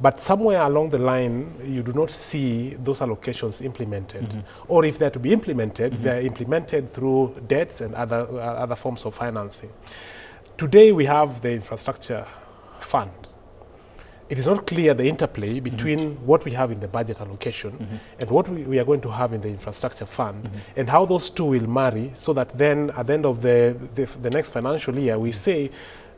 But somewhere along the line, you do not see those allocations implemented. Or if they're to be implemented, they're implemented through debts and other forms of financing. Today, we have the infrastructure fund. It is not clear the interplay between what we have in the budget allocation and what we are going to have in the infrastructure fund, and how those two will marry, so that then at the end of the next financial year, we say,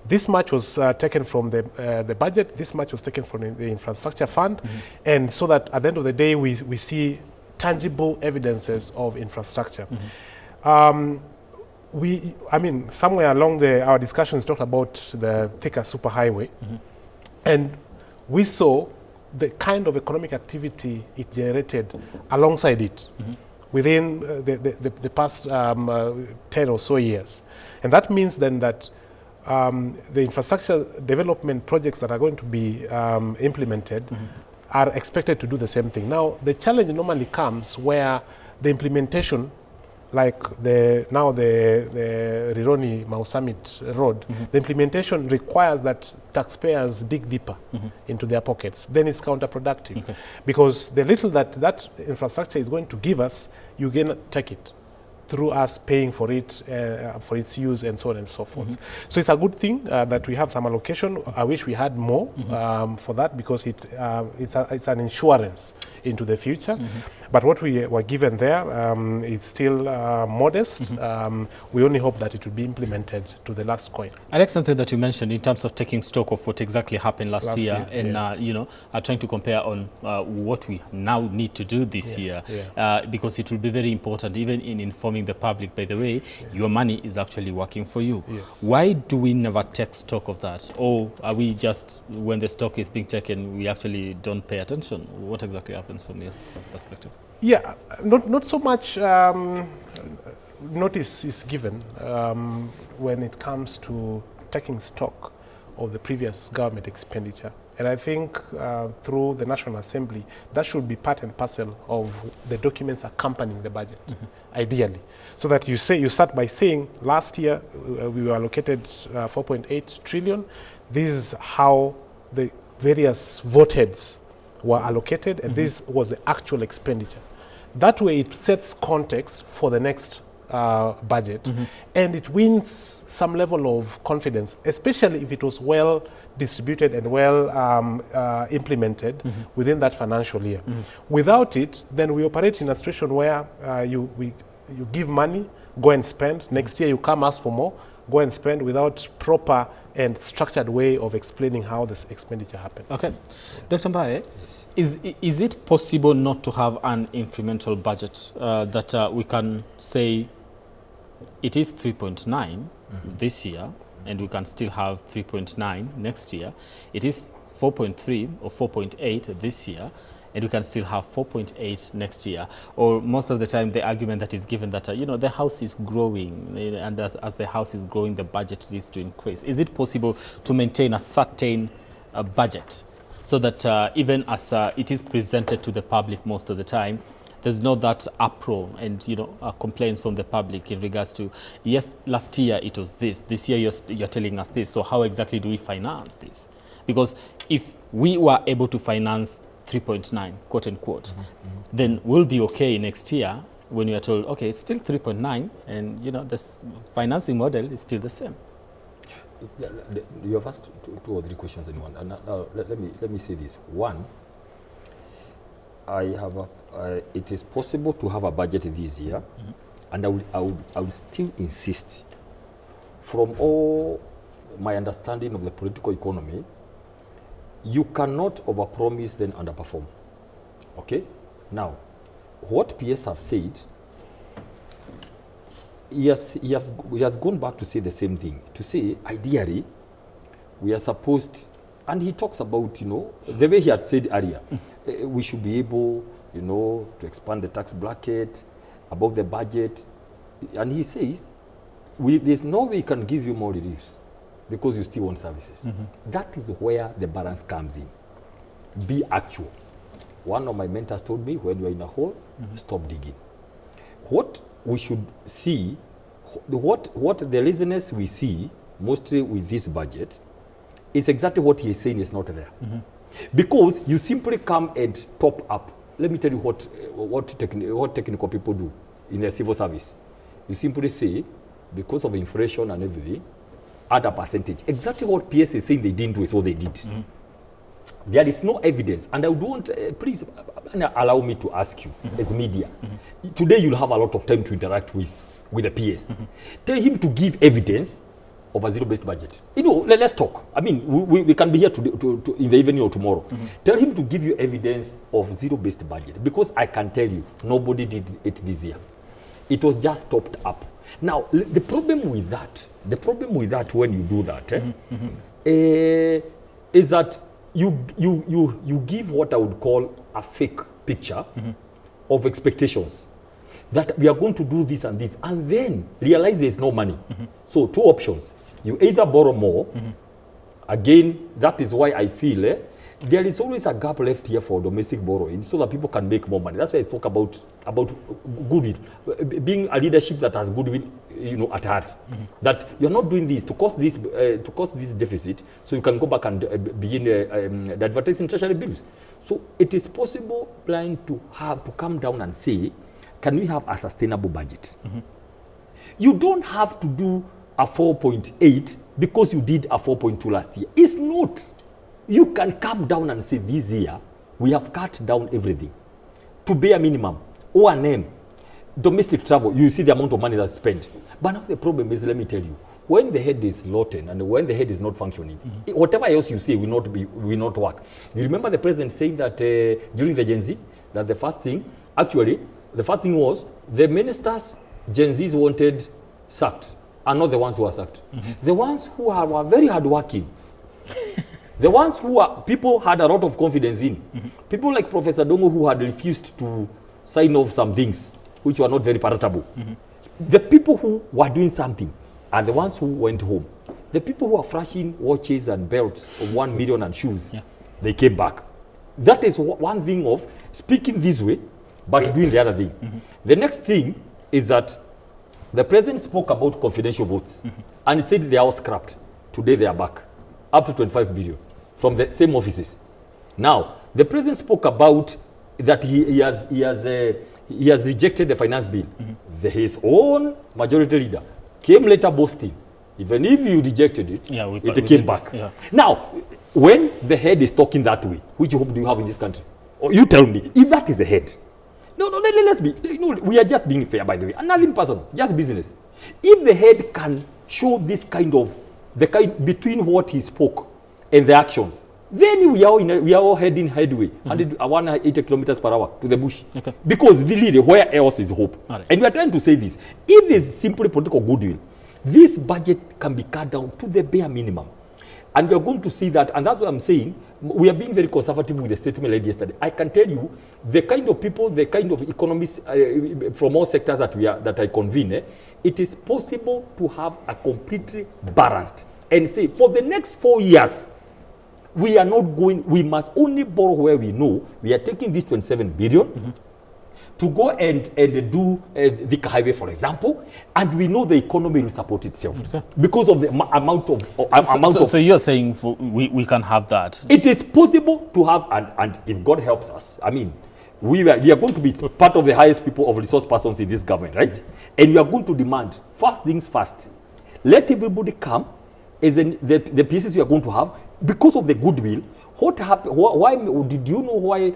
this much was taken from the budget, this much was taken from the infrastructure fund, and so that at the end of the day, we see tangible evidences of infrastructure. I mean, somewhere along our discussions talked about the Thika superhighway, and we saw the kind of economic activity it generated alongside it within the past 10 or so years. And that means then that the infrastructure development projects that are going to be implemented are expected to do the same thing. Now, the challenge normally comes where the implementation, like the Rironi Mau Summit Road, the implementation requires that taxpayers dig deeper into their pockets. Then it's counterproductive, because the little that infrastructure is going to give us, you can take it through us paying for it, for its use, and so on and so forth. So it's a good thing that we have some allocation. I wish we had more for that, because it's an insurance into the future. But what we were given there is still modest. We only hope that it will be implemented to the last coin. I like something that you mentioned in terms of taking stock of what exactly happened last year and you know, trying to compare on what we now need to do this year, because it will be very important, even in informing the public, by the way, your money is actually working for you. Why do we never take stock of that? Or are we just, when the stock is being taken, we actually don't pay attention? What exactly happens from your perspective? Yeah, not so much notice is given when it comes to taking stock of the previous government expenditure. And I think through the National Assembly, that should be part and parcel of the documents accompanying the budget, ideally. So that you start by saying, last year we were allocated 4.8 trillion. This is how the various vote heads were allocated, and this was the actual expenditure. That way it sets context for the next budget, and it wins some level of confidence, especially if it was well distributed and well implemented within that financial year. Without it, then we operate in a situation where you give money, go and spend. Next year you come ask for more, go and spend, without proper and structured way of explaining how this expenditure happened. Okay. Dr. Mbaye, is it possible not to have an incremental budget that we can say it is 3.9 this year, and we can still have 3.9 next year? It is 4.3 or 4.8 this year, and we can still have 4.8 next year. Or most of the time the argument that is given that, you know, the house is growing, and as the house is growing, the budget needs to increase. Is it possible to maintain a certain budget so that even as it is presented to the public most of the time, there's not that uproar and, you know, complaints from the public in regards to, yes, last year it was this year you're telling us this, so how exactly do we finance this? Because if we were able to finance 3.9, quote unquote, then we'll be okay next year when we are told, okay, it's still 3.9, and, you know, this financing model is still the same. You have asked two or three questions in one. And now let me say this. One, it is possible to have a budget this year, and I would still insist, from all my understanding of the political economy, you cannot overpromise then underperform. Okay? Now, what PS have said, he has gone back to say the same thing. To say, ideally, we are supposed, and he talks about, you know, the way he had said earlier, we should be able, you know, to expand the tax bracket above the budget. And he says, there's no way we can give you more reliefs because you still want services. That is where the balance comes in. Be actual. One of my mentors told me, when you're in a hole, stop digging. What we should see, what the laziness we see, mostly with this budget, is exactly what he is saying is not there. Because you simply come and top up. Let me tell you what technical people do in the civil service. You simply say, because of inflation and everything, add a percentage. Exactly what PS is saying they didn't do is what they did. There is no evidence, and I don't, please allow me to ask you, as media, today you'll have a lot of time to interact with the PS. Tell him to give evidence of a zero-based budget. You know, let's talk. I mean, we can be here today, in the evening or tomorrow. Tell him to give you evidence of zero-based budget, because I can tell you, nobody did it this year. It was just topped up. Now, the problem with that when you do that, is that you give what I would call a fake picture of expectations. That we are going to do this, and then realize there's no money. So 2 options. You either borrow more. Again, that is why I feel there is always a gap left here for domestic borrowing so that people can make more money. That's why I talk about goodwill, being a leadership that has goodwill, you know, at heart. That you're not doing this to cause this deficit, so you can go back and begin the advertising treasury bills. So it is possible, blind, to come down and say, can we have a sustainable budget? You don't have to do a 4.8 because you did a 4.2 last year. It's not. You can come down and say, this year, we have cut down everything to bare minimum. O&M, domestic travel, you see the amount of money that's spent. But now the problem is, let me tell you, when the head is rotten and when the head is not functioning, whatever else you say will not work. You remember the president saying that during the Gen Z, that the first thing was the ministers Gen Zs wanted sacked are not the ones who are sacked. The ones who were very hardworking, the ones who people had a lot of confidence in, people like Professor Dongo, who had refused to sign off some things which were not very palatable. The people who were doing something are the ones who went home. The people who are flashing watches and belts of 1 million and shoes, they came back. That is one thing of speaking this way, but doing the other thing. The next thing is that the president spoke about confidential votes and he said they are all scrapped. Today they are back, up to 25 billion from the same offices. Now, the president spoke about that he has rejected the finance bill. His own majority leader came later boasting, even if you rejected it, it came back. Now, when the head is talking that way, which hope do you have in this country? Or you tell me, if that is the head. No, let's be, we are just being fair, by the way, and nothing personal, just business. If the head can show this between what he spoke and the actions, then we are all heading headway, 180 kilometers per hour to the bush. Because really, where else is hope? And we are trying to say this. If there's simply political goodwill, this budget can be cut down to the bare minimum. And we are going to see that, and that's what I'm saying. We are being very conservative with the statement made yesterday. I can tell you, the kind of people, the kind of economists from all sectors that I convene, it is possible to have a completely balanced and say, for the next 4 years, we are not going, we must only borrow where we know we are taking this 27 billion to go and do the highway, for example, and we know the economy will support itself because of the amount of. So you're saying we can have that? It is possible to have, and if God helps us, I mean, we are going to be part of the highest people of resource persons in this government, right? And we are going to demand first things first. Let everybody come, as in the pieces we are going to have, because of the goodwill. What happened? Why did you know why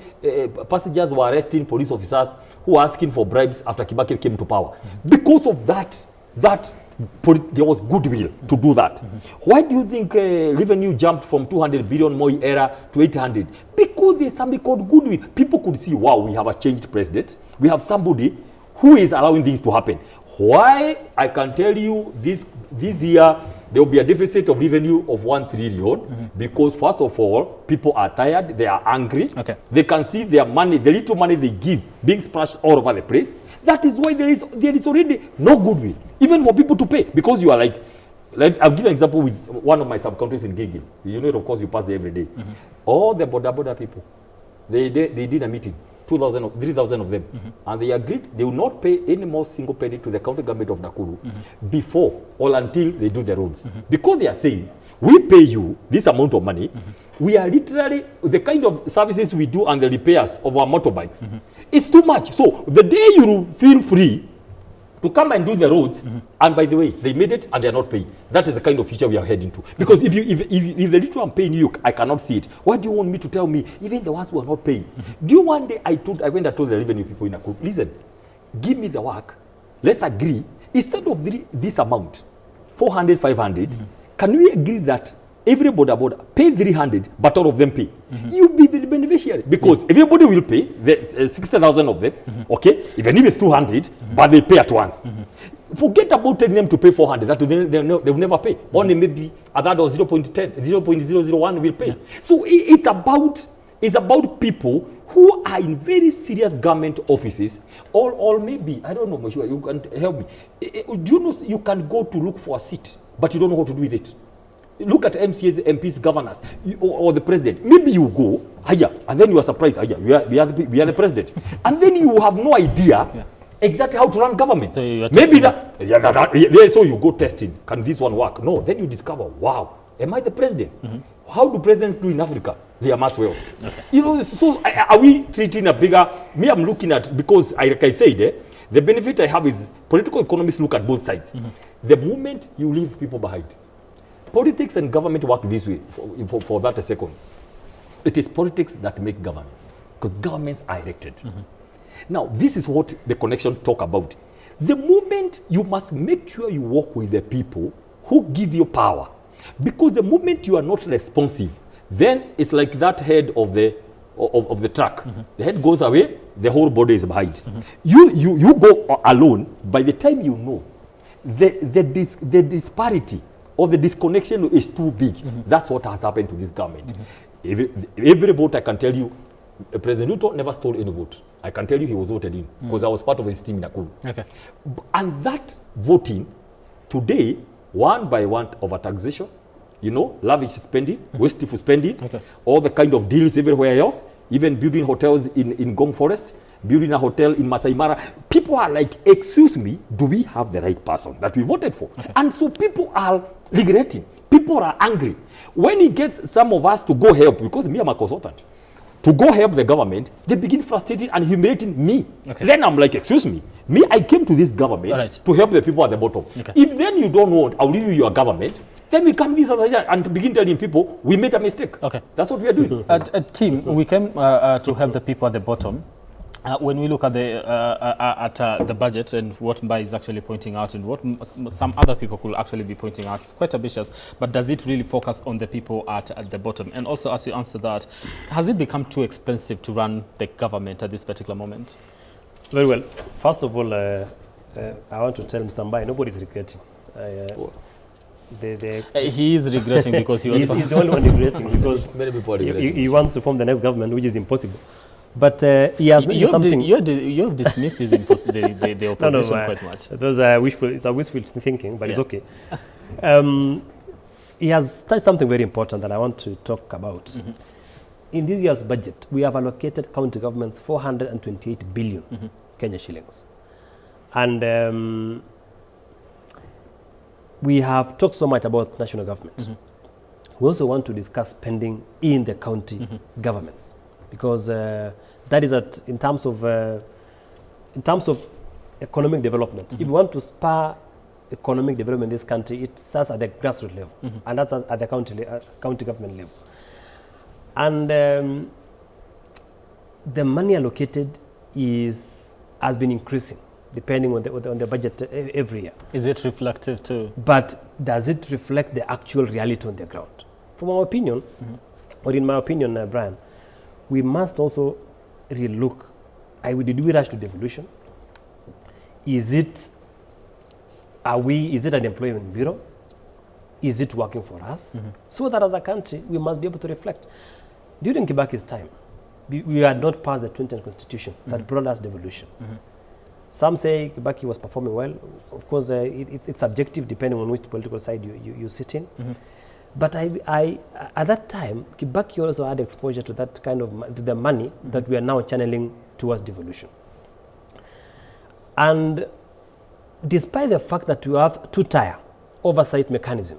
passengers were arresting police officers who were asking for bribes after Kibaki came to power? Because of that there was goodwill to do that. Why do you think revenue jumped from 200 billion Moi era to 800? Because there's something called goodwill. People could see, wow, we have a changed president. We have somebody who is allowing things to happen. Why? I can tell you this year, there will be a deficit of revenue of 1 trillion because, first of all, people are tired, they are angry. They can see their money, the little money they give, being splashed all over the place. That is why there is already no goodwill, even for people to pay. Because you are like I'll give an example with one of my sub-countries in Gilgil. You know it, of course, you pass there every day. All the border people, they did a meeting. 3,000 of them, and they agreed they will not pay any more single penny to the county government of Nakuru before or until they do the roads. Because they are saying, we pay you this amount of money, we are literally, the kind of services we do and the repairs of our motorbikes is too much. So the day you feel free to come and do the roads, and by the way, they made it and they are not paying. That is the kind of future we are heading to. Because if the little I'm paying you, I cannot see it. Why do you want me to tell me, even the ones who are not paying? Do you one day I went and told the revenue people in Nakuru, listen, give me the work, let's agree, instead of this amount, 400, 500, can we agree that every border pay 300, but all of them pay? You'll be the beneficiary because everybody will pay, the 60,000 of them, okay? Even if it's 200, but they pay at once. Forget about telling them to pay 400, that they will never pay. Only maybe a third or 0.001 will pay. So it's about people who are in very serious government offices, or maybe, I don't know, Mheshimiwa, you can help me. Do you know you can go to look for a seat, but you don't know what to do with it? Look at MCAs, MPs, governors, or the president. Maybe you go, and then you are surprised, we are the president. And then you have no idea exactly how to run government. So maybe so you go testing, can this one work? No, then you discover, wow, am I the president? How do presidents do in Africa? They are mass wealth. You know, so are we treating a bigger, I'm looking at, because like I said, the benefit I have is political economists look at both sides. The moment you leave people behind, politics and government work this way for 30 seconds. It is politics that make governments, because governments are elected. Now, this is what the connection talk about. The moment you must make sure you work with the people who give you power, because the moment you are not responsive, then it's like that head of the truck. The head goes away, the whole body is behind. You go alone. By the time you know the disparity or the disconnection is too big. That's what has happened to this government. Every vote, I can tell you, President Ruto never stole any vote. I can tell you he was voted in because I was part of his team in Nakuru. And that voting today, one by one, over taxation, you know, lavish spending, wasteful spending, all the kind of deals everywhere else, even building hotels in Gong Forest, building a hotel in Masai Mara. People are like, excuse me, do we have the right person that we voted for? And so people are regretting. People are angry. When he gets some of us to go help, because me, I'm a consultant, to go help the government, they begin frustrating and humiliating me. Then I'm like, excuse me, I came to this government to help the people at the bottom. If then you don't want, I'll leave you your government, then we come this and begin telling people we made a mistake. That's what we are doing. Team, we came to help the people at the bottom. When we look at the budget and what Mba is actually pointing out and what some other people could actually be pointing out, it's quite ambitious, but does it really focus on the people at the bottom? And also, as you answer that, has it become too expensive to run the government at this particular moment? Very well. First of all, I want to tell Mr. Mba, nobody's regretting. He is regretting because he was... he's the only one regretting because many people are regretting. He wants to form the next government, which is impossible. But he has mentioned something. You've dismissed his the opposition quite much. It's a wishful thinking, but it's okay. He has touched something very important that I want to talk about. In this year's budget, we have allocated county governments 428 billion Kenya shillings. And we have talked so much about national government. We also want to discuss spending in the county governments, because that is in terms of economic development. If you want to spur economic development in this country, it starts at the grassroots level, and that's at the county government level. And the money allocated has been increasing depending on the budget every year. Is it reflective too? But does it reflect the actual reality on the ground? From our opinion, or in my opinion, Brian, we must also relook. Did we rush to devolution? Is it an employment bureau? Is it working for us? So that as a country, we must be able to reflect. During Kibaki's time, we had not passed the 2010 constitution that brought us devolution. Some say Kibaki was performing well. Of course, it's subjective depending on which political side you sit in. But at that time, Kibaki also had exposure to that kind of to the money that we are now channeling towards devolution. And despite the fact that we have two-tier oversight mechanism,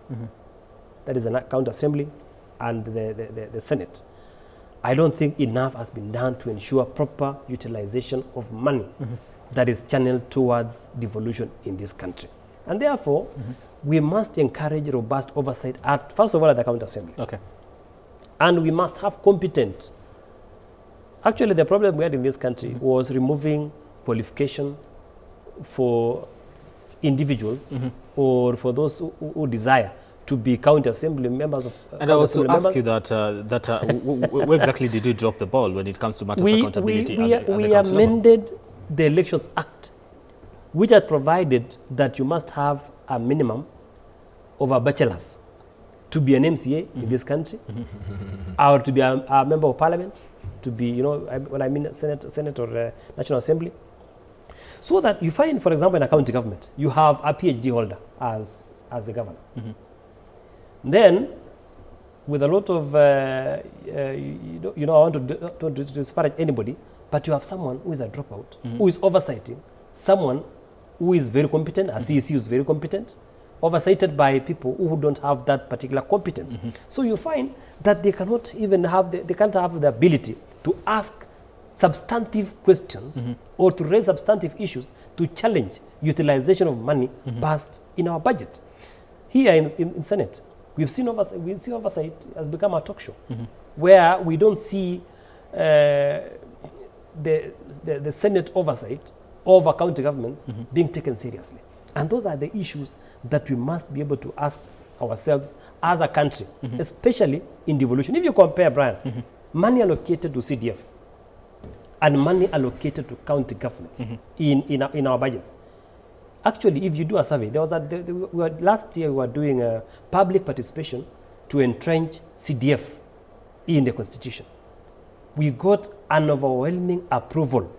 that is an county assembly and the Senate, I don't think enough has been done to ensure proper utilization of money that is channeled towards devolution in this country. And therefore, we must encourage robust oversight at, first of all, at the county assembly. Okay. And we must have competent. Actually, the problem we had in this country was removing qualification for individuals or for those who desire to be county assembly members of and I also ask you that where exactly did you drop the ball when it comes to matters accountability? We amended the Elections Act, which had provided that you must have a minimum of a bachelor's to be an MCA in this country, or to be a member of parliament, to be, when I mean Senate or National Assembly. So that you find, for example, in a county government, you have a PhD holder as the governor. Then, with a lot of, I want to disparage anybody, but you have someone who is a dropout, who is oversighting, someone who is very competent, a CEC who is very competent, oversighted by people who don't have that particular competence. So you find that they cannot even have, they can't have the ability to ask substantive questions or to raise substantive issues to challenge utilization of money passed in our budget. Here in Senate, we've seen oversight has become a talk show where we don't see the Senate oversight over county governments being taken seriously. And those are the issues that we must be able to ask ourselves as a country, especially in devolution. If you compare, Brian, money allocated to CDF and money allocated to county governments in our budgets. Actually, if you do a survey, last year we were doing a public participation to entrench CDF in the constitution. We got an overwhelming approval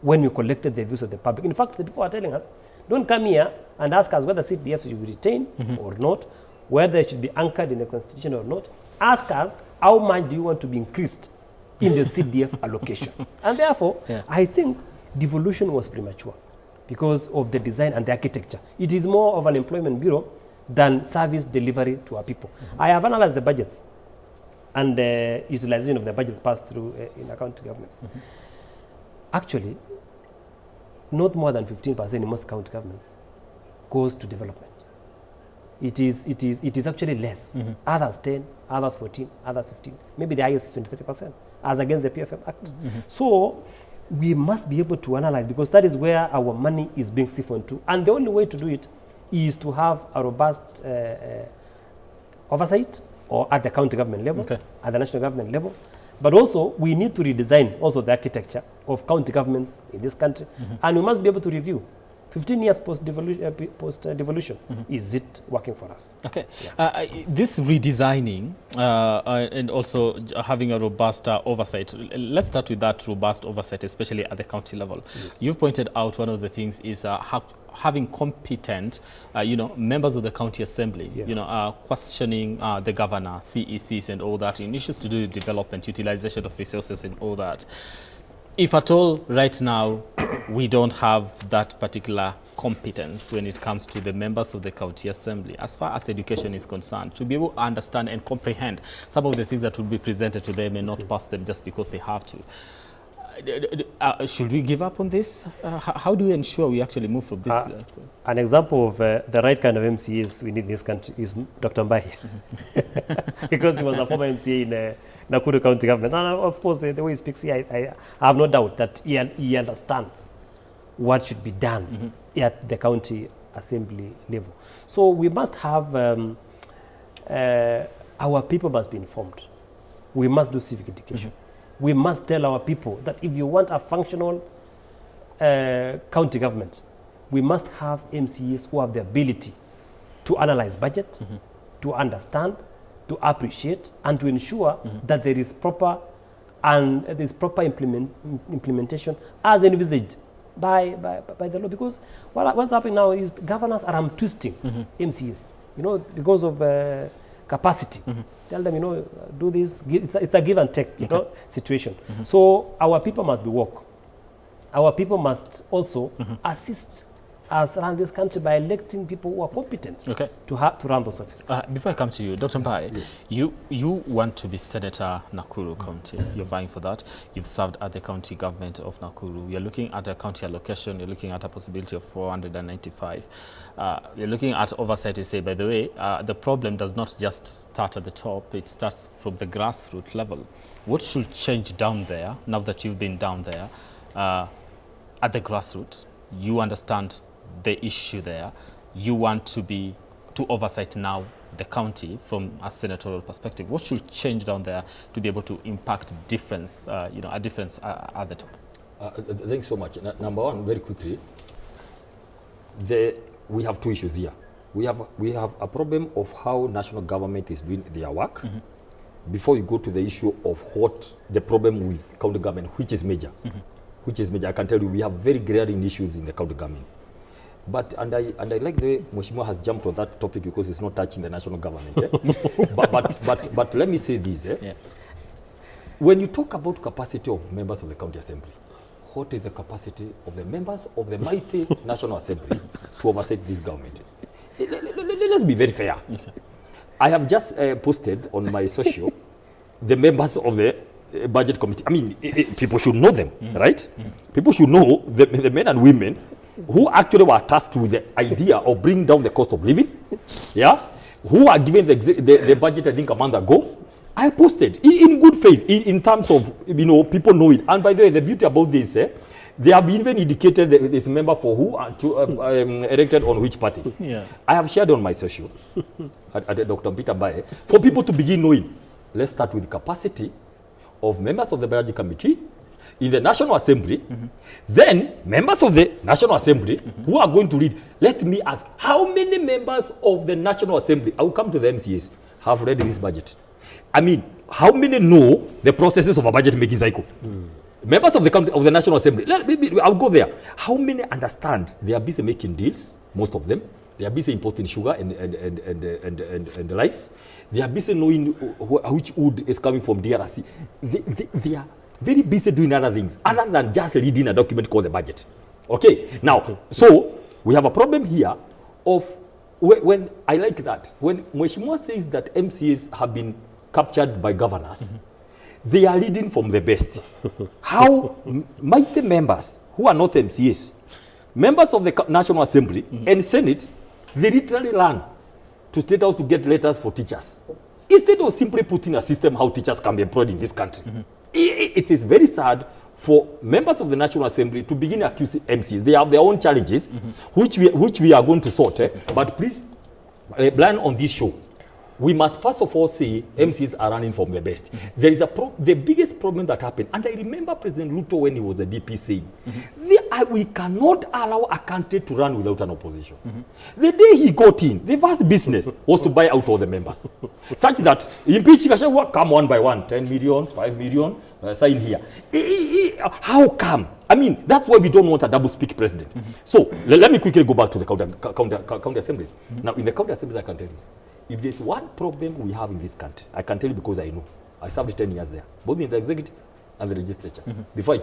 when we collected the views of the public. In fact, the people are telling us, don't come here and ask us whether CDF should be retained or not, whether it should be anchored in the constitution or not. Ask us, how much do you want to be increased in the CDF allocation? And therefore, I think devolution was premature because of the design and the architecture. It is more of an employment bureau than service delivery to our people. I have analyzed the budgets and the utilization of the budgets passed through in county governments. Actually, not more than 15% in most county governments goes to development. It is actually less. Others 10, others 14, others 15. Maybe the highest is 23%, as against the PFM Act. So we must be able to analyze, because that is where our money is being siphoned to. And the only way to do it is to have a robust oversight, or at the county government level, at the national government level. But also, we need to redesign also the architecture of county governments in this country. And we must be able to review 15 years post-devolution, is it working for us? Okay. Yeah. This redesigning and also having a robust oversight, let's start with that robust oversight, especially at the county level. Yes. You've pointed out one of the things is having competent, members of the county assembly, questioning the governor, CECs and all that, in issues to do with development, utilization of resources and all that. If at all, right now, we don't have that particular competence when it comes to the members of the county assembly, as far as education is concerned, to be able to understand and comprehend some of the things that will be presented to them and not pass them just because they have to. Should we give up on this? How do we ensure we actually move from this? An example of the right kind of MCAs we need in this country is Dr. Mbahi, because he was a former MCA in Nakuru County Government. And of course, the way he speaks here, I have no doubt that he understands what should be done at the county assembly level. So we must have, our people must be informed. We must do civic education. We must tell our people that if you want a functional county government, we must have MCAs who have the ability to analyze budget, to understand, to appreciate, and to ensure that there is proper implementation as envisaged by the law. Because what's happening now is governors are twisting MCAs, you know, because of capacity. Tell them, you know, do this. It's a give and take, you know, situation. So our people must be woke. Our people must also assist us run this country by electing people who are competent to run those offices. Before I come to you, Dr. Mbai, you want to be Senator Nakuru County. You're vying for that. You've served at the county government of Nakuru. You're looking at a county allocation. You're looking at a possibility of 495. You're looking at oversight. You say, by the way, the problem does not just start at the top. It starts from the grassroots level. What should change down there, now that you've been down there, at the grassroots? You understand the issue there. You want to oversight now the county from a senatorial perspective. What should change down there to be able to impact difference, you know, a difference at the top? Thanks so much. Number one, very quickly, we have two issues here. We have a problem of how national government is doing their work. Before you go to the issue of what the problem with county government, which is major. Which is major. I can tell you we have very glaring issues in the county government. But I like the way Mheshimiwa has jumped on that topic because it's not touching the national government. But let me say this. When you talk about capacity of members of the county assembly, what is the capacity of the members of the mighty National Assembly to oversight this government? Let's be very fair. I have just posted on my social the members of the budget committee. I mean, people should know them, right? People should know the men and women who actually were tasked with the idea of bringing down the cost of living, who are given the budget, I think, a month ago. I posted in good faith, in terms of, you know, people know it. And by the way, the beauty about this, they have even indicated this member for who elected on which party. I have shared on my social at Dr. Peter Bae for people to begin knowing. Let's start with capacity of members of the budget committee in the National Assembly, then members of the National Assembly who are going to lead. Let me ask, how many members of the National Assembly, I will come to the MCAs, have read this budget? I mean, how many know the processes of a budget making cycle? Members of the National Assembly, I'll go there. How many understand they are busy making deals? Most of them. They are busy importing sugar and rice. They are busy knowing which wood is coming from DRC. They are very busy doing other things other than just reading a document called the budget. Okay, now, so we have a problem here of when I like that. When Mheshimiwa says that MCAs have been captured by governors, they are leading from the best. How mighty members who are not MCAs, members of the National Assembly and Senate, they literally run to State House to get letters for teachers. Instead of simply putting a system how teachers can be employed in this country. It is very sad for members of the National Assembly to begin accusing MCs. They have their own challenges, which we are going to sort. But please, plan on this show. We must first of all say MCs are running from the best. There is the biggest problem that happened, and I remember President Ruto when he was the DP saying, we cannot allow a country to run without an opposition. The day he got in, the first business was to buy out all the members. Such that impeachment will come one by one, 10 million, 5 million, sign here. How come? I mean, that's why we don't want a double-speak president. So, let me quickly go back to the county assemblies. Now, in the county assemblies, I can tell you, if there's one problem we have in this country, I can tell you because I know. I served 10 years there, both in the executive and the legislature, before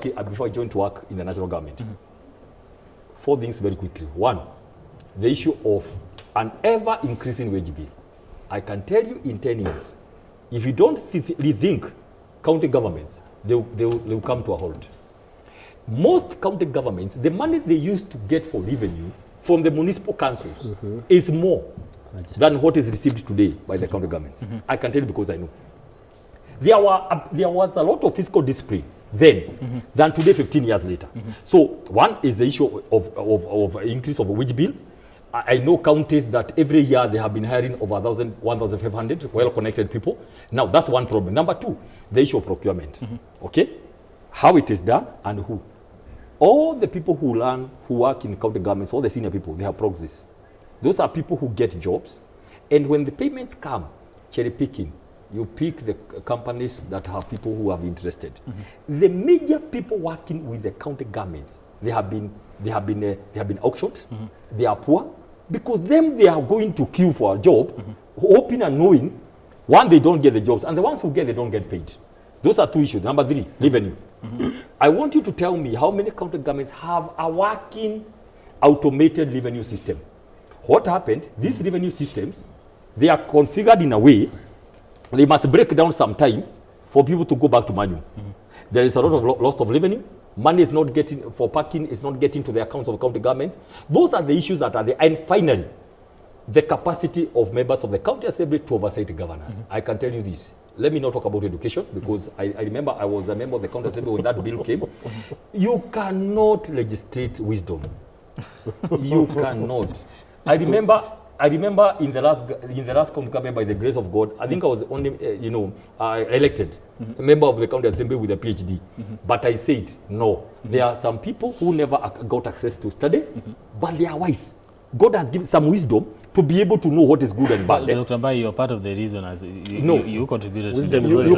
I joined to work in the national government. 4 things very quickly. 1, the issue of an ever-increasing wage bill. I can tell you in 10 years, if you don't rethink county governments, they will come to a halt. Most county governments, the money they used to get for revenue from the municipal councils is more than what is received today by the county governments. I can tell you because I know. There was a lot of fiscal discipline then than today 15 years later. So one is the issue of increase of a wage bill. I know counties that every year they have been hiring over 1,500 well-connected people. Now that's one problem. Number two, the issue of procurement. Okay, how it is done and who. All the people who work in county governments, all the senior people, they have proxies. Those are people who get jobs, and when the payments come, cherry picking, you pick the companies that have people who are interested. The major people working with the county governments, they have been auctioned. They are poor because them they are going to queue for a job, hoping and knowing, one, they don't get the jobs, and the ones who get, they don't get paid. Those are two issues. Number three, revenue. I want you to tell me how many county governments have a working automated revenue system. What happened? These revenue systems, they are configured in a way they must break down some time for people to go back to manual. There is a lot of loss of revenue. Money is not getting, for parking is not getting to the accounts of county governments. Those are the issues that are there. And finally, the capacity of members of the county assembly to oversight governance. I can tell you this. Let me not talk about education because I remember I was a member of the county assembly when that bill came. You cannot legislate wisdom. You cannot. I remember in the last county government, by the grace of God, I think I was only elected a member of the county assembly with a PhD. But I said no. There are some people who never got access to study, but they are wise. God has given some wisdom to be able to know what is good and bad. So, Dr. Mbai, you're part of the reason as you contributed to you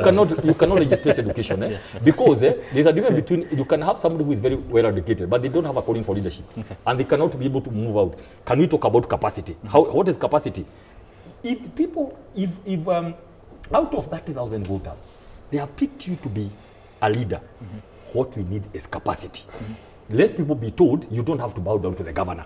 cannot legislate education because there's a difference between you can have somebody who is very well educated but they don't have a calling for leadership and they cannot be able to move out. Can we talk about capacity? What is capacity? If out of 30,000 voters they have picked you to be a leader, what we need is capacity. Let people be told you don't have to bow down to the governor.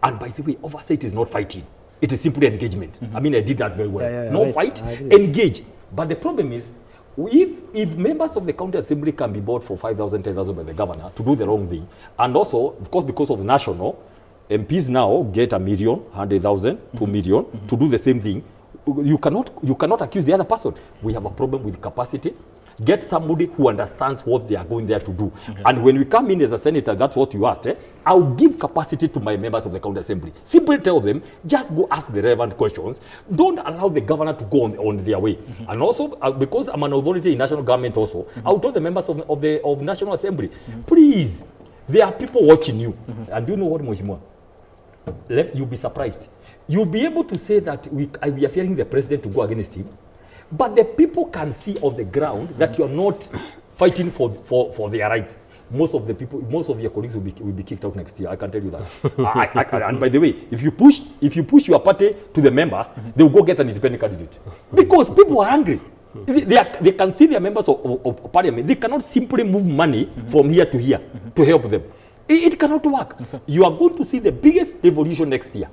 And by the way, oversight is not fighting. It is simply engagement. I mean, I did that very well. No fight, engage. But the problem is, if members of the county assembly can be bought for 5,000, 10,000 by the governor to do the wrong thing, and also, of course, because of national, MPs now get 1 million, 100,000, 2 million to do the same thing. You cannot accuse the other person. We have a problem with capacity. Get somebody who understands what they are going there to do. And when we come in as a senator, that's what you asked. I'll give capacity to my members of the county assembly. Simply tell them, just go ask the relevant questions. Don't allow the governor to go on their way. And also, because I'm an authority in national government also, I'll tell the members of the National Assembly, please, there are people watching you. And do you know what, Mheshimiwa? You'll be surprised. You'll be able to say that we are fearing the president to go against him. But the people can see on the ground that you are not fighting for their rights. Most of your colleagues will be kicked out next year. I can tell you that. And by the way, if you push your party to the members, they will go get an independent candidate because people are angry. They can see their members of parliament. They cannot simply move money from here to here to help them. It cannot work. You are going to see the biggest revolution next year.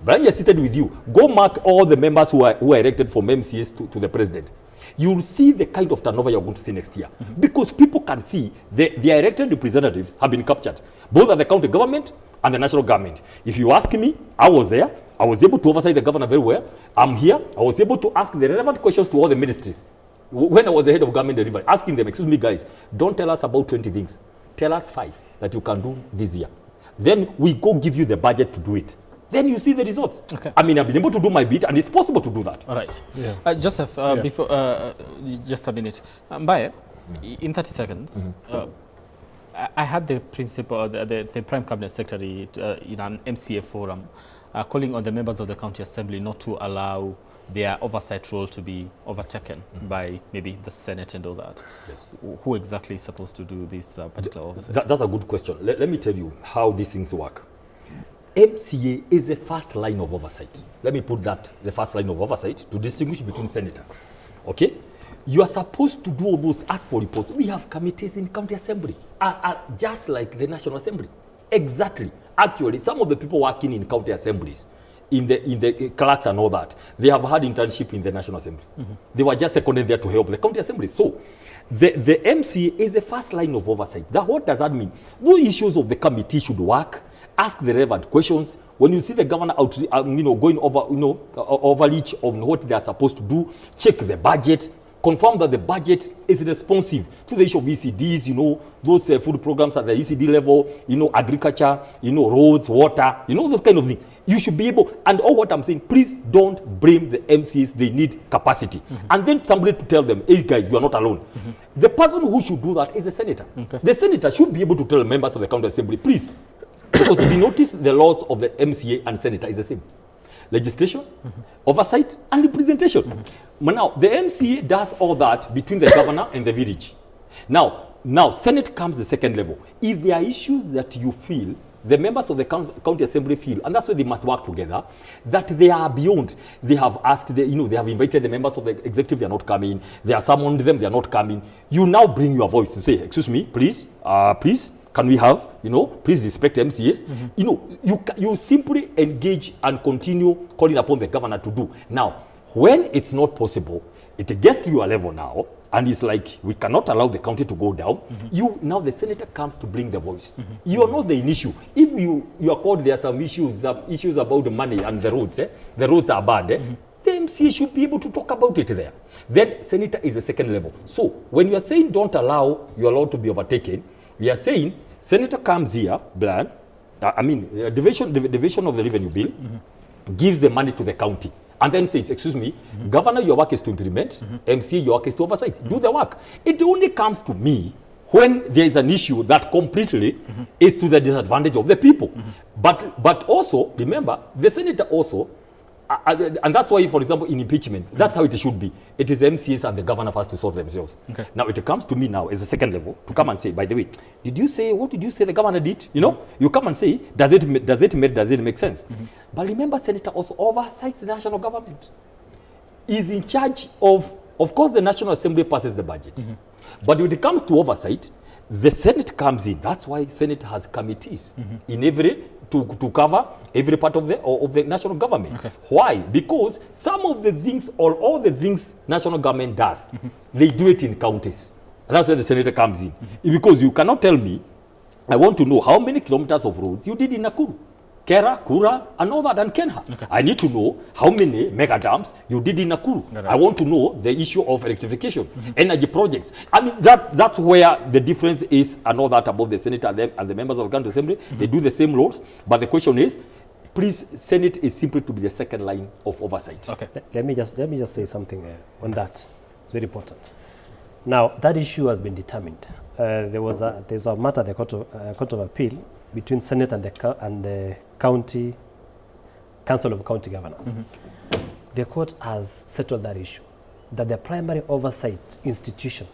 But I'm seated with you. Go mark all the members who are elected from MCS to the president. You will see the kind of turnover you're going to see next year. Because people can see the elected representatives have been captured, both at the county government and the national government. If you ask me, I was there. I was able to oversight the governor very well. I'm here. I was able to ask the relevant questions to all the ministries. When I was the head of government delivery, asking them, excuse me guys, don't tell us about 20 things. Tell us 5 that you can do this year. Then we go give you the budget to do it. Then you see the results. I mean, I've been able to do my bit, and it's possible to do that. All right. Joseph, before just a minute. Mbaye, in 30 seconds, I had the principal, the Prime Cabinet Secretary in an MCA forum calling on the members of the County Assembly not to allow their oversight role to be overtaken by maybe the Senate and all that. Yes. Who exactly is supposed to do this particular oversight? That's a good question. Let me tell you how these things work. MCA is the first line of oversight. Let me put that, the first line of oversight, to distinguish between senator. Okay? You are supposed to do all those, ask for reports. We have committees in county assembly, just like the National Assembly. Exactly. Actually, some of the people working in county assemblies, in the clerks and all that, they have had internship in the National Assembly. They were just seconded there to help the county assembly. So the MCA is the first line of oversight. What does that mean? Those issues of the committee should work. Ask the relevant questions. When you see the governor out, going over, overreach of what they are supposed to do, check the budget. confirm that the budget is responsive to the issue of ECDs, you know, those food programs at the ECD level, you know, agriculture, you know, roads, water, you know, those kind of things. You should be able, and all what I'm saying, please don't blame the MCAs, they need capacity. And then somebody to tell them, hey guys, you are not alone. The person who should do that is the senator. The senator should be able to tell members of the county assembly, please, because if you notice the laws of the MCA and senator is the same. Legislation, oversight, and representation. But now, the MCA does all that between the governor and the village. Now, Senate comes the second level. If there are issues that you feel, the members of the county assembly feel, and that's why they must work together, that they are beyond. They have asked, they have invited the members of the executive, they are not coming. They are summoned them, they are not coming. You now bring your voice and say, excuse me, please, can we have, please respect MCAs. You simply engage and continue calling upon the governor to do. Now, when it's not possible, it gets to your level now, and it's like, we cannot allow the county to go down. Now the senator comes to bring the voice. You are not the issue. If you are called, there are some issues about the money and the roads. The roads are bad. The MCA should be able to talk about it there. Then senator is the second level. So when you are saying don't allow your law to be overtaken, we are saying senator comes here, the division of the revenue bill, gives the money to the county. And then says, excuse me, governor, your work is to implement, MCA, your work is to oversight. Do the work. It only comes to me when there is an issue that completely is to the disadvantage of the people. But also, remember, the senator also, and that's why, for example, in impeachment, that's how it should be. It is MCAs and the governor first to sort themselves. Now, it comes to me now as a second level to come and say, by the way, what did you say the governor did? You come and say, does it make sense? But remember, senator also oversights the national government. Is in charge of course, the National Assembly passes the budget. But when it comes to oversight, the Senate comes in. That's why Senate has committees in every to cover every part of the national government. Why? Because some of the things, or all the things national government does, they do it in counties. That's where the senator comes in. Because you cannot tell me, I want to know how many kilometers of roads you did in Nakuru, Kera, Kura, and all that, and Kenha. I need to know how many mega dams you did in Nakuru. I want to know the issue of electrification, energy projects. I mean, that's where the difference is, and all that about the Senate and the members of the County Assembly. They do the same roles, but the question is, please, Senate is simply to be the second line of oversight. Let me just say something on that. It's very important. Now, that issue has been determined. There's a matter at the Court of Appeal between Senate and the County Council of County Governors. The court has settled that issue, that the primary oversight institution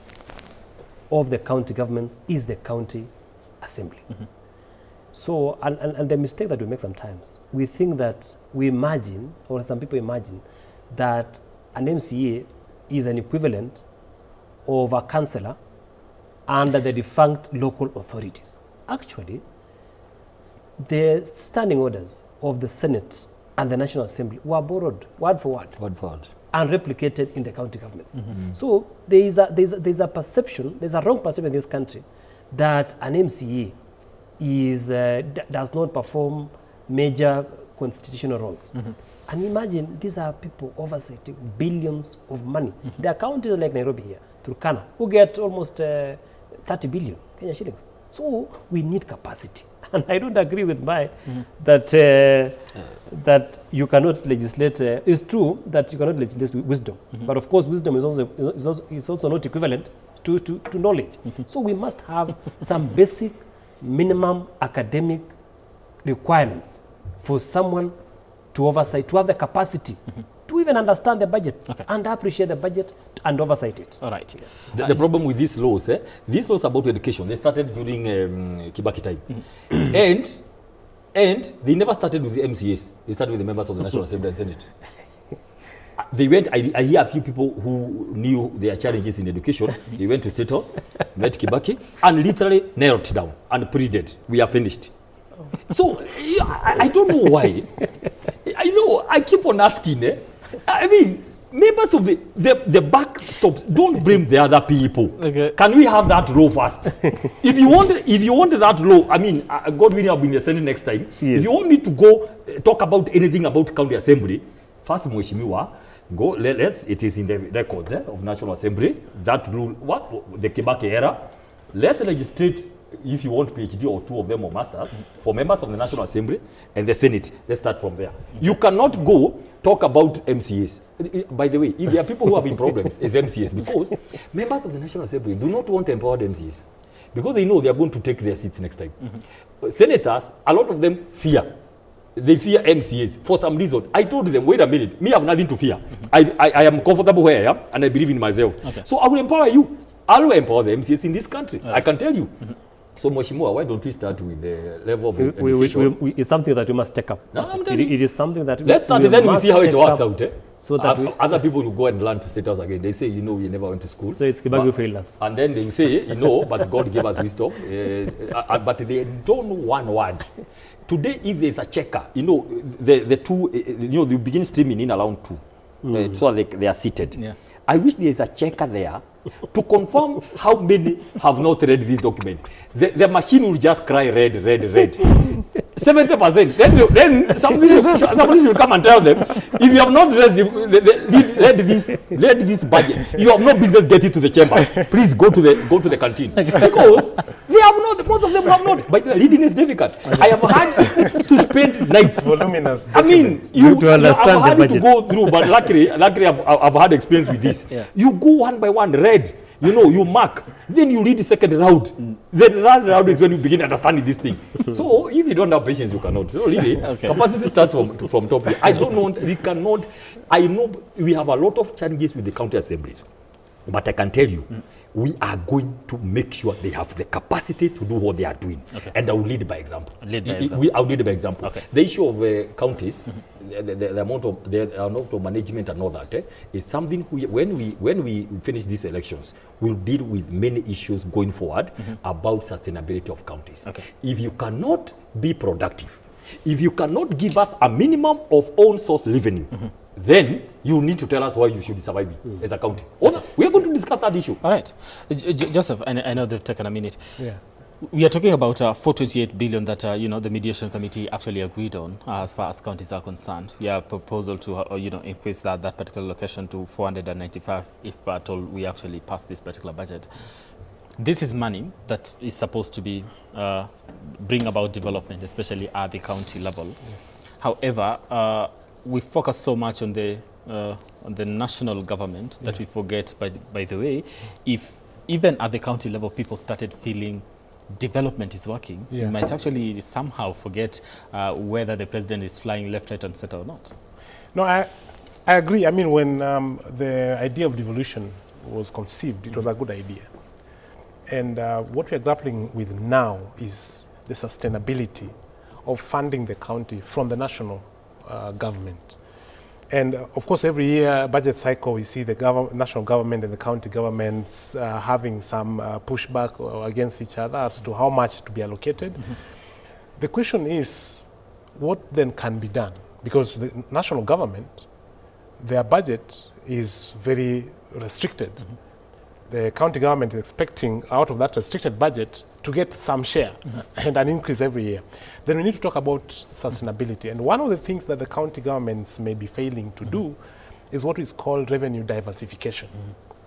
of the county governments is the county assembly. So, and the mistake that we make sometimes, we think that we imagine, or some people imagine, that an MCA is an equivalent of a councillor under the defunct local authorities. Actually, the standing orders of the Senate and the National Assembly were borrowed word for word, and replicated in the county governments. So there's a perception, there's a wrong perception in this country that an MCA does not perform major constitutional roles. And imagine, these are people oversighting billions of money. There are counties like Nairobi here, Turkana, who get almost 30 billion Kenya shillings. So we need capacity. And I don't agree with that you cannot legislate. It's true that you cannot legislate with wisdom, but of course wisdom is also not equivalent to knowledge. So we must have some basic minimum academic requirements for someone to oversight, to have the capacity to even understand the budget and appreciate the budget and oversight it. All right. The problem with these laws about education, they started during Kibaki time. And they never started with the MCAs. They started with the members of the National Assembly and Senate. They went, I hear a few people who knew their challenges in education. They went to State House, met Kibaki, and literally nailed it down and pleaded, we are finished. So, I don't know why. I keep on asking, I mean, members of the backstops, don't blame the other people. Can we have that law first? If you want that law, I mean, God willing, I'll be in the Senate next time. If you want me to go talk about anything about county assembly, first, Mheshimiwa, Go, let's, it is in the records of National Assembly, that rule, the Kibaki era. Let's legislate, if you want PhD or 2 of them or masters, for members of the National Assembly and the Senate. Let's start from there. You cannot go talk about MCAs. By the way, if there are people who have been problems, it's MCAs, because members of the National Assembly do not want empowered MCAs, because they know they are going to take their seats next time. Senators, a lot of them fear. They fear MCAs for some reason. I told them, wait a minute, me have nothing to fear. I am comfortable where I am, and I believe in myself. Okay. So I will empower you. I will empower the MCAs in this country. Right. I can tell you. So, Mheshimiwa, why don't we start with the level of education? It's something that we must take up. No, it is something that let's start, then we see how it works out. So that other people will go and learn to sit us again. They say, you know, we never went to school. So it's Kibaki failed us. And then they will say, you know, but God gave us wisdom. But they don't know one word. Today, if there's a checker, you know, the two, you know, they begin streaming in around 2. So they are seated. Yeah. I wish there's a checker there to confirm how many have not read this document. The machine will just cry read. 70%. Then somebody should come and tell them, if you have not read this budget, you have no business getting to the chamber. Please go to the canteen, because they have not. Most of them have not. But reading is difficult. I have had to spend nights. Voluminous. I mean, you have had to go through. But luckily, I've had experience with this. Yeah. You go one by one, read. You know, you mark, then you read the second round. Then the third round is when you begin understanding this thing. So if you don't have patience, you cannot. So really, capacity starts from top. I don't know, we cannot. I know we have a lot of challenges with the county assemblies, but I can tell you, we are going to make sure they have the capacity to do what they are doing. Okay. And I will lead by example. I will lead by example. Okay. The issue of counties, the amount of management and all that is something when we finish these elections, we'll deal with many issues going forward about sustainability of counties. Okay. If you cannot be productive, if you cannot give us a minimum of own source revenue, then you need to tell us why you should survive as a county. We are going to discuss that issue. All right. Joseph, I know they've taken a minute. Yeah. We are talking about 428 billion that the mediation committee actually agreed on as far as counties are concerned. We have a proposal to increase that particular location to 495 if at all we actually pass this particular budget. This is money that is supposed to be bring about development, especially at the county level. Yes. However, we focus so much on the national government that we forget, by the way, if even at the county level people started feeling development is working, we might actually somehow forget whether the president is flying left, right, and center or not. No, I agree. I mean, when the idea of devolution was conceived, it was a good idea. And what we are grappling with now is the sustainability of funding the county from the national government. And of course, every year, budget cycle, we see the national government and the county governments having some pushback against each other as to how much to be allocated. The question is, what then can be done? Because the national government, their budget is very restricted. The county government is expecting out of that restricted budget to get some share and an increase every year. Then we need to talk about sustainability. And one of the things that the county governments may be failing to do is what is called revenue diversification.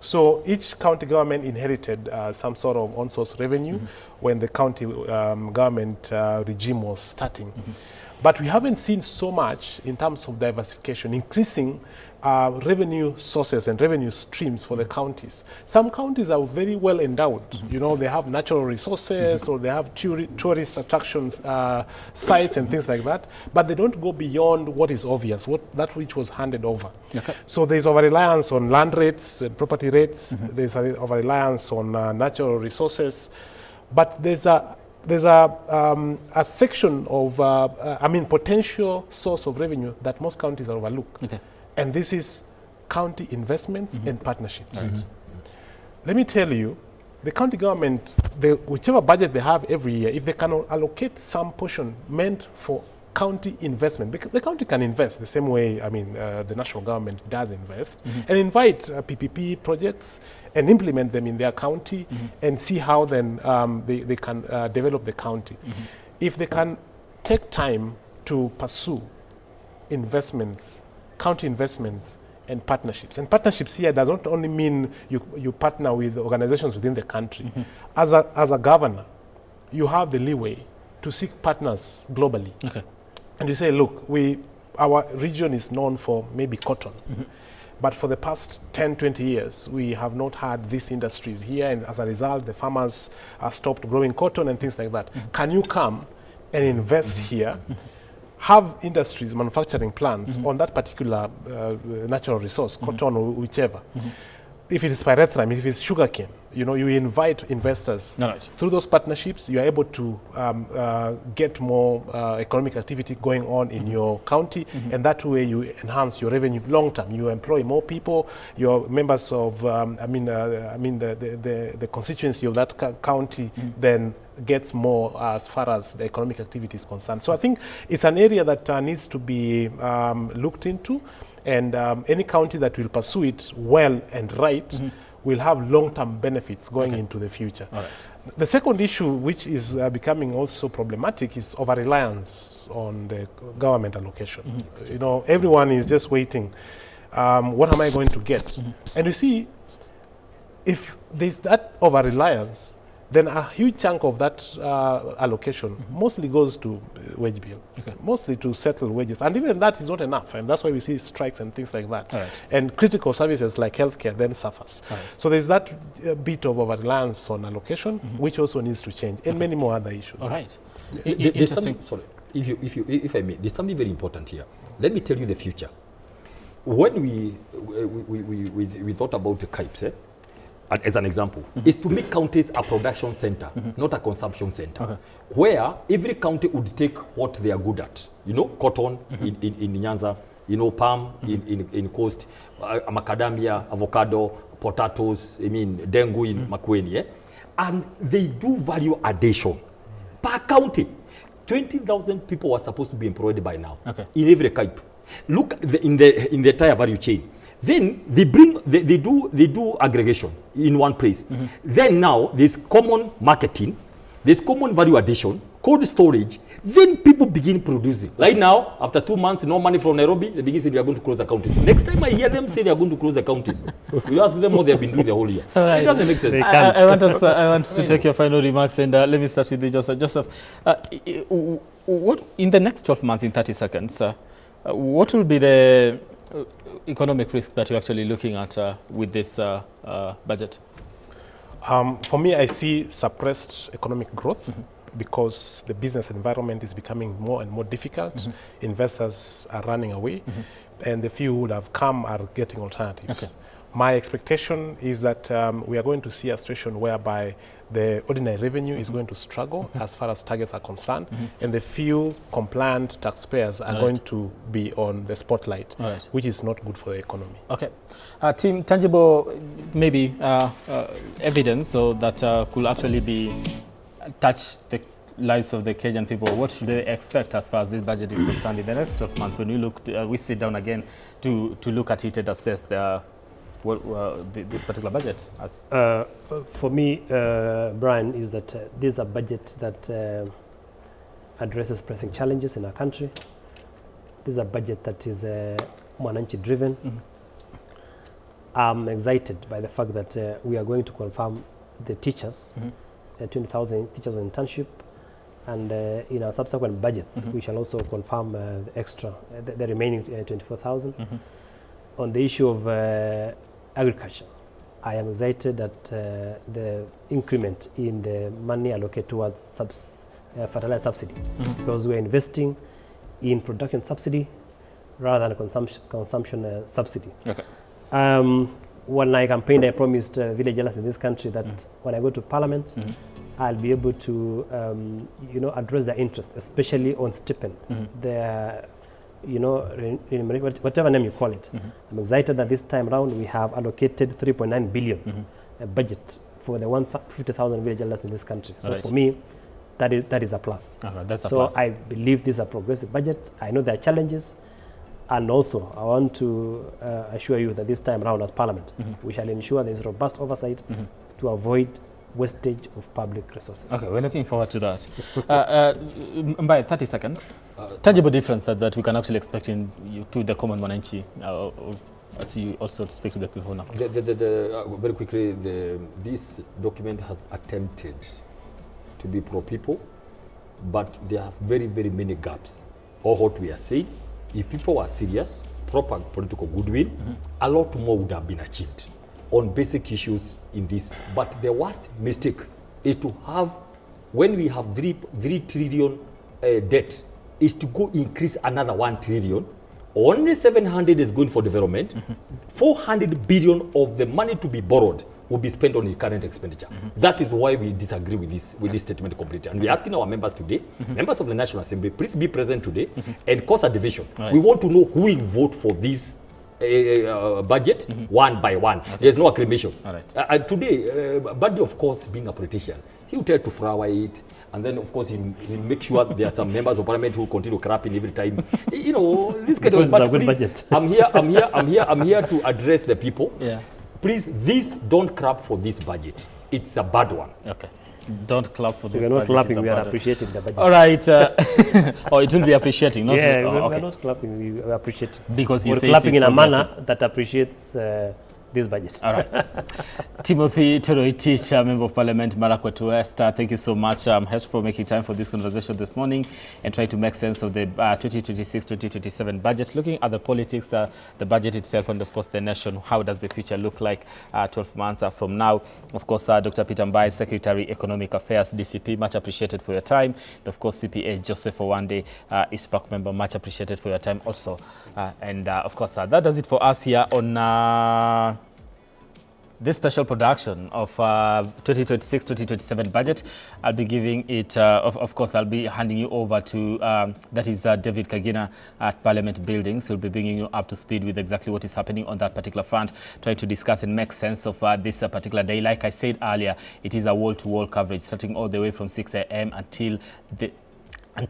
So each county government inherited some sort of on-source revenue when the county government regime was starting. But we haven't seen so much in terms of diversification, increasing revenue sources and revenue streams for the counties. Some counties are very well endowed. You know, they have natural resources or they have tourist attractions, sites and things like that, but they don't go beyond what is obvious, that which was handed over. Okay. So there's over-reliance on land rates and property rates. There's an over-reliance on natural resources, but there's a section of, potential source of revenue that most counties are overlooked. Okay. And this is county investments and partnerships. Let me tell you, the county government, whichever budget they have every year, if they can allocate some portion meant for county investment, because the county can invest the same way, the national government does invest, and invite PPP projects and implement them in their county and see how then they can develop the county. If they can take time to pursue investments, county investments and partnerships. And partnerships here does not only mean you partner with organizations within the country. As a governor, you have the leeway to seek partners globally. Okay. And you say, look, our region is known for maybe cotton. But for the past 10, 20 years, we have not had these industries here. And as a result, the farmers stopped growing cotton and things like that. Can you come and invest here, have industries, manufacturing plants on that particular natural resource, cotton or whichever? If it is pyrethrum, if it's sugarcane, you invite investors. Through those partnerships, you are able to get more economic activity going on in your county, and that way you enhance your revenue long term. You employ more people. Your members of, the constituency of that county then gets more as far as the economic activity is concerned. So I think it's an area that needs to be looked into. And any county that will pursue it well and right will have long-term benefits going into the future. The second issue, which is becoming also problematic, is over-reliance on the government allocation. Everyone is just waiting. What am I going to get? And you see, if there's that over-reliance, then a huge chunk of that allocation mostly goes to wage bill, mostly to settle wages. And even that is not enough. And that's why we see strikes and things like that. And critical services like healthcare then suffers. So there's that bit of over-reliance on allocation, which also needs to change, and many more other issues. All right. Interesting. Sorry, if I may, there's something very important here. Let me tell you the future. When we thought about the KIPES, as an example, is to make counties a production center, not a consumption center, where every county would take what they are good at. Cotton in Nyanza, palm in coast, macadamia, avocado, potatoes, dengu in Makueni, and they do value addition per county. 20,000 people were supposed to be employed by now in every KIPE. Look in the entire value chain. Then they do aggregation in one place. Then now there's common marketing, there's common value addition, cold storage. Then people begin producing. Right now, after 2 months, no money from Nairobi, they begin saying we are going to close the counties. Next time I hear them say they are going to close the counties, you ask them what they have been doing the whole year. It doesn't make sense. I want to take your final remarks, and let me start with you, Joseph. Joseph, what in the next 12 months, in 30 seconds, what will be the economic risk that you're actually looking at with this budget? For me, I see suppressed economic growth because the business environment is becoming more and more difficult. Investors are running away, and the few who would have come are getting alternatives. My expectation is that we are going to see a situation whereby the ordinary revenue is going to struggle as far as targets are concerned, and the few compliant taxpayers are going to be on the spotlight, which is not good for the economy. Okay. Team, tangible maybe evidence so that could actually be touch the lives of the Kenyan people. What should they expect as far as this budget is concerned in the next 12 months when we sit down again to look at it and assess this particular budget? For me, Brian, is that this is a budget that addresses pressing challenges in our country. This is a budget that is Mwananchi driven. I'm excited by the fact that we are going to confirm the teachers, 20,000 teachers on internship, and in our subsequent budgets, we shall also confirm the extra, the remaining 24,000. On the issue of agriculture, I am excited that the increment in the money allocated towards fertilizer subsidy, because we are investing in production subsidy rather than consumption subsidy. When I campaigned, I promised village elders in this country that when I go to Parliament, I'll be able to address their interest, especially on stipend. Their whatever name you call it. I'm excited that this time around we have allocated 3.9 billion budget for the 150,000 village elders in this country. So for me, that is a plus. That's a plus. I believe this is a progressive budget. I know there are challenges, and also I want to assure you that this time around as Parliament, we shall ensure there is robust oversight to avoid wastage of public resources. Okay, we're looking forward to that. By 30 seconds, tangible difference that we can actually expect to the common Mwananchi as you also speak to the people now? Very quickly, this document has attempted to be pro-people, but there are very, very many gaps. Or what we are saying, if people were serious, proper political goodwill, a lot more would have been achieved on basic issues in this. But the worst mistake is to have, when we have 3 trillion debt, is to go increase another 1 trillion. Only 700 is going for development. 400 billion of the money to be borrowed will be spent on the current expenditure. That is why we disagree with this statement completely. And we're asking our members today, members of the National Assembly, please be present today and cause a division. Right. We want to know who will vote for this budget one by one. Okay. There's no acclamation. All right. Today, Buddy, of course, being a politician, he will try to flower it, and then, of course, he'll make sure there are some members of parliament who continue crapping every time. You know, this kind of. But please, budget. I'm here to address the people. Yeah. Please, don't clap for this budget. It's a bad one. Okay. Don't clap for this budget. We're not clapping, we are appreciating the budget. All right. Or it will be appreciating, not yeah, okay. We're not clapping, we appreciate. Because we're clapping in a manner that appreciates this budget. All right. Timothy Toroitich, Member of Parliament, Marakwet West, thank you so much, Hesh, for making time for this conversation this morning and trying to make sense of the 2026-2027 budget, looking at the politics, the budget itself, and of course the nation. How does the future look like 12 months from now? Of course, Dr. Peter Mbai, Secretary, Economic Affairs, DCP, much appreciated for your time. And of course, CPA Joseph Owande, ISPAC member, much appreciated for your time also. And of course, that does it for us here on this special production of 2026-2027 budget. I'll be giving it, of course, I'll be handing you over to, that is David Kagina at Parliament Buildings. He'll be bringing you up to speed with exactly what is happening on that particular front, trying to discuss and make sense of this particular day. Like I said earlier, it is a wall-to-wall coverage, starting all the way from 6 a.m. until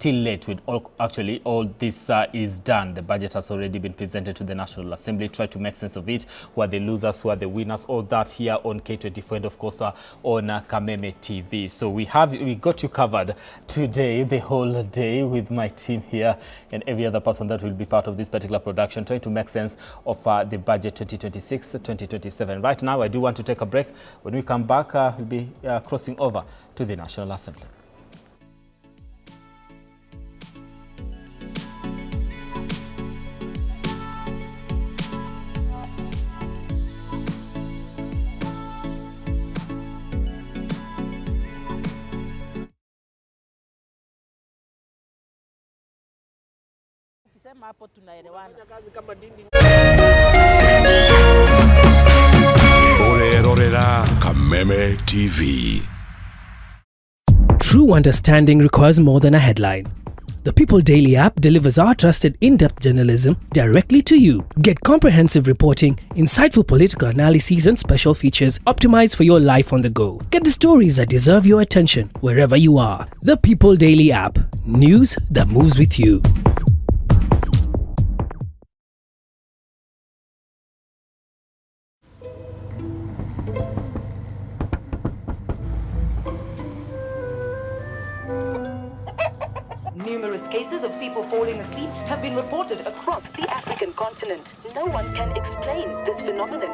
late. With all this is done. The budget has already been presented to the National Assembly. Try to make sense of it. Who are the losers, who are the winners, all that here on K24 and of course on Kameme TV. So we got you covered today, the whole day, with my team here and every other person that will be part of this particular production, trying to make sense of the budget 2026-2027. Right now, I do want to take a break. When we come back, we'll be crossing over to the National Assembly. Hapo tunaelewana. Orerorera Kameme TV. True understanding requires more than a headline. The People Daily app delivers our trusted in-depth journalism directly to you. Get comprehensive reporting, insightful political analyses and special features optimized for your life on the go. Get the stories that deserve your attention wherever you are. The People Daily app. News that moves with you. Numerous cases of people falling asleep have been reported across the African continent. No one can explain this phenomenon.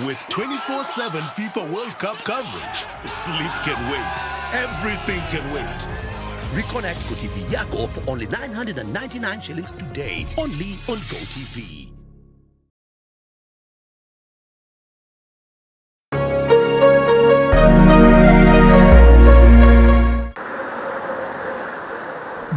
With 24/7 FIFA World Cup coverage, sleep can wait. Everything can wait. Reconnect GoTV Yako for only 999 shillings today, only on GoTV.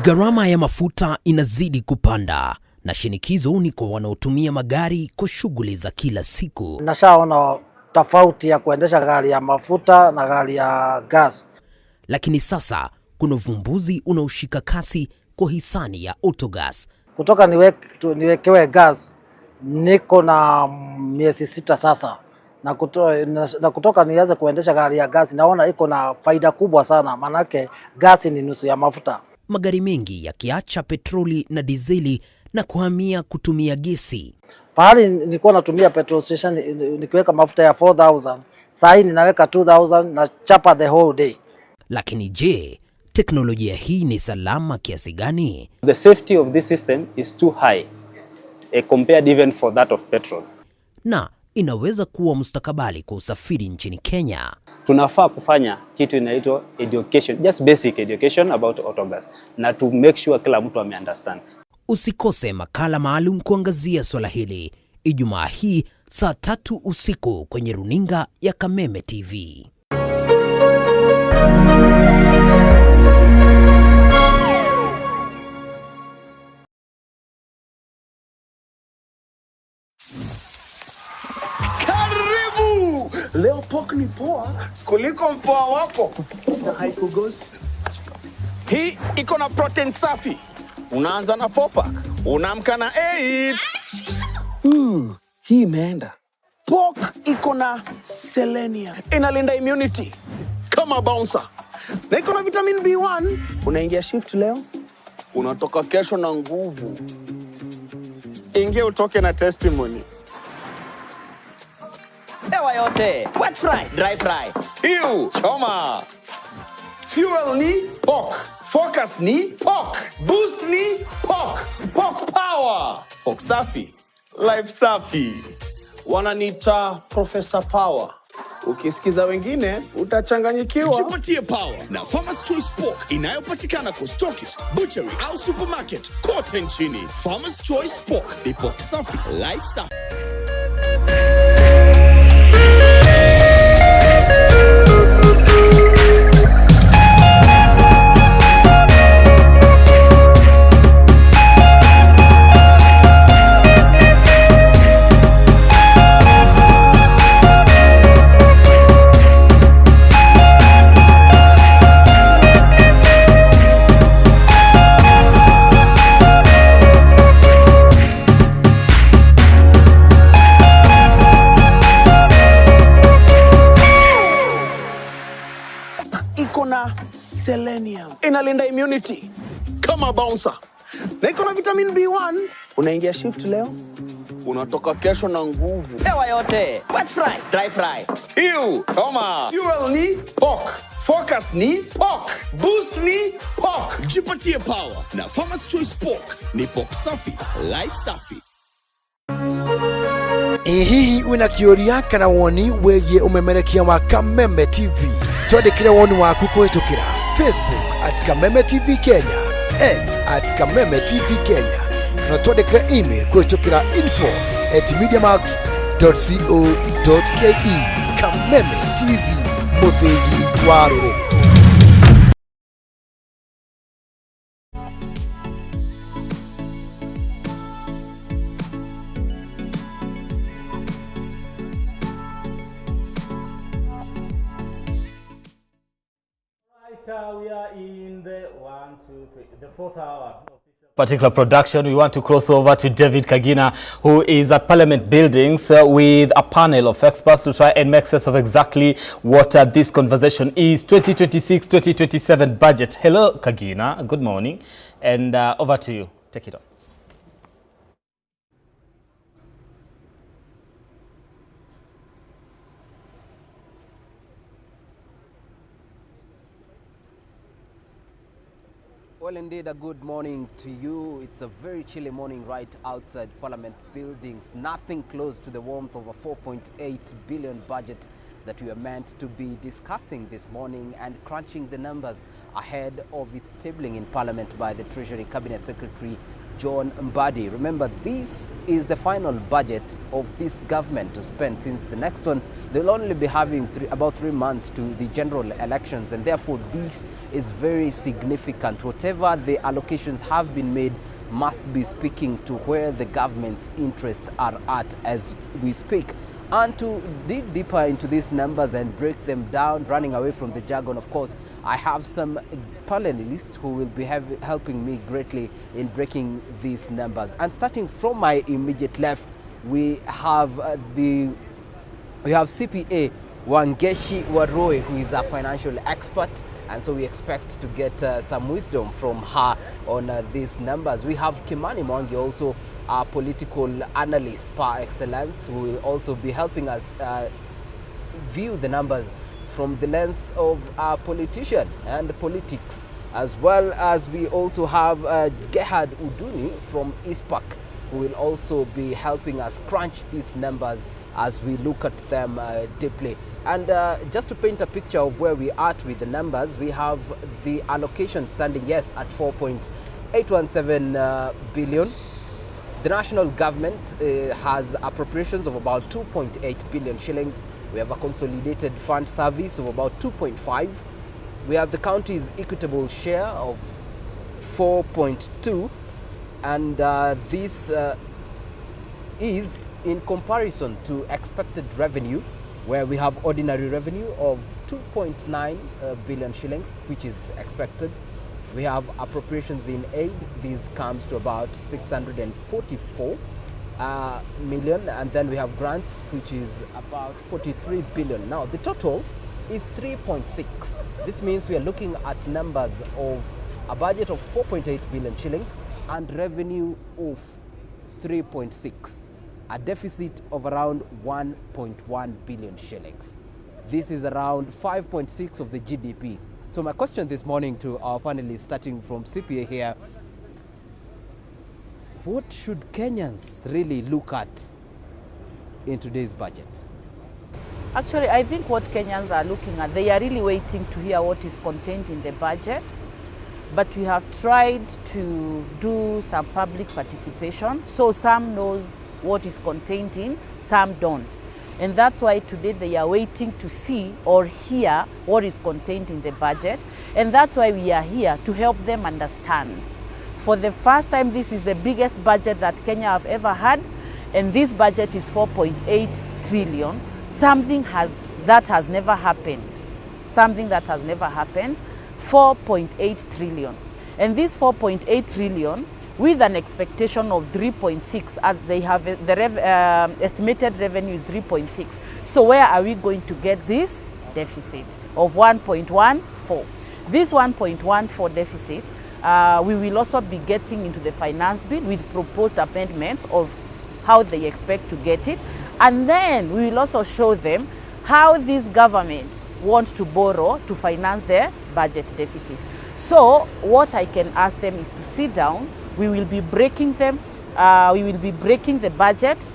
Gharama ya mafuta inazidi kupanda na shinikizo ni kwa wanaotumia magari kwa shughuli za kila siku. Nashaona tofauti ya kuendesha gari ya mafuta na gari ya gas. Lakini sasa kuna uvumbuzi unaoshika kasi kwa hisani ya autogas. Kutoka niwekewe gas niko na miezi 6 sasa. Na kutoka nianze kuendesha gari ya gas naona iko na faida kubwa sana, manake gas ni nusu ya mafuta. Magari mengi yakiacha petroli na dizeli na kuhamia kutumia gesi. Pahali nilikuwa natumia petrol station nikiweka mafuta ya 4000, sasa hivi ninaweka 2000 na chapa the whole day. Lakini je, teknolojia hii ni salama kiasi gani? The safety of this system is too high. compared even for that of petrol. Na inaweza kuwa mustakabali kwa usafiri nchini Kenya. Tunafaa kufanya kitu inaitwa education, just basic education about autogas, na to make sure kila mtu understand. Usikose makala maalum kuangazia swala hili Ijumaa hii saa 3 usiku kwenye runinga ya Kameme TV. Karibu! Leo pork ni poa kuliko mpoa wako na haikugost. Hii iko na protein safi. Unaanza na 4-pack, unaamka na 8. Hii imeenda. Pork iko na selenium. Inalinda immunity kama bouncer. Na iko na vitamin B1. Unaingia shift leo, unatoka kesho na nguvu. Ingia utoke na testimony. Ewa yote, wet fry, dry fry, stew, choma. Fuel ni pork. Focus ni pork. Boost ni pork. Pork power. Pork safi. Life safi. Wananiita Professor Power. Ukisikiza wengine utachanganyikiwa. Jipatie power na Farmers Choice Pork inayopatikana kwa stockist, butchery au supermarket kote nchini. Farmers Choice Pork ni pork safi, life safi. Iko na selenium. Inalinda immunity kama bouncer. Na iko na vitamin B1. Unaingia shift leo, unatoka kesho na nguvu. Ewa yote, wet fry, dry fry, stew, choma. Fuel ni pork. Focus ni pork. Boost ni pork. Jipatie power na Farmers Choice Pork ni pork safi, life safi. Hihi wina kĩũria kana woni wĩgiĩ umemerekia wa Kameme TV twandĩkĩre woni waku kũhĩtũkĩra Facebook @Kameme TV Kenya, X @Kameme TV Kenya, na twandĩkĩre email kũhĩtũkĩra info@mediamax.co.ke. Kameme TV, mũthĩgi wa rũrĩrĩ. We are in the the 4th hour. Particular production, we want to cross over to David Kagina, who is at Parliament Buildings with a panel of experts to try and make sense of exactly what this conversation is. 2026-2027 budget. Hello, Kagina. Good morning. And over to you. Take it on. Well, indeed, a good morning to you. It's a very chilly morning right outside Parliament Buildings. Nothing close to the warmth of a 4.8 billion budget that we are meant to be discussing this morning and crunching the numbers ahead of its tabling in Parliament by the Treasury Cabinet Secretary John Mbanjeti. Remember, this is the final budget of this government to spend, since the next one, they'll only be having about 3 months to the general elections, and therefore this is very significant. Whatever the allocations have been made must be speaking to where the government's interests are at as we speak. And to dig deeper into these numbers and break them down, running away from the jargon, of course, I have some panelists who will be helping me greatly in breaking these numbers. And starting from my immediate left, we have CPA Wangeshi Waroe, who is a financial expert, and so we expect to get some wisdom from her on these numbers. We have Kimani Mwangi, also a political analyst par excellence, who will also be helping us view the numbers from the lens of a politician and politics, as well as we also have Gerhard Uduni from ISPAC, who will also be helping us crunch these numbers as we look at them deeply. And just to paint a picture of where we are with the numbers, we have the allocation standing, yes, at 4.817 billion. The national government has appropriations of about 2.8 billion shillings. We have a consolidated fund service of about 2.5. We have the county's equitable share of 4.2, and this is in comparison to expected revenue, where we have ordinary revenue of 2.9 billion shillings, which is expected. We have appropriations in aid. This comes to about 644 million, and then we have grants, which is about 43 billion. Now, the total is 3.6. This means we are looking at numbers of a budget of 4.8 billion shillings and revenue of 3.6, a deficit of around 1.1 billion shillings. This is around 5.6 of the GDP. So my question this morning to our panelists, starting from CPA here, what should Kenyans really look at in today's budget? Actually, I think what Kenyans are looking at, they are really waiting to hear what is contained in the budget. But we have tried to do some public participation, so some knows what is contained in, some don't. And that's why today they are waiting to see or hear what is contained in the budget. And that's why we are here to help them understand. For the first time, this is the biggest budget that Kenya have ever had. And this budget is 4.8 trillion. Something that has never happened. Something that has never happened. 4.8 trillion. And this 4.8 trillion, with an expectation of 3.6, as they have the estimated revenue is 3.6. So where are we going to get this deficit of 1.14? This 1.14 deficit, we will also be getting into the finance bill with proposed amendments of how they expect to get it. And then we will also show them how this government wants to borrow to finance their budget deficit. So what I can ask them is to sit down. We will be breaking them. We will be breaking the budget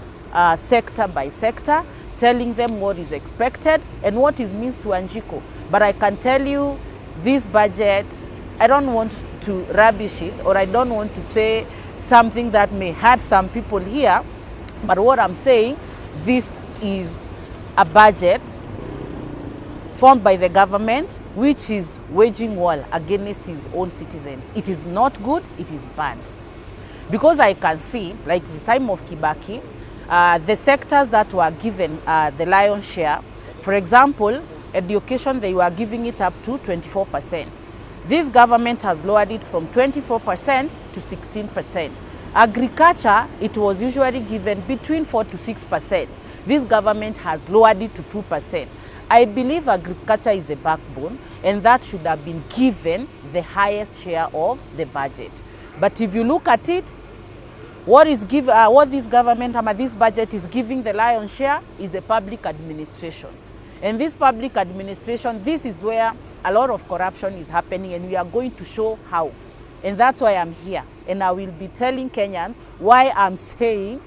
sector by sector, telling them what is expected and what is means to Anjiko. But I can tell you this budget, I don't want to rubbish it, or I don't want to say something that may hurt some people here. But what I'm saying, this is a budget formed by the government, which is waging war against his own citizens. It is not good, it is bad. Because I can see, like the time of Kibaki, the sectors that were given the lion's share, for example, education, they were giving it up to 24%. This government has lowered it from 24% to 16%. Agriculture, it was usually given between 4 to 6%. This government has lowered it to 2%. I believe agriculture is the backbone, and that should have been given the highest share of the budget. But if you look at it, what this government, this budget is giving the lion's share is the public administration. And this public administration, this is where a lot of corruption is happening, and we are going to show how. And that's why I'm here. And I will be telling Kenyans why I'm saying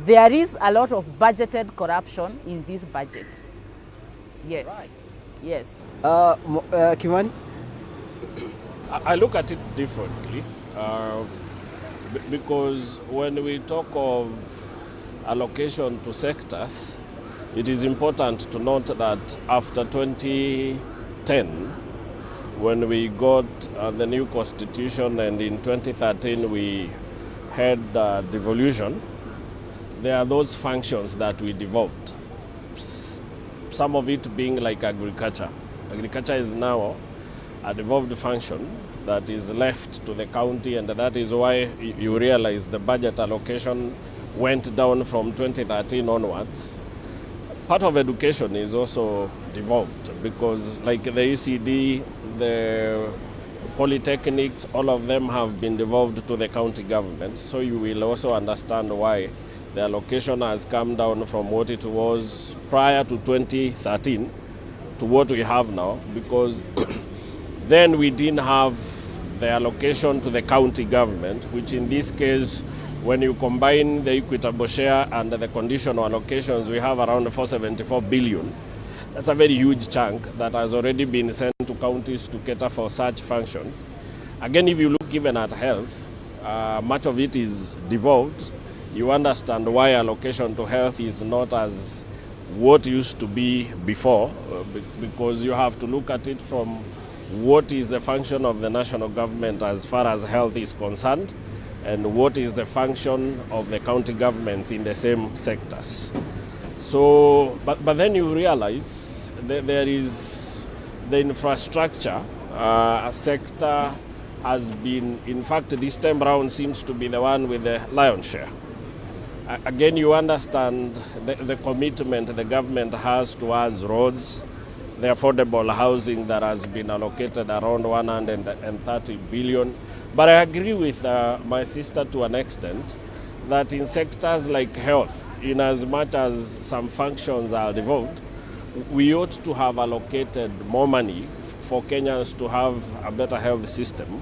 there is a lot of budgeted corruption in this budget. Yes. Right. Yes. Kimani? I look at it differently because when we talk of allocation to sectors, it is important to note that after 2010, when we got the new constitution, and in 2013 we had devolution, there are those functions that we devolved. Some of it being like agriculture. Agriculture is now a devolved function that is left to the county, and that is why you realize the budget allocation went down from 2013 onwards. Part of education is also devolved because like the ECD, the polytechnics, all of them have been devolved to the county government. So you will also understand why the allocation has come down from what it was prior to 2013 to what we have now, because then we didn't have the allocation to the county government, which in this case When you combine the equitable share and the conditional allocations, we have around 474 billion. That's a very huge chunk that has already been sent to counties to cater for such functions. Again, if you look even at health, much of it is devolved. You understand why allocation to health is not as what used to be before, because you have to look at it from what is the function of the national government as far as health is concerned, and what is the function of the county governments in the same sectors. So, but then you realize that there is the infrastructure sector has been, in fact, this time round seems to be the one with the lion's share. Again, you understand the commitment the government has towards roads, the affordable housing that has been allocated around 130 billion. But I agree with my sister to an extent that in sectors like health, in as much as some functions are devolved, we ought to have allocated more money for Kenyans to have a better health system.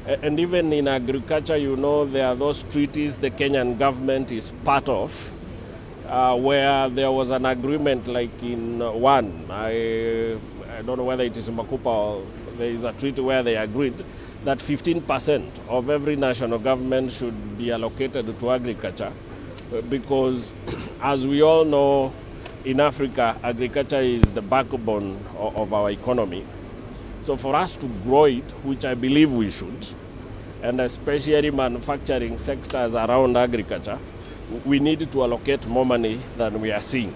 And even in agriculture, you know, there are those treaties the Kenyan government is part of, where there was an agreement like in one, I don't know whether it is in Makupa or there is a treaty where they agreed that 15% of every national government should be allocated to agriculture, because as we all know, in Africa, agriculture is the backbone of our economy. So for us to grow it, which I believe we should, and especially manufacturing sectors around agriculture, we need to allocate more money than we are seeing.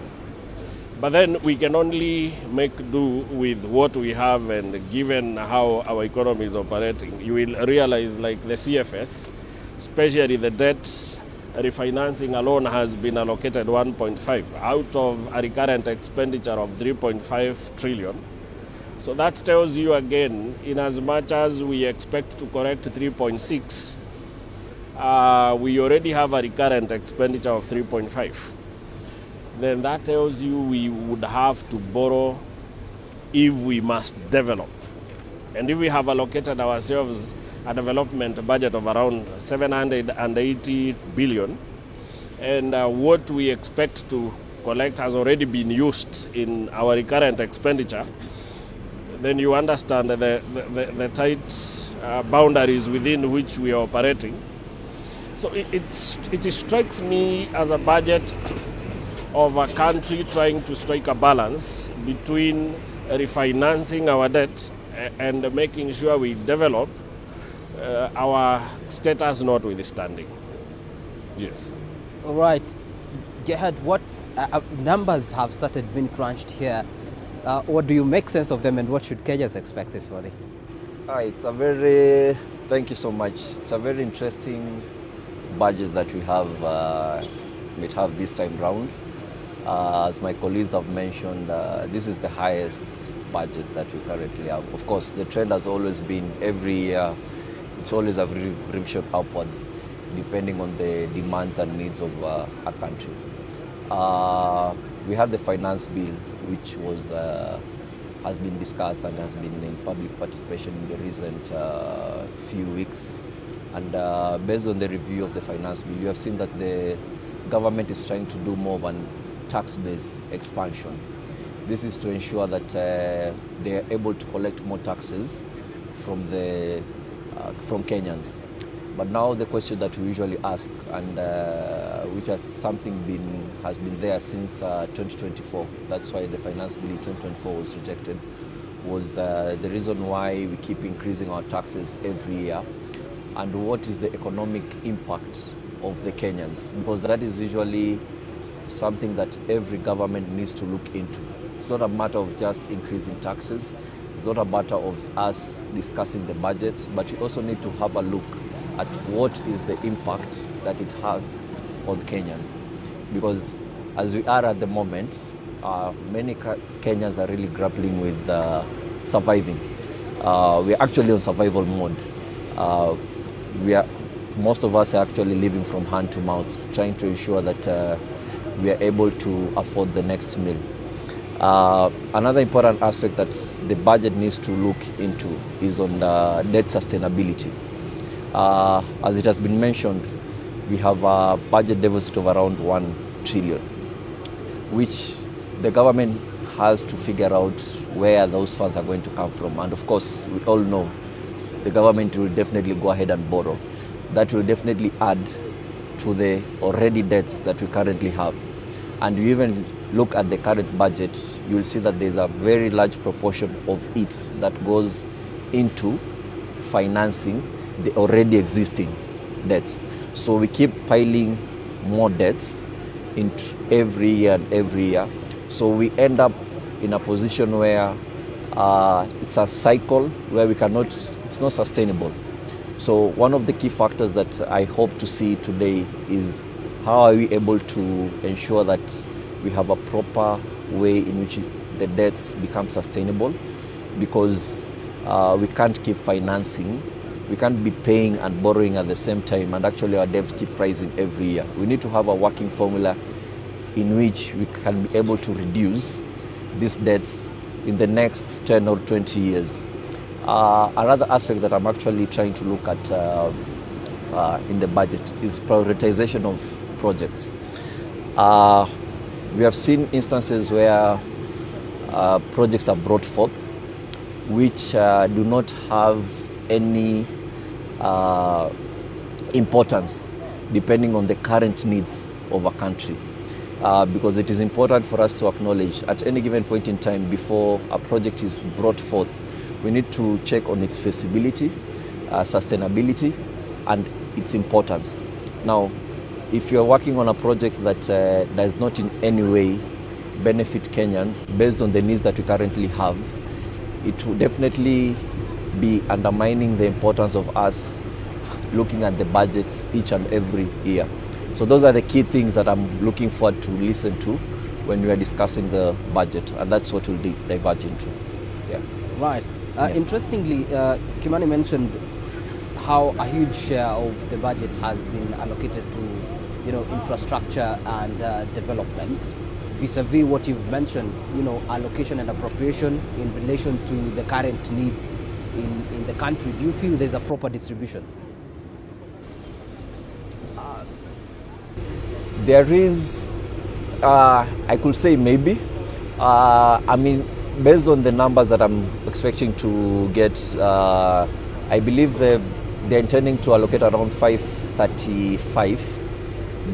But then we can only make do with what we have, and given how our economy is operating, you will realize like the CFS, especially the debt refinancing alone has been allocated 1.5 out of a recurrent expenditure of 3.5 trillion. So that tells you again, in as much as we expect to correct 3.6, we already have a recurrent expenditure of 3.5. Then that tells you we would have to borrow if we must develop. And if we have allocated ourselves a development budget of around 780 billion, and what we expect to collect has already been used in our recurrent expenditure, then you understand the tight boundaries within which we are operating. So it strikes me as a budget of a country trying to strike a balance between refinancing our debt and making sure we develop, our status notwithstanding. Yes. All right. Gerhard, what numbers have started being crunched here? What do you make sense of them, and what should Kenyans expect this morning? Thank you so much. It's a very interesting budget that we have this time round. As my colleagues have mentioned, this is the highest budget that we currently have. Of course, the trend has always been every year, it's always a revision upwards, depending on the demands and needs of our country. We had the finance bill, which has been discussed and has been in public participation in the recent few weeks. And based on the review of the finance bill, you have seen that the government is trying to do more of an tax-based expansion. This is to ensure that they are able to collect more taxes from Kenyans. But now the question that we usually ask, and which has been there since 2024, that's why the finance bill in 2024 was rejected, was the reason why we keep increasing our taxes every year, and what is the economic impact of the Kenyans, because that is usually something that every government needs to look into. It's not a matter of just increasing taxes, it's not a matter of us discussing the budgets, but we also need to have a look at what is the impact that it has on Kenyans. Because as we are at the moment, many Kenyans are really grappling with surviving. We are actually on survival mode. Most of us are actually living from hand to mouth, trying to ensure that we are able to afford the next meal. Another important aspect that the budget needs to look into is on debt sustainability. As it has been mentioned, we have a budget deficit of around 1 trillion, which the government has to figure out where those funds are going to come from. And of course, we all know the government will definitely go ahead and borrow. That will definitely add to the already debts that we currently have. And you even look at the current budget, you will see that there's a very large proportion of it that goes into financing the already existing debts. So we keep piling more debts into every year. So we end up in a position where it's a cycle where it's not sustainable. So one of the key factors that I hope to see today is how are we able to ensure that we have a proper way in which the debts become sustainable, because we can't keep financing, we can't be paying and borrowing at the same time, and actually our debts keep rising every year. We need to have a working formula in which we can be able to reduce these debts in the next 10 or 20 years. Another aspect that I'm actually trying to look at in the budget is prioritization of projects. We have seen instances where projects are brought forth which do not have any importance depending on the current needs of a country. Because it is important for us to acknowledge at any given point in time before a project is brought forth, we need to check on its feasibility, sustainability, and its importance. Now, if you're working on a project that does not in any way benefit Kenyans based on the needs that we currently have, it will definitely be undermining the importance of us looking at the budgets each and every year. So those are the key things that I'm looking forward to listen to when we are discussing the budget, and that's what we'll diverge into. Yeah. Right. Interestingly, Kimani mentioned how a huge share of the budget has been allocated to, infrastructure and development, vis-a-vis what you've mentioned, allocation and appropriation in relation to the current needs in the country. Do you feel there's a proper distribution? There is, I could say maybe. I mean, based on the numbers that I'm expecting to get, I believe they're intending to allocate around 535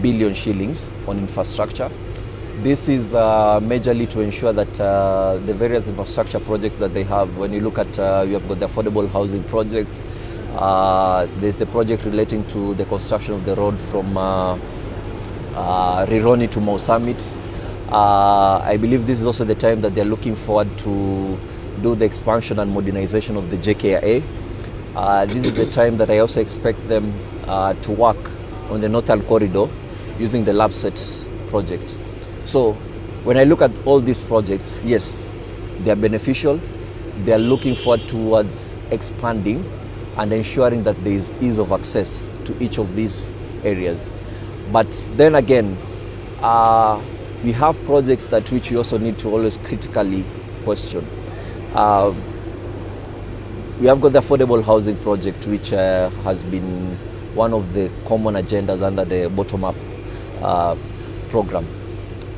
billion shillings on infrastructure. This is majorly to ensure that the various infrastructure projects that they have, when you look at, you have got the affordable housing projects, there's the project relating to the construction of the road from Rironi to Mau Summit. I believe this is also the time that they're looking forward to do the expansion and modernization of the JKIA. This is the time that I also expect them to work on the Northern Corridor using the LabSet project. So when I look at all these projects, yes, they are beneficial. They are looking forward towards expanding and ensuring that there is ease of access to each of these areas. But then again, we have projects that which we also need to always critically question. We have got the affordable housing project, which has been one of the common agendas under the bottom-up program.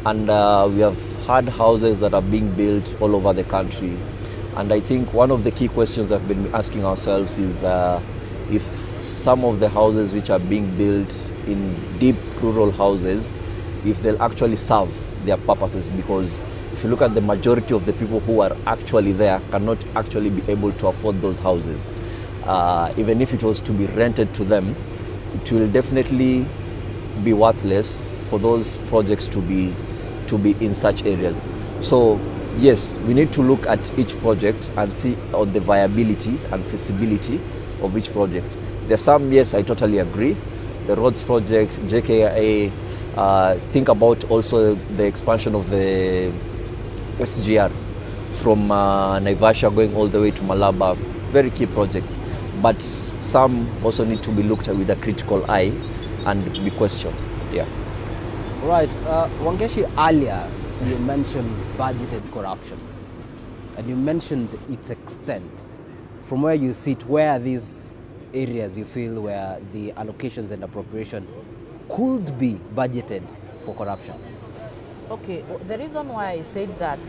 And we have had houses that are being built all over the country. And I think one of the key questions that we've been asking ourselves is if some of the houses which are being built in deep rural houses, if they'll actually serve their purposes, because if you look at the majority of the people who are actually there cannot actually be able to afford those houses. Even if it was to be rented to them, it will definitely be worthless for those projects to be in such areas. So yes, we need to look at each project and see on the viability and feasibility of each project. There's some, yes, I totally agree. The roads project, JKIA, think about also the expansion of the SGR from Naivasha going all the way to Malaba, very key projects. But some also need to be looked at with a critical eye and be questioned. Yeah. Right. Wangeshi, earlier you mentioned budgeted corruption, and you mentioned its extent. From where you sit, where are these areas you feel where the allocations and appropriation could be budgeted for corruption? Okay, the reason why I said that,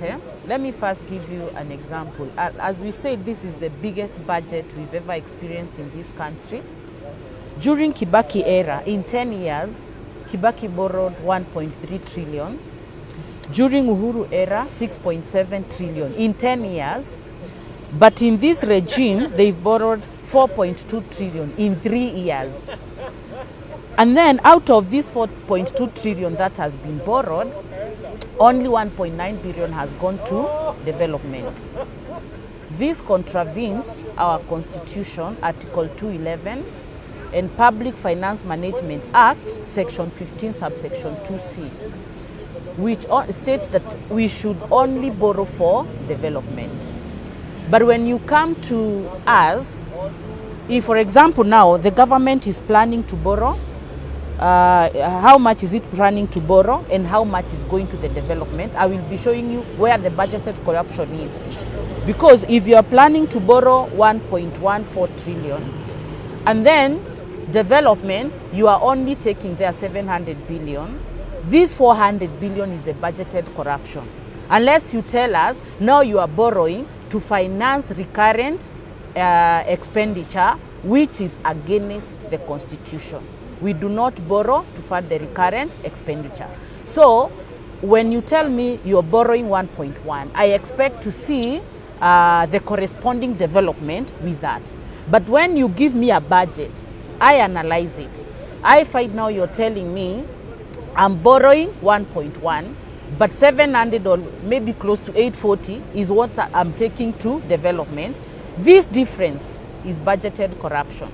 let me first give you an example. As we said, this is the biggest budget we've ever experienced in this country. During Kibaki era, in 10 years, Kibaki borrowed 1.3 trillion. During Uhuru era, 6.7 trillion in 10 years. But in this regime, they've borrowed 4.2 trillion in 3 years. And then out of this 4.2 trillion that has been borrowed, only 1.9 billion has gone to development. This contravenes our constitution, Article 211, and Public Finance Management Act, Section 15, subsection 2C, which states that we should only borrow for development. But when you come to us, if, for example, now the government is planning to borrow, how much is it planning to borrow and how much is going to the development? I will be showing you where the budgeted corruption is. Because if you are planning to borrow 1.14 trillion and then development, you are only taking there 700 billion, this 400 billion is the budgeted corruption. Unless you tell us now you are borrowing to finance recurrent expenditure, which is against the constitution. We do not borrow to fund the recurrent expenditure. So when you tell me you're borrowing 1.1, I expect to see the corresponding development with that. But when you give me a budget, I analyze it. I find now you're telling me I'm borrowing 1.1, but 700 or maybe close to 840 is what I'm taking to development. This difference is budgeted corruption.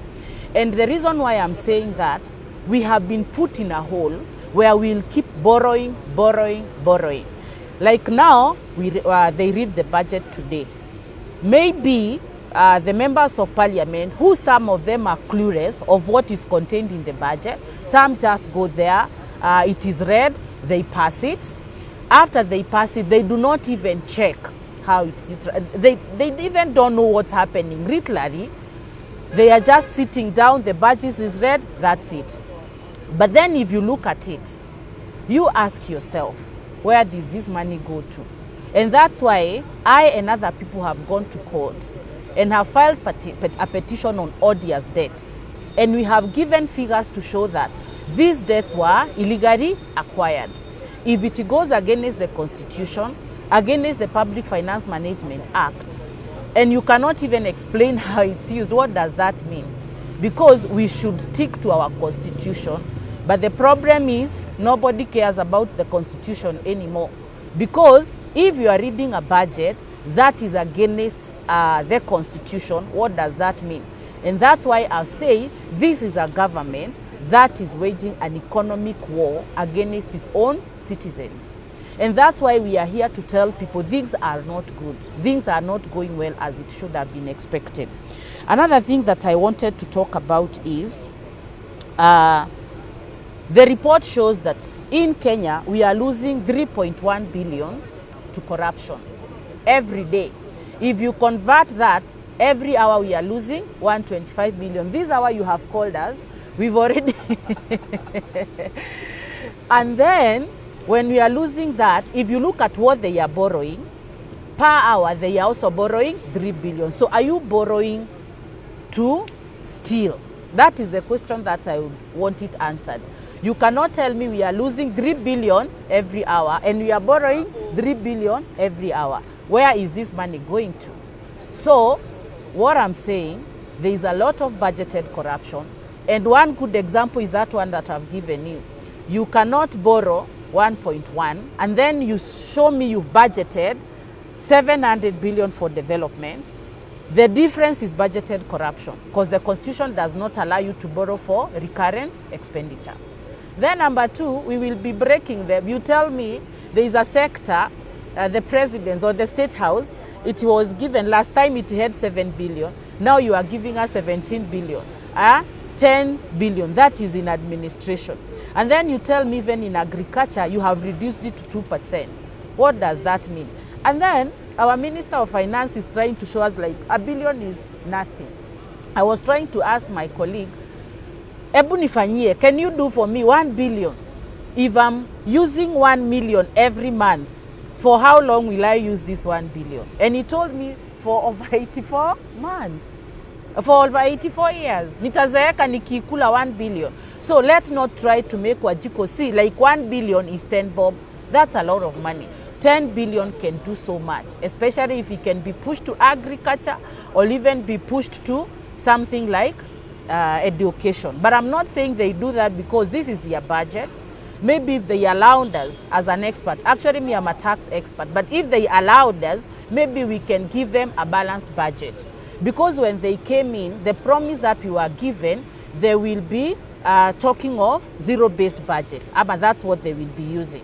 And the reason why I'm saying that, we have been put in a hole where we'll keep borrowing. Like now, they read the budget today. Maybe the members of parliament, who some of them are clueless of what is contained in the budget, some just go there, it is read, they pass it. After they pass it, they do not even check how it's they even don't know what's happening. Literally, they are just sitting down, the budget is read, that's it. But then if you look at it, you ask yourself, where does this money go to? And that's why I and other people have gone to court and have filed a petition on odious debts. And we have given figures to show that these debts were illegally acquired. If it goes against the Constitution, against the Public Finance Management Act, and you cannot even explain how it's used, what does that mean? Because we should stick to our Constitution. But the problem is nobody cares about the Constitution anymore. Because if you are reading a budget that is against the Constitution, what does that mean? And that's why I say this is a government that is waging an economic war against its own citizens. And that's why we are here to tell people things are not good. Things are not going well as it should have been expected. Another thing that I wanted to talk about is the report shows that in Kenya, we are losing 3.1 billion to corruption every day. If you convert that, every hour we are losing 125 billion. This hour you have called us, we've already... And then, when we are losing that, if you look at what they are borrowing, per hour they are also borrowing 3 billion. So are you borrowing to steal? That is the question that I want it answered. You cannot tell me we are losing 3 billion every hour and we are borrowing 3 billion every hour. Where is this money going to? So, what I'm saying, there is a lot of budgeted corruption. And one good example is that one that I've given you. You cannot borrow 1.1 and then you show me you've budgeted 700 billion for development. The difference is budgeted corruption because the Constitution does not allow you to borrow for recurrent expenditure. Then number two, we will be breaking them. You tell me there is a sector, the president's or the state house, it was given, last time it had 7 billion. Now you are giving us 17 billion. 10 billion, that is in administration. And then you tell me even in agriculture, you have reduced it to 2%. What does that mean? And then our Minister of Finance is trying to show us like 1 billion is nothing. I was trying to ask my colleague, Ebu nifanyie, can you do for me 1 billion? If I'm using 1 million every month, for how long will I use this 1 billion? And he told me for over 84 months. For over 84 years. Nitazeeka nikikula 1 billion. So let's not try to make Wajiko see like 1 billion is 10 bob. That's a lot of money. 10 billion can do so much, especially if it can be pushed to agriculture or even be pushed to something like education. But I'm not saying they do that because this is their budget. Maybe if they allowed us as an expert, actually me I'm a tax expert, but if they allowed us, maybe we can give them a balanced budget. Because when they came in, the promise that we were given, they will be talking of zero-based budget. But that's what they will be using.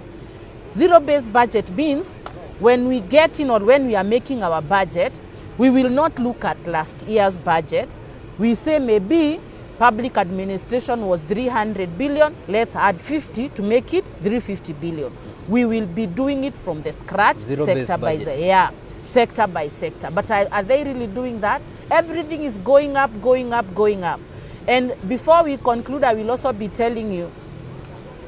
Zero-based budget means when we get in or when we are making our budget, we will not look at last year's budget. We say maybe public administration was 300 billion, let's add 50 to make it 350 billion. We will be doing it from the scratch, sector by sector by sector. But are they really doing that? Everything is going up, going up, going up. And before we conclude, I will also be telling you,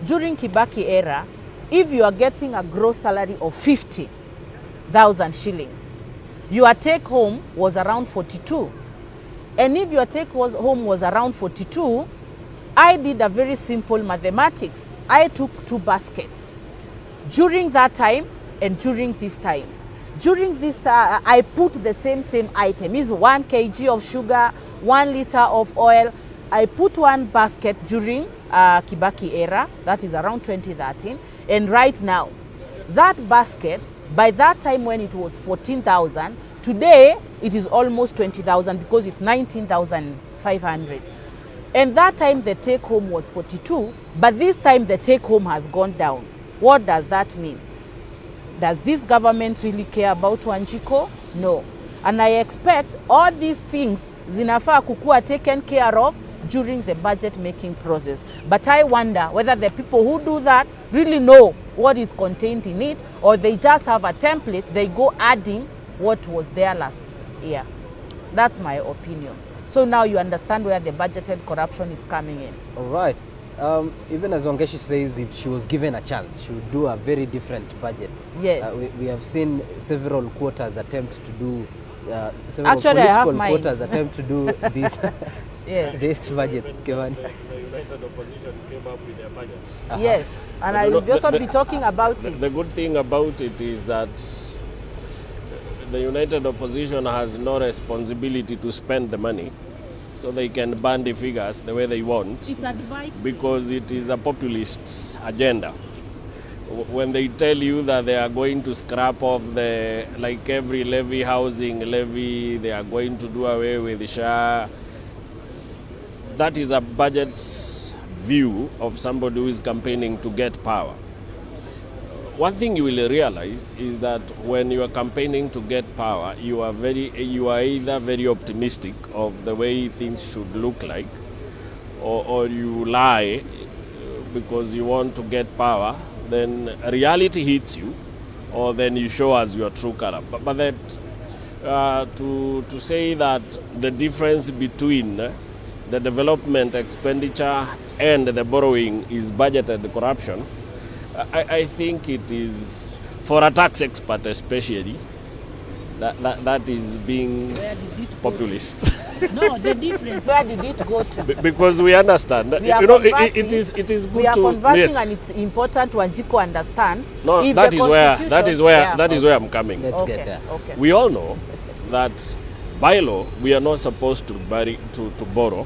during Kibaki era, if you are getting a gross salary of 50,000 shillings, your take home was around 42. And if your take home was around 42, I did a very simple mathematics. I took 2 baskets. During that time and during this time. During this time, I put the same item. It's 1 kg of sugar, 1 liter of oil. I put 1 basket during Kibaki era, that is around 2013. And right now, that basket, by that time when it was 14,000, today it is almost 20,000 because it's 19,500. And that time the take home was 42, but this time the take home has gone down. What does that mean? Does this government really care about Wanjiko? No. And I expect all these things zinafaa kukua taken care of during the budget making process. But I wonder whether the people who do that really know what is contained in it, or they just have a template, they go adding what was there last year. That's my opinion. So now you understand where the budgeted corruption is coming in. All right. Even as Wangeshi says, if she was given a chance, she would do a very different budget. Yes. We have seen several quarters attempt to do, several Actually, I have political quarters attempt to do this, yes. this budget. The United Opposition came up with their budget. Yes, and I will also be talking about it. The good thing about it is that the United Opposition has no responsibility to spend the money. So they can burn the figures the way they want. It's advice. Because it is a populist agenda. When they tell you that they are going to scrap off the, like every levy, housing levy, they are going to do away with the SHA, that is a budget view of somebody who is campaigning to get power. One thing you will realize is that when you are campaigning to get power, you are either very optimistic of the way things should look like, or you lie because you want to get power. Then reality hits you, or then you show us your true color. But that to say that the difference between the development expenditure and the borrowing is budgeted corruption, I think it is, for a tax expert especially, that is being populist. No, the difference, where did it go to? Because we understand that, it is good to... We are conversing, and it's important Wanjiko understands. No, that is where I'm coming. Let's get there. Okay. We all know that by law, we are not supposed to borrow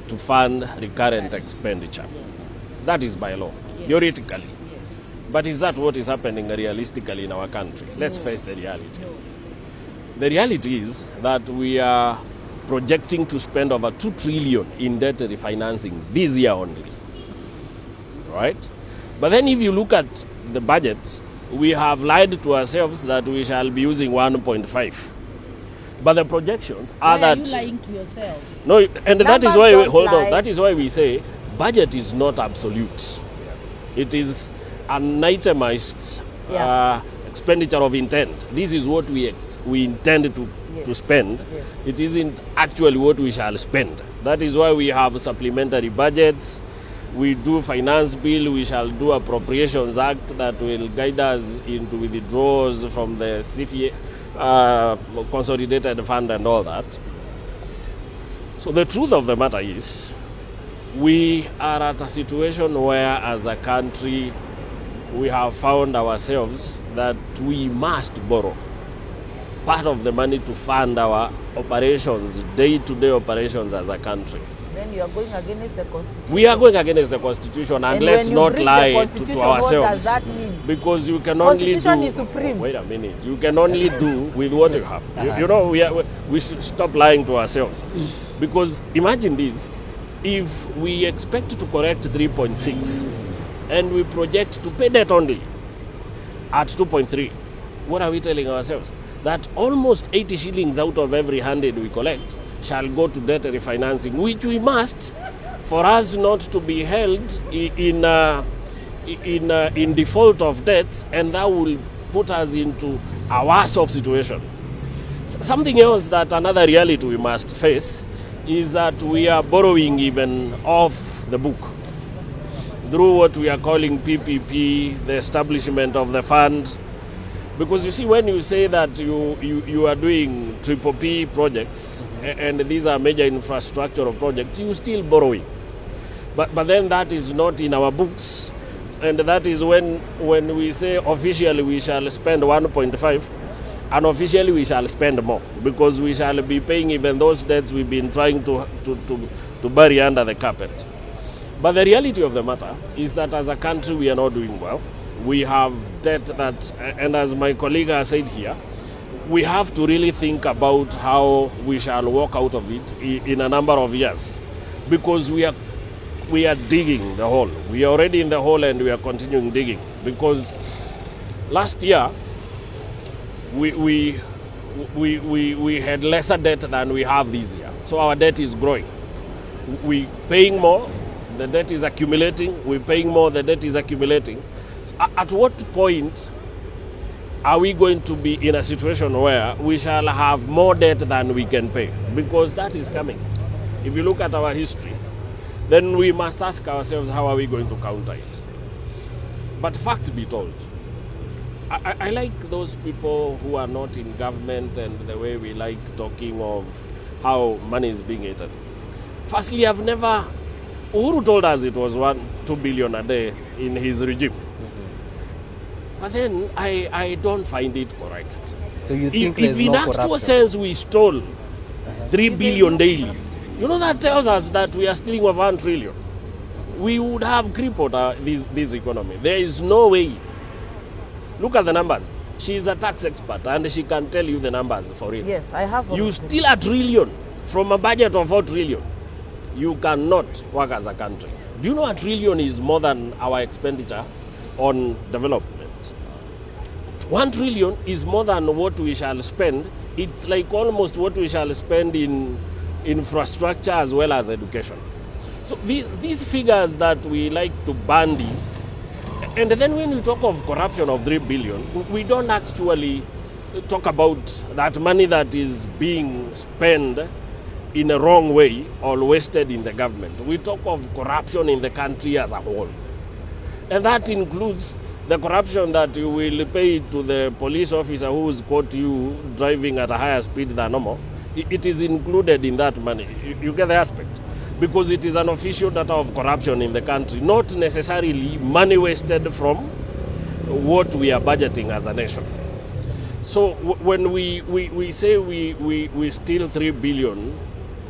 to fund recurrent expenditure. Yes. That is by law, theoretically. Yes. But is that what is happening realistically in our country? Let's face the reality. The reality is that we are projecting to spend over 2 trillion in debt refinancing this year only, right? But then if you look at the budget, we have lied to ourselves that we shall be using 1.5. But the projections are that... Why are you lying to yourself? No, and that is why, hold on, lie. that is why we say budget is not absolute. It is an itemized expenditure of intent. This is what we intend to to spend, it isn't actually what we shall spend. That is why we have supplementary budgets. We do finance bill, we shall do appropriations act that will guide us into withdrawals from the CFA consolidated fund and all that. So the truth of the matter is, we are at a situation where as a country, we have found ourselves that we must borrow part of the money to fund our operations, day-to-day operations as a country. Then you are going against the Constitution. We are going against the Constitution, and let's not lie to ourselves. What does that mean? Because you can only Constitution do... is supreme. Wait a minute. You can only do with what you have. You know, we should stop lying to ourselves. Because imagine this. If we expect to correct 3.6 and we project to pay debt only at 2.3, what are we telling ourselves? That almost 80 shillings out of every 100 we collect shall go to debt refinancing, which we must, for us not to be held in default of debts, and that will put us into a worse off situation. Something else, that another reality we must face, is that we are borrowing even off the book through what we are calling PPP, the establishment of the fund. Because you see, when you say that you are doing triple P projects, and these are major infrastructural projects, you still borrowing. But then that is not in our books. And that is when we say officially we shall spend 1.5, unofficially we shall spend more, because we shall be paying even those debts we've been trying to bury under the carpet. But the reality of the matter is that as a country we are not doing well. We have debt that, and as my colleague has said here, we have to really think about how we shall walk out of it in a number of years, because we are digging the hole. We are already in the hole and we are continuing digging, because last year we had lesser debt than we have this year. So our debt is growing. We're paying more, the debt is accumulating. We're paying more, the debt is accumulating. So at what point are we going to be in a situation where we shall have more debt than we can pay? Because that is coming. If you look at our history, then we must ask ourselves, how are we going to counter it? But facts be told, I like those people who are not in government and the way we like talking of how money is being eaten. Firstly, Uhuru told us it was 2 billion a day in his regime. But then I don't find it correct. So you think if in actual sense we stole 3 billion daily, you know, that tells us that we are stealing over 1 trillion. We would have crippled this economy. There is no way. Look at the numbers. She is a tax expert and she can tell you the numbers for it. Yes, I have. You steal 1 trillion from a budget of 4 trillion. You cannot work as a country. Do you know 1 trillion is more than our expenditure on development? 1 trillion is more than what we shall spend. It's like almost what we shall spend in infrastructure as well as education. So these figures that we like to bandy, and then when we talk of corruption of 3 billion, we don't actually talk about that money that is being spent in a wrong way or wasted in the government. We talk of corruption in the country as a whole. And that includes the corruption that you will pay to the police officer who has caught you driving at a higher speed than normal. It is included in that money. You get the aspect. Because it is an official data of corruption in the country, not necessarily money wasted from what we are budgeting as a nation. So when we say we steal 3 billion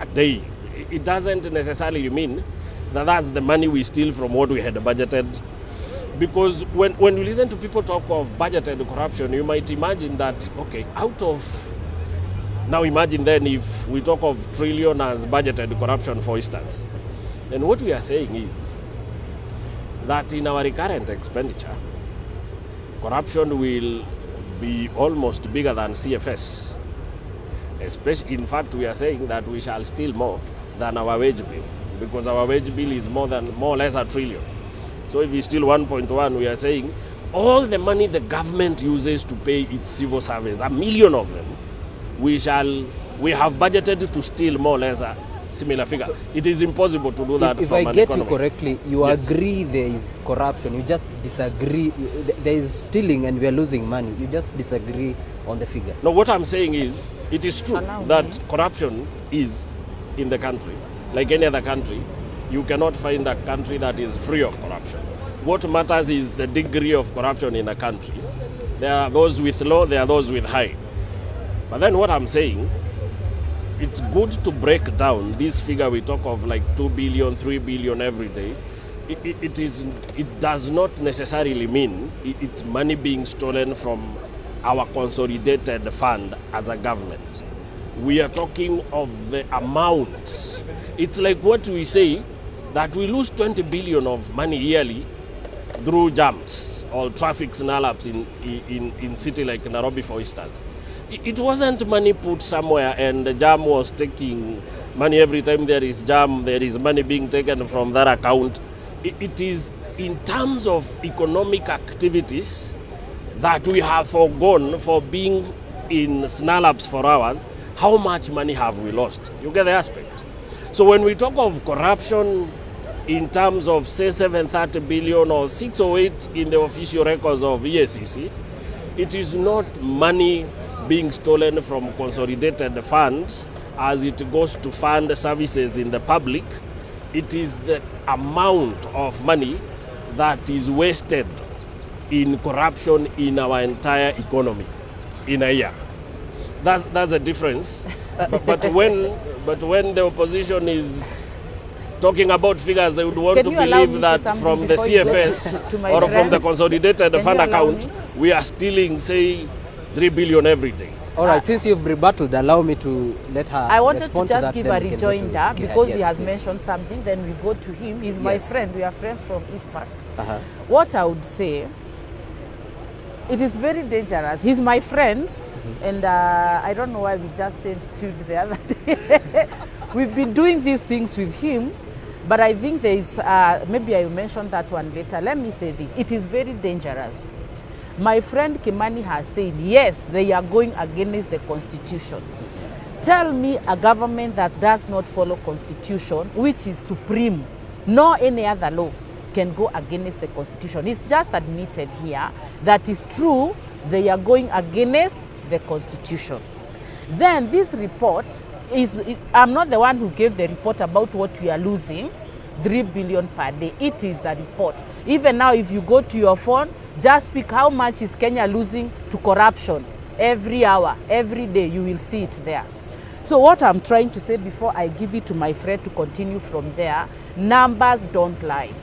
a day, it doesn't necessarily mean that that's the money we steal from what we had budgeted. Because when we listen to people talk of budgeted corruption, you might imagine that, okay, out of... Now imagine then if we talk of trillion as budgeted corruption, for instance. And what we are saying is that in our recurrent expenditure, corruption will be almost bigger than CFS. Especially, in fact, we are saying that we shall steal more than our wage bill, because our wage bill is more or less 1 trillion. So if we steal 1.1, we are saying all the money the government uses to pay its civil service, 1 million of them, we have budgeted to steal more or less a similar figure. So it is impossible to do that. If I get you correctly, you agree there is corruption. You just disagree. There is stealing and we are losing money. You just disagree on the figure. No, what I'm saying is, it is true that corruption is in the country. Like any other country, you cannot find a country that is free of corruption. What matters is the degree of corruption in a country. There are those with low, there are those with high. But then what I'm saying, it's good to break down this figure we talk of, like 2 billion, 3 billion every day. It does not necessarily mean it's money being stolen from our consolidated fund as a government. We are talking of the amount. It's like what we say, that we lose 20 billion of money yearly through jams or traffic snarl-ups in city like Nairobi, for instance. It wasn't money put somewhere and the jam was taking money every time there is jam, there is money being taken from that account. It is in terms of economic activities that we have forgone for being in snarl-ups for hours. How much money have we lost? You get the aspect. So when we talk of corruption in terms of, say, 730 billion or 608 in the official records of EACC, it is not money being stolen from consolidated funds as it goes to fund services in the public. It is the amount of money that is wasted in corruption in our entire economy in a year. That's a difference. but when the opposition is talking about figures, they would want to believe that from the CFS or from the consolidated fund account, we are stealing, say, 3 billion every day. All right, since you've rebutted, allow me to let her I wanted to respond just that, give then a we can rejoinder go to- because yes, he has please. mentioned something, then we go to him. He's my Yes. friend. We are friends from East Park. Uh-huh. What I would say, it is very dangerous. He's my friend, and I don't know why we just stayed tuned the other day. We've been doing these things with him, but I think there is, maybe I will mention that one later. Let me say this. It is very dangerous. My friend Kimani has said, yes, they are going against the Constitution. Tell me a government that does not follow Constitution, which is supreme, nor any other law, can go against the Constitution. It's just admitted here that is true, they are going against the Constitution. Then this report I'm not the one who gave the report about what we are losing, 3 billion per day. It is the report. Even now, if you go to your phone, just pick how much is Kenya losing to corruption every hour, every day, you will see it there. So what I'm trying to say before I give it to my friend to continue from there, numbers don't lie.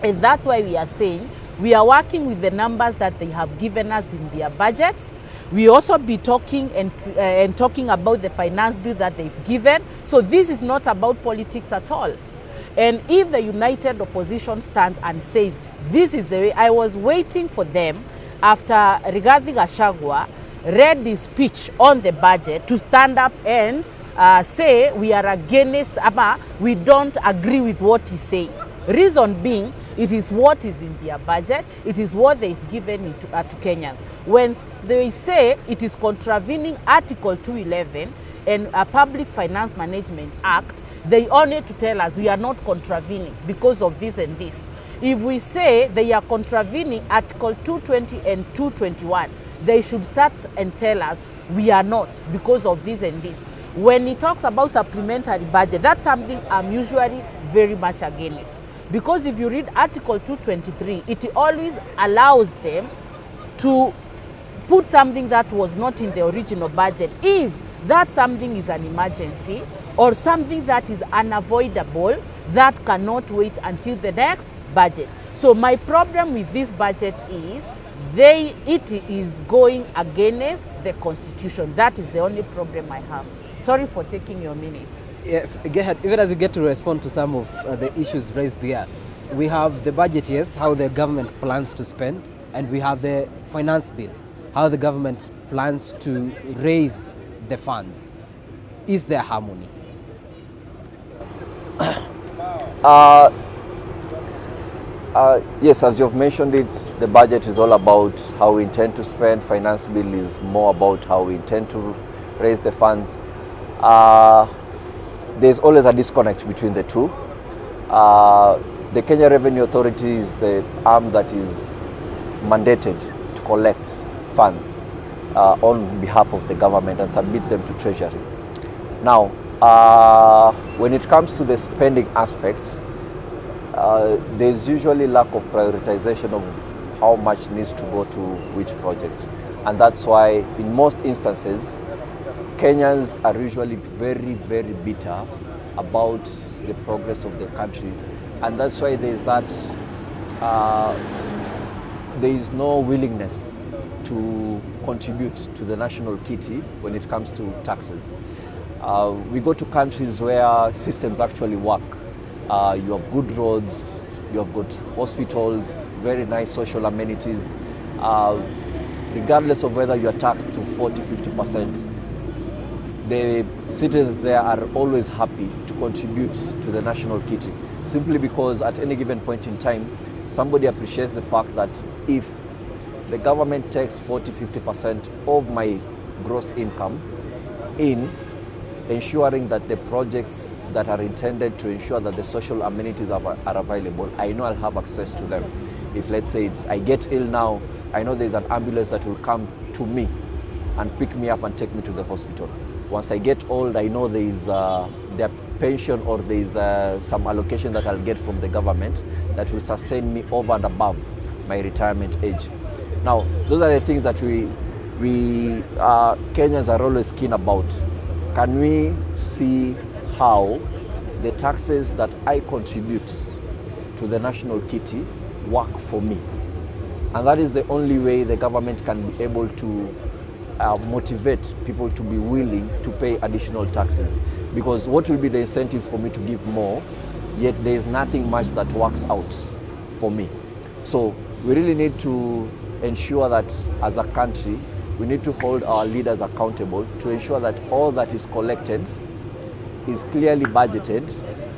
And that's why we are saying we are working with the numbers that they have given us in their budget. We also be talking and talking about the finance bill that they've given. So this is not about politics at all. And if the united opposition stands and says, this is the way, I was waiting for them after Rigathi Gachagua read his speech on the budget to stand up and say we are against, we don't agree with what he's saying. Reason being, it is what is in their budget, it is what they've given it to Kenyans. When they say it is contravening Article 211 and a Public Finance Management Act, they only to tell us we are not contravening because of this and this. If we say they are contravening Article 220 and 221, they should start and tell us we are not because of this and this. When he talks about supplementary budget, that's something I'm usually very much against. Because if you read Article 223, it always allows them to put something that was not in the original budget if that something is an emergency or something that is unavoidable that cannot wait until the next budget. So my problem with this budget is it is going against the Constitution. That is the only problem I have. Sorry for taking your minutes. Yes, Gerhard, even as you get to respond to some of the issues raised there, we have the budget, yes, how the government plans to spend, and we have the finance bill, how the government plans to raise the funds. Is there harmony? Yes, as you've mentioned it, the budget is all about how we intend to spend. Finance bill is more about how we intend to raise the funds. There's always a disconnect between the two. The Kenya Revenue Authority is the arm that is mandated to collect funds on behalf of the government and submit them to Treasury. Now, when it comes to the spending aspect, there's usually lack of prioritization of how much needs to go to which project. And that's why in most instances, Kenyans are usually very, very bitter about the progress of the country. And that's why there's that, there is no willingness to contribute to the national kitty when it comes to taxes. We go to countries where systems actually work. You have good roads, you have got hospitals, very nice social amenities. Regardless of whether you are taxed to 40, 50%, the citizens there are always happy to contribute to the national kitty, simply because at any given point in time, somebody appreciates the fact that if the government takes 40, 50% of my gross income in ensuring that the projects that are intended to ensure that the social amenities are available, I know I'll have access to them. If let's say I get ill now, I know there's an ambulance that will come to me and pick me up and take me to the hospital. Once I get old, I know there's their pension or there's some allocation that I'll get from the government that will sustain me over and above my retirement age. Now, those are the things that we Kenyans are always keen about. Can we see how the taxes that I contribute to the national kitty work for me? And that is the only way the government can be able to motivate people to be willing to pay additional taxes. Because what will be the incentive for me to give more, yet there is nothing much that works out for me. So we really need to ensure that as a country, we need to hold our leaders accountable to ensure that all that is collected is clearly budgeted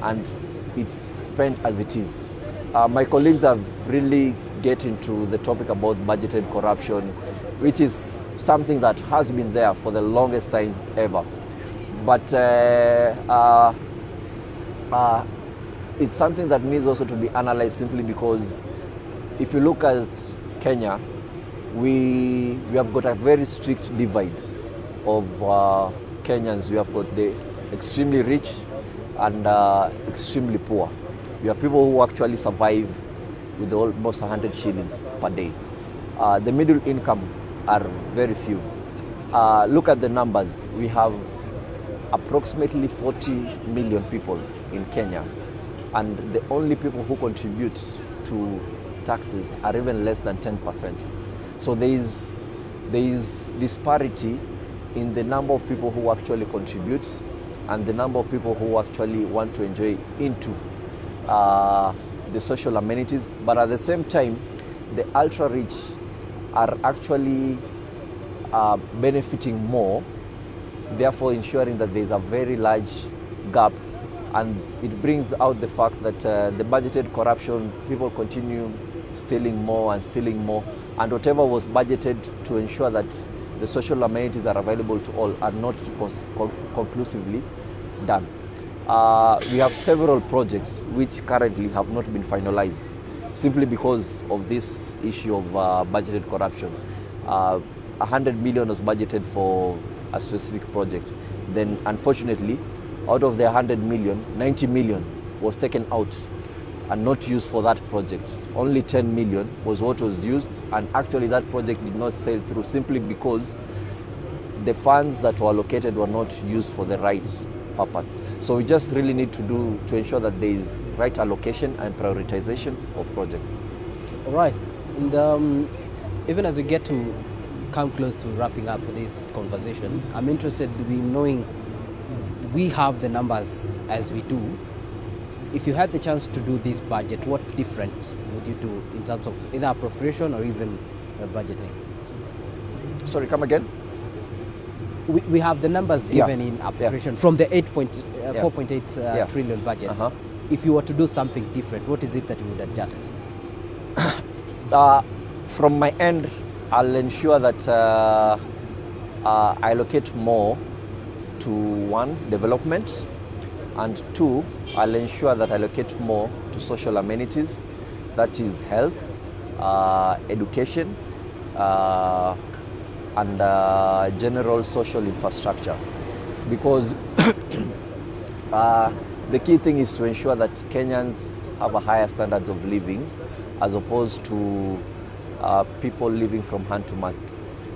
and it's spent as it is. My colleagues have really get into the topic about budgeted corruption, which is something that has been there for the longest time ever. But it's something that needs also to be analyzed, simply because if you look at Kenya, we have got a very strict divide of Kenyans. We have got the extremely rich and extremely poor. We have people who actually survive with almost 100 shillings per day. The middle income are very few. Look at the numbers. We have approximately 40 million people in Kenya, and the only people who contribute to taxes are even less than 10%. So there is disparity in the number of people who actually contribute and the number of people who actually want to enjoy into the social amenities. But at the same time, the ultra rich are actually benefiting more, therefore ensuring that there is a very large gap, and it brings out the fact that the budgeted corruption, people continue stealing more and stealing more, and whatever was budgeted to ensure that the social amenities are available to all are not conclusively done. We have several projects which currently have not been finalized simply because of this issue of budgeted corruption. 100 million was budgeted for a specific project. Then unfortunately, out of the 100 million, 90 million was taken out and not used for that project. Only 10 million was what was used, and actually that project did not sail through simply because the funds that were allocated were not used for the right purpose. So we just really need to ensure that there is right allocation and prioritization of projects. All right, and even as we get to come close to wrapping up this conversation, I'm interested in knowing, we have the numbers as we do. If you had the chance to do this budget, what different would you do in terms of either appropriation or even budgeting? Sorry, come again? We have the numbers given in appropriation from the 4.8 trillion budget. If you were to do something different, what is it that you would adjust? From my end, I'll ensure that I allocate more to, one, development, and two, I'll ensure that I allocate more to social amenities, that is health, education, and general social infrastructure. Because the key thing is to ensure that Kenyans have a higher standards of living as opposed to people living from hand to mouth.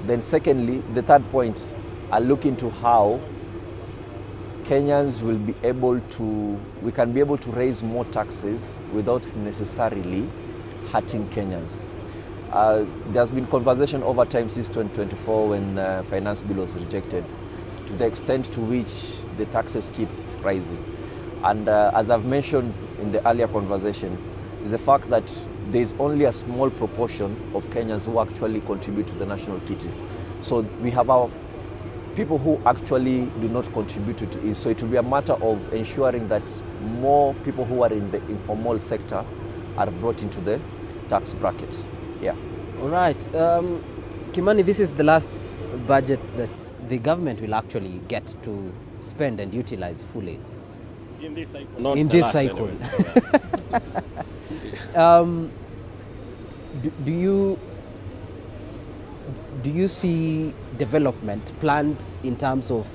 Then secondly, the third point, I'll look into how Kenyans will be able to, we can be able to raise more taxes without necessarily hurting Kenyans. There's been conversation over time since 2024 when finance bill was rejected, to the extent to which the taxes keep rising. And as I've mentioned in the earlier conversation, is the fact that there's only a small proportion of Kenyans who actually contribute to the national kitty. So we have our people who actually do not contribute to it. So it will be a matter of ensuring that more people who are in the informal sector are brought into the tax bracket. Yeah. All right. Kimani, this is the last budget that the government will actually get to spend and utilize fully. In this cycle. Not in the this last cycle. Anyway. Do you see development planned in terms of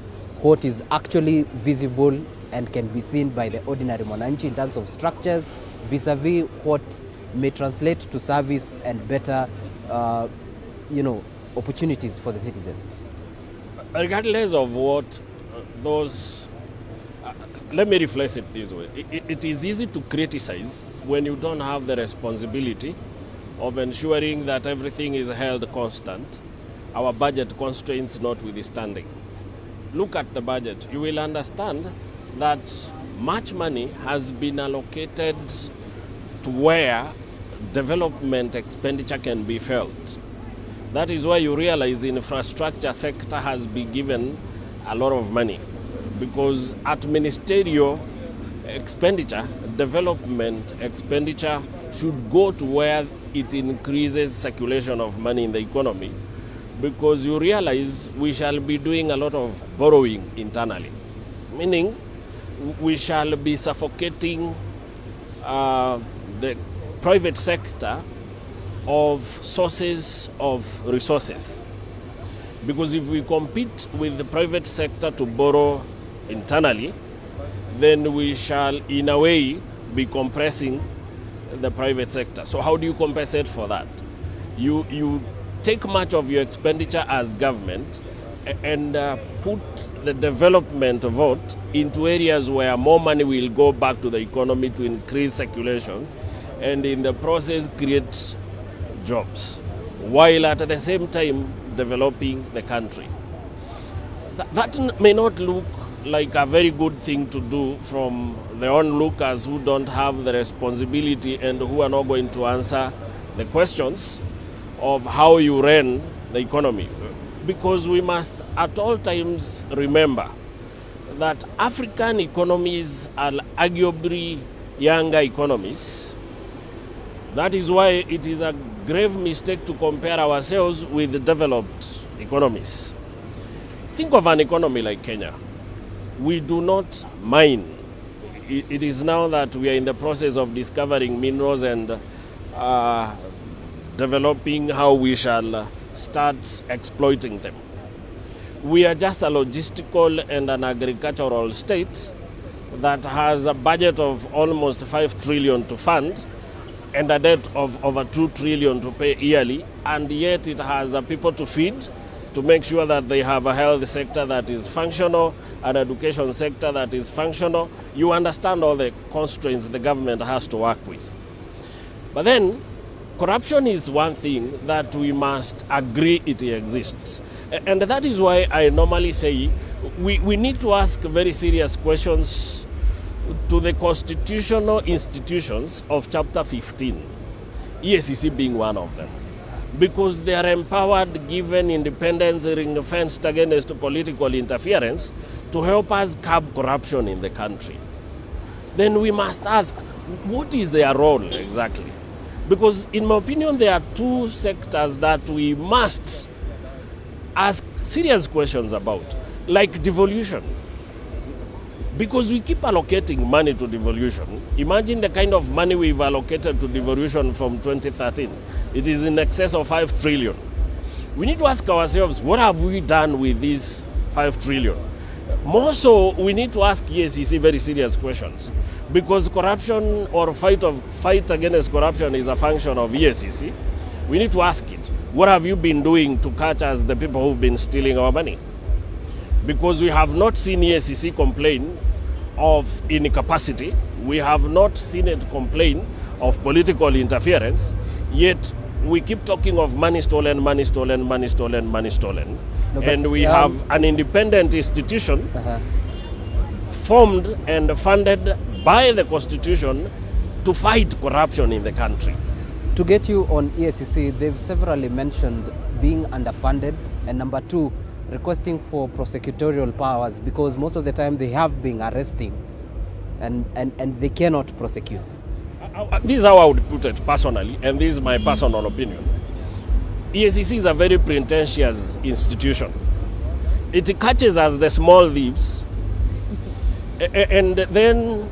what is actually visible and can be seen by the ordinary mwananchi in terms of structures vis-a-vis what may translate to service and better opportunities for the citizens? Regardless of what those, let me rephrase it this way. It is easy to criticize when you don't have the responsibility of ensuring that everything is held constant, our budget constraints notwithstanding. Look at the budget. You will understand that much money has been allocated to where development expenditure can be felt. That is why you realize the infrastructure sector has been given a lot of money, because at ministerial expenditure, development expenditure should go to where it increases circulation of money in the economy, because you realize we shall be doing a lot of borrowing internally, meaning we shall be suffocating the private sector of sources of resources. Because if we compete with the private sector to borrow internally, then we shall, in a way, be compressing the private sector. So how do you compensate for that? You take much of your expenditure as government and put the development vote into areas where more money will go back to the economy to increase circulations, and in the process create jobs, while at the same time developing the country. That may not look like a very good thing to do from the onlookers who don't have the responsibility and who are not going to answer the questions of how you run the economy. Because we must at all times remember that African economies are arguably younger economies. That is why it is a grave mistake to compare ourselves with the developed economies. Think of an economy like Kenya. We do not mine. It is now that we are in the process of discovering minerals and developing how we shall start exploiting them. We are just a logistical and an agricultural state that has a budget of almost 5 trillion to fund and a debt of over 2 trillion to pay yearly, and yet it has people to feed, to make sure that they have a health sector that is functional, an education sector that is functional. You understand all the constraints the government has to work with. But then, corruption is one thing that we must agree it exists. And that is why I normally say we need to ask very serious questions to the constitutional institutions of Chapter 15, EACC being one of them, because they are empowered, given independence, ring-fenced against political interference, to help us curb corruption in the country. Then we must ask, what is their role exactly? Because in my opinion, there are two sectors that we must ask serious questions about. like devolution. Because we keep allocating money to devolution. Imagine the kind of money we've allocated to devolution from 2013. It is in excess of 5 trillion. We need to ask ourselves, what have we done with these 5 trillion? More so, we need to ask EACC very serious questions. Because corruption or fight against corruption is a function of EACC. We need to ask it, what have you been doing to catch us the people who've been stealing our money? Because we have not seen EACC complain of incapacity. We have not seen it complain of political interference. Yet we keep talking of money stolen, money stolen, money stolen, money stolen. No, and we have an independent institution formed and funded by the Constitution to fight corruption in the country. To get you on EACC, they've severally mentioned being underfunded, and number 2, requesting for prosecutorial powers, because most of the time they have been arresting and they cannot prosecute. This is how I would put it personally, and this is my personal opinion. EACC is a very pretentious institution. It catches us the small thieves, and then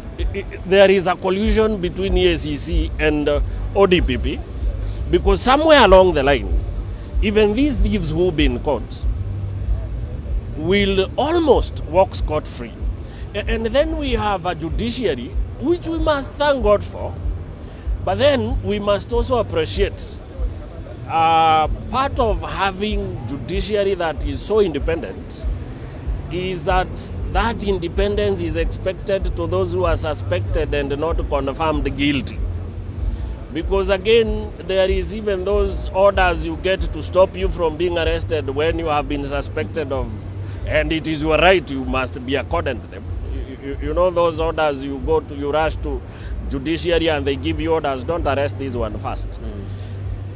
there is a collusion between EACC and ODPP, because somewhere along the line, even these thieves who've been caught will almost walk scot-free. And then we have a judiciary, which we must thank God for, but then we must also appreciate part of having judiciary that is so independent is that that independence is expected to those who are suspected and not confirmed guilty. Because again, there is even those orders you get to stop you from being arrested when you have been suspected of, and it is your right, you must be accorded to them. You know those orders, you rush to judiciary and they give you orders, don't arrest this one first.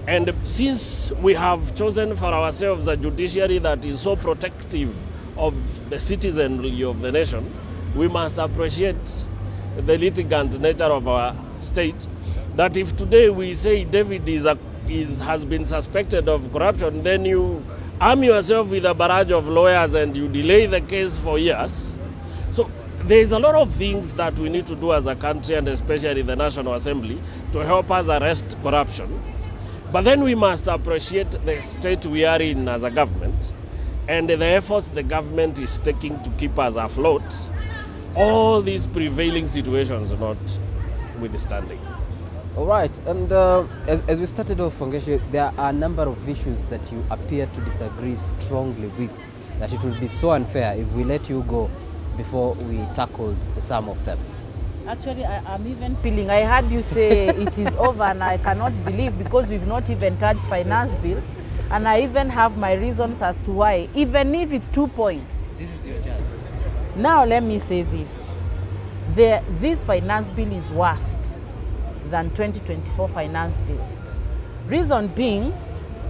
And since we have chosen for ourselves a judiciary that is so protective of the citizenry of the nation, we must appreciate the litigant nature of our state, that if today we say David has been suspected of corruption, then you arm yourself with a barrage of lawyers and you delay the case for years. So there's a lot of things that we need to do as a country, and especially the National Assembly, to help us arrest corruption. But then we must appreciate the state we are in as a government and the efforts the government is taking to keep us afloat, all these prevailing situations not withstanding. All right, and as we started off, Wangeshi, there are a number of issues that you appear to disagree strongly with, that it would be so unfair if we let you go before we tackled some of them. Actually, I'm even feeling, I heard you say it is over, and I cannot believe, because we've not even touched finance bill, and I even have my reasons as to why, even if it's 2 points. This is your chance. Now let me say this. This finance bill is worse than 2024 finance bill. Reason being,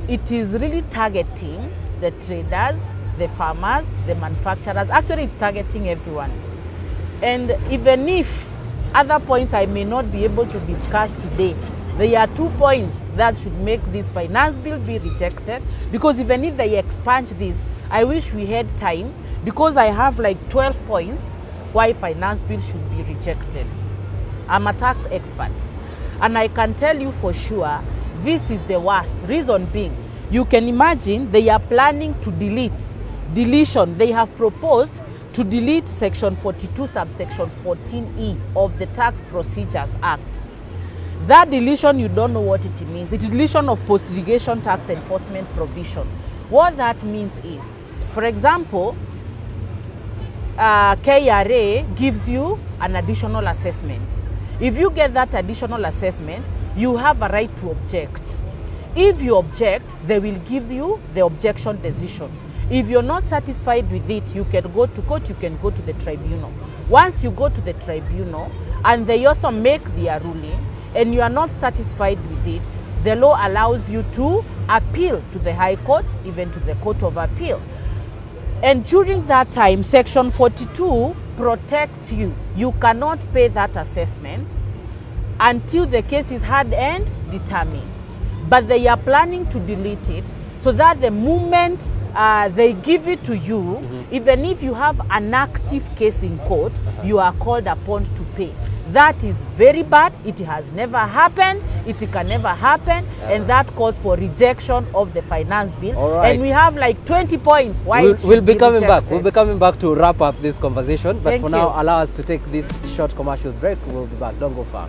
it is really targeting the traders, the farmers, the manufacturers. Actually, it's targeting everyone. And even if other points I may not be able to discuss today, there are 2 points that should make this finance bill be rejected, because even if they expunge this, I wish we had time, because I have like 12 points why finance bill should be rejected. I'm a tax expert, and I can tell you for sure this is the worst. Reason being, you can imagine they are planning to deletion. They have proposed to delete section 42 subsection 14E of the Tax Procedures Act. That deletion, you don't know what it means. It's deletion of post-litigation tax enforcement provision. What that means is, for example, KRA gives you an additional assessment. If you get that additional assessment, you have a right to object. If you object, they will give you the objection decision. If you're not satisfied with it, you can go to court, you can go to the tribunal. Once you go to the tribunal and they also make their ruling and you are not satisfied with it, the law allows you to appeal to the High Court, even to the Court of Appeal. And during that time, Section 42 protects you. You cannot pay that assessment until the case is heard and determined. But they are planning to delete it. so that the moment they give it to you, even if you have an active case in court, you are called upon to pay. That is very bad. It has never happened. It can never happen. And that calls for rejection of the finance bill. Right. And we have like 20 points. Why we'll be coming back. We'll be coming back to wrap up this conversation. But Thank for you. now, allow us to take this short commercial break. We'll be back. Don't go far.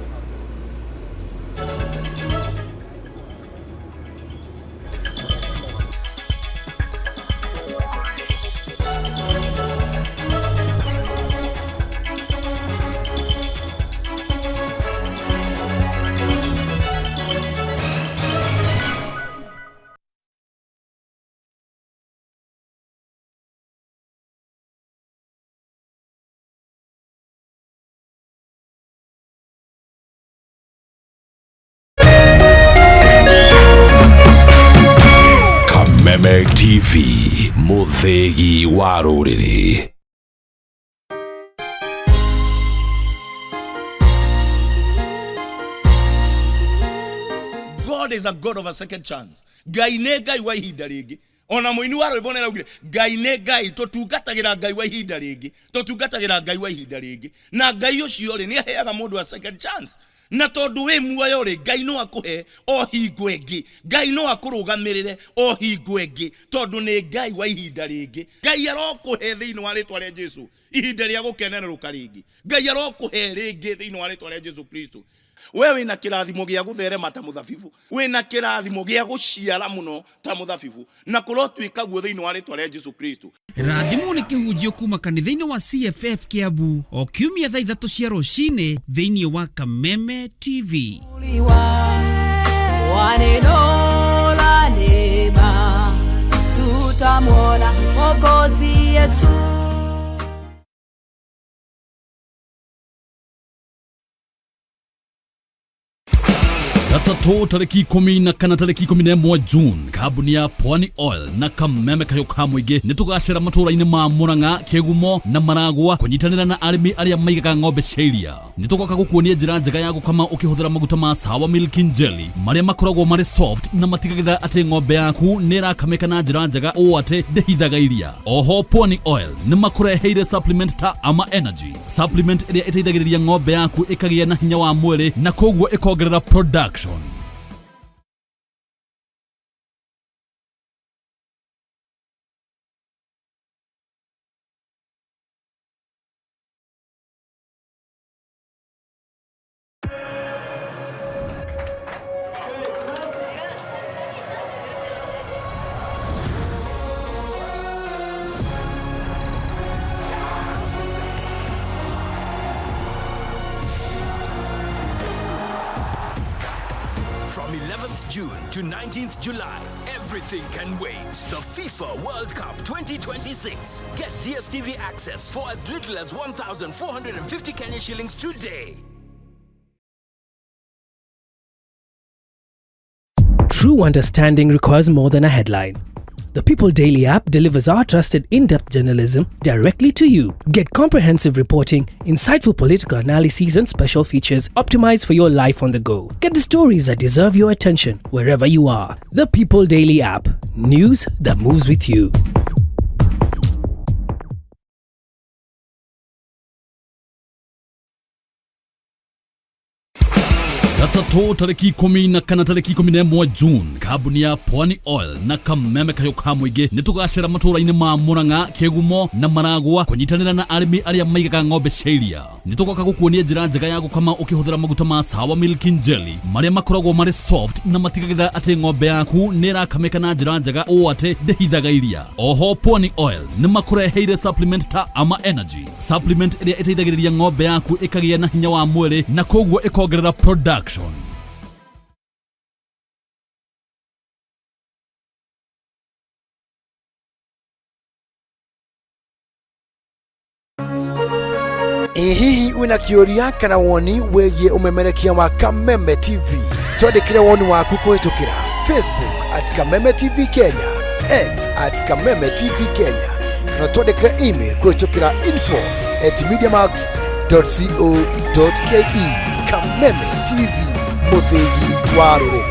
Kameme TV, Muthegi wa Rũrĩrĩ. God is a God of a second chance. Ngai nĩ Ngai wa ihinda rĩngĩ. Ona mũini wa rwĩmbo nĩaraugire Ngai nĩ Ngai, tũtungatagĩra Ngai wa ihinda rĩngĩ, tũtungatagĩra Ngai wa ihinda rĩngĩ. Na Ngai ũcio rĩ nĩaheaga mũndũ a second chance. Na tondu we muoyo rĩ Ngai no akuhe o hingo ĩngĩ. Ngai no akũrũgamĩrĩre o hingo ĩngĩ tondu nĩ Ngai wa ihinda rĩngĩ. Ngai arokuhe thĩinĩ wa rĩtwa rĩa Jesũ ihinda rĩa gũkenerũka rĩngĩ. Ngai arokuhe rĩngĩ thĩinĩ wa rĩtwa rĩa Jesũ Kristo. We wĩna kĩrathimo gĩa gũtherema ta mũthabibũ, wĩna kĩrathimo gĩa gũciara mũno ta mũthabibũ, na kũrotwĩka guo thĩinĩ wa rĩtwa rĩa Jesũ Kristo. Rathimo nĩ kĩhunjio kuma kanitha-inĩ wa CFF Kiambu o kiumia thaa 3 cia rũcinĩ thĩinĩ wa Kameme TV. Wanenola neema tutamwona Mwokozi Yesu. Gatatu tariki 10 na kana tariki 11 June, kambuni ya Pwani Oil na Kameme kayo ka muingi nitugacira matũra-inĩ ma Murang'a, Kĩgumo na Maragwa kunyitanĩra na arĩmi arĩa maigaga ng'ombe cia iria. Nĩtũgoka gũkuonia njĩra njega ya gũkama ũkĩhũthĩra maguta ma Sawa Milk Jelly marĩa makoragwo marĩ soft na matigagĩrĩra atĩ ng'ombe yaku nĩ ĩrakamĩka na njĩra njega ũũ atĩ ndĩhithaga iria. Oho Pwani Oil nĩ makũreheire supplement ta Ama Energy, supplement ĩrĩa ĩteithagĩrĩria ng'ombe yaku ĩkagĩa na hinya wa mwĩrĩ na koguo ĩkongerera production. From 11th June to 19th July, everything can wait. The FIFA World Cup 2026. Get DSTV access for as little as 1,450 Kenya shillings today. True understanding requires more than a headline. The People Daily app delivers our trusted in-depth journalism directly to you. Get comprehensive reporting, insightful political analyses and special features optimized for your life on the go. Get the stories that deserve your attention wherever you are. The People Daily app. News that moves with you. Gatatu tariki 10 na kana tariki 11 June, kambuni ya Pwani Oil na Kameme kayo ka muingi nitugacira matũra-inĩ ma Murang'a, Kĩgumo na Maragwa kunyitanĩra na arĩmi arĩa maigaga ng'ombe cia iria. Nĩtũgoka gũkuonia njĩra njega ya gũkama ũkĩhũthĩra maguta ma Sawa Milk Jelly marĩa makoragwo marĩ soft na matigagĩrĩra atĩ ng'ombe yaku nĩ ĩrakamĩka na njĩra njega ũũ atĩ ndĩhithaga iria. Oho Pwani Oil nĩ makũreheire supplement ta Ama Energy, supplement ĩrĩa ĩteithagĩrĩria ng'ombe yaku ĩkagĩa na hinya wa mwĩrĩ na koguo ĩkongerera production. Hihi wĩna kĩũria kana woni wĩgiĩ ũmemerekia wa Kameme TV? Twandĩkĩre woni waku kũhĩtũkĩra Facebook @Kameme TV Kenya, X @Kameme TV Kenya, na twandĩkĩre email kũhĩtũkĩra info@mediamax.co.ke. Kameme TV, mũthĩgi wa rũrĩrĩ.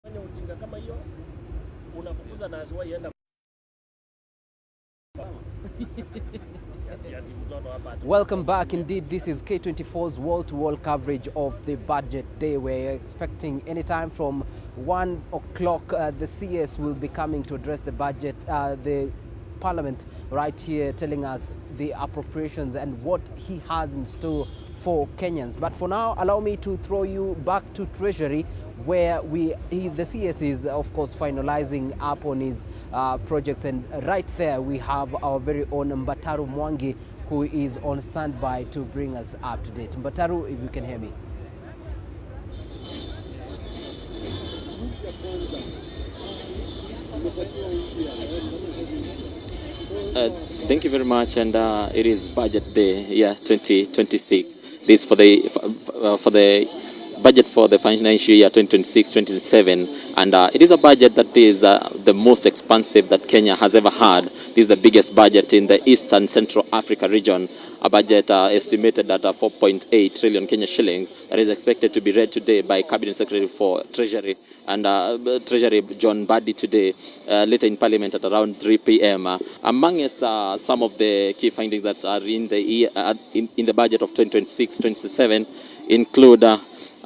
Ujinga kama hiyo unafukuza na asiwahi enda. Welcome back. Indeed, this is K24's wall-to-wall coverage of the budget day. We're expecting anytime from 1 o'clock the CS will be coming to address the budget, the Parliament right here, telling us the appropriations and what he has in store for Kenyans. But for now, allow me to throw you back to Treasury, where the CS is, of course, finalizing up on his projects. And right there, we have our very own Mbataru Mwangi, who is on standby to bring us up to date. Mbataru, if you can hear me. Thank you very much, and it is budget day, 2026. This for the budget for the financial year 2026-2027, and it is a budget that is the most expansive that Kenya has ever had. This is the biggest budget in the East and Central Africa region, a budget estimated at 4.8 trillion Kenya shillings that is expected to be read today by Cabinet Secretary for Treasury and Treasury John Mbadi today, later in Parliament at around 3 p.m. Amongst some of the key findings that are in the budget of 2026-2027 include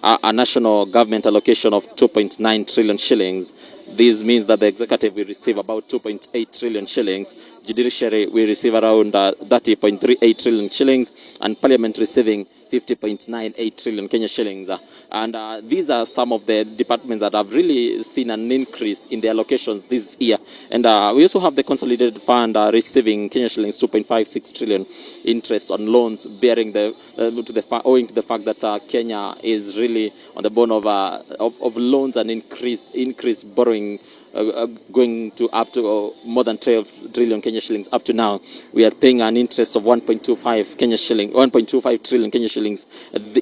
a national government allocation of 2.9 trillion shillings. This means that the executive will receive about 2.8 trillion shillings, judiciary will receive around 30.38 trillion shillings, and parliament receiving 50.98 trillion Kenya shillings. And these are some of the departments that have really seen an increase in their allocations this year. And we also have the consolidated fund receiving Kenya shillings 2.56 trillion interest on loans, bearing owing to the fact that Kenya is really on the bone of loans and increased borrowing, going to up to more than 12 trillion Kenya shillings up to now. We are paying an interest of 1.25 trillion Kenya shillings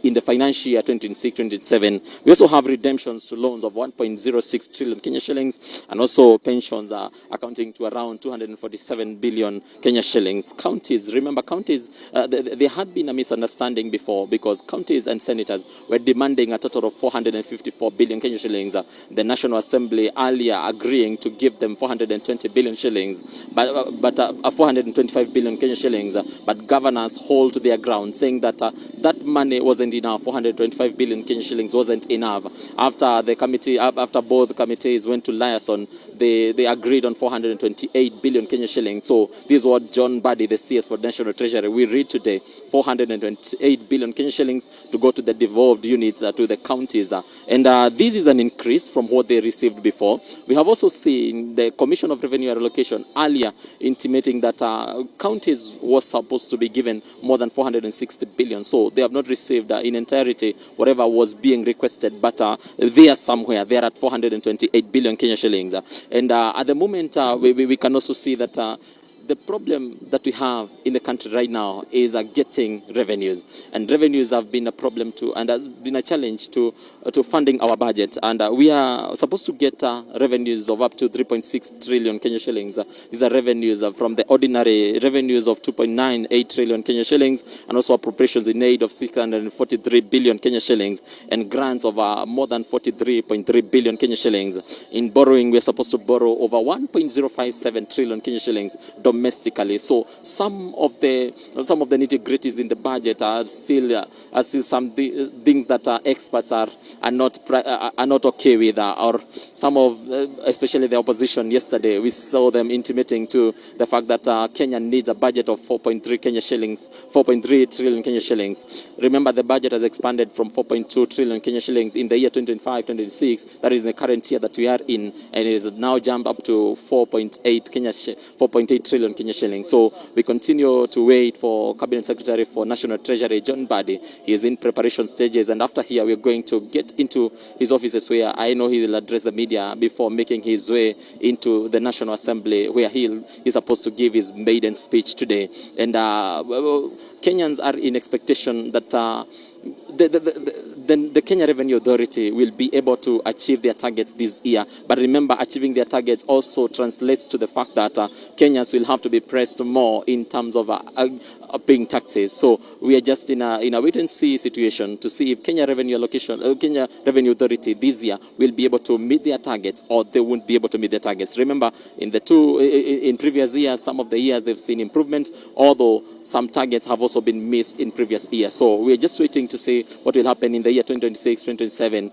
in the financial year 2026-2027. We also have redemptions to loans of 1.06 trillion Kenya shillings, and also pensions are accounting to around 247 billion Kenya shillings. Counties, remember counties, there had been a misunderstanding before, because counties and senators were demanding a total of 454 billion Kenya shillings. The National Assembly earlier agreeing to give them 420 billion shillings, but 425 billion Kenya shillings, but governors hold to their ground, saying that that money wasn't enough. 425 billion Kenya shillings wasn't enough. After both committees went to liaison, they agreed on 428 billion Kenya shillings. So this is what John Mbadi, the CS for National Treasury, we read today: 428 billion Kenya shillings to go to the devolved units, to the counties, and this is an increase from what they received before. We have also seen the Commission of Revenue Allocation earlier intimating that counties was supposed to be given more than 460 billion, so they have not received in entirety whatever was being requested, but they are somewhere. They are at 428 billion Kenya shillings, and at the moment we can also see that the problem that we have in the country right now is getting revenues, and revenues have been a problem too, and has been a challenge to funding our budget. And we are supposed to get revenues of up to 3.6 trillion Kenya shillings. These are revenues from the ordinary revenues of 2.98 trillion Kenya shillings, and also appropriations in aid of 643 billion Kenya shillings, and grants of more than 43.3 billion Kenya shillings. In borrowing, we are supposed to borrow over 1.057 trillion Kenya shillings domestically. So some of the nitty-gritties in the budget are still some things that experts are not okay with, or some of especially the opposition. Yesterday we saw them intimating to the fact that Kenya needs a budget of 4.3 trillion Kenya shillings. Remember, the budget has expanded from 4.2 trillion Kenya shillings in the year 2025-2026, that is in the current year that we are in, and it is now jumped up to 4.8 trillion Kenya shillings. So we continue to wait for Cabinet Secretary for National Treasury John Mbadi. He is in preparation stages, and after here we are going to get into his offices, where I know he will address the media before making his way into the National Assembly, where he's supposed to give his maiden speech today. And Kenyans are in expectation that then the Kenya Revenue Authority will be able to achieve their targets this year. But remember, achieving their targets also translates to the fact that Kenyans will have to be pressed more in terms of paying taxes. So we are just in a wait-and-see situation to see if Kenya Revenue Authority this year will be able to meet their targets or they won't be able to meet their targets. Remember, in previous years, some of the years they've seen improvement, although some targets have also been missed in previous years. So we are just waiting to see what will happen in the year 2026, 2027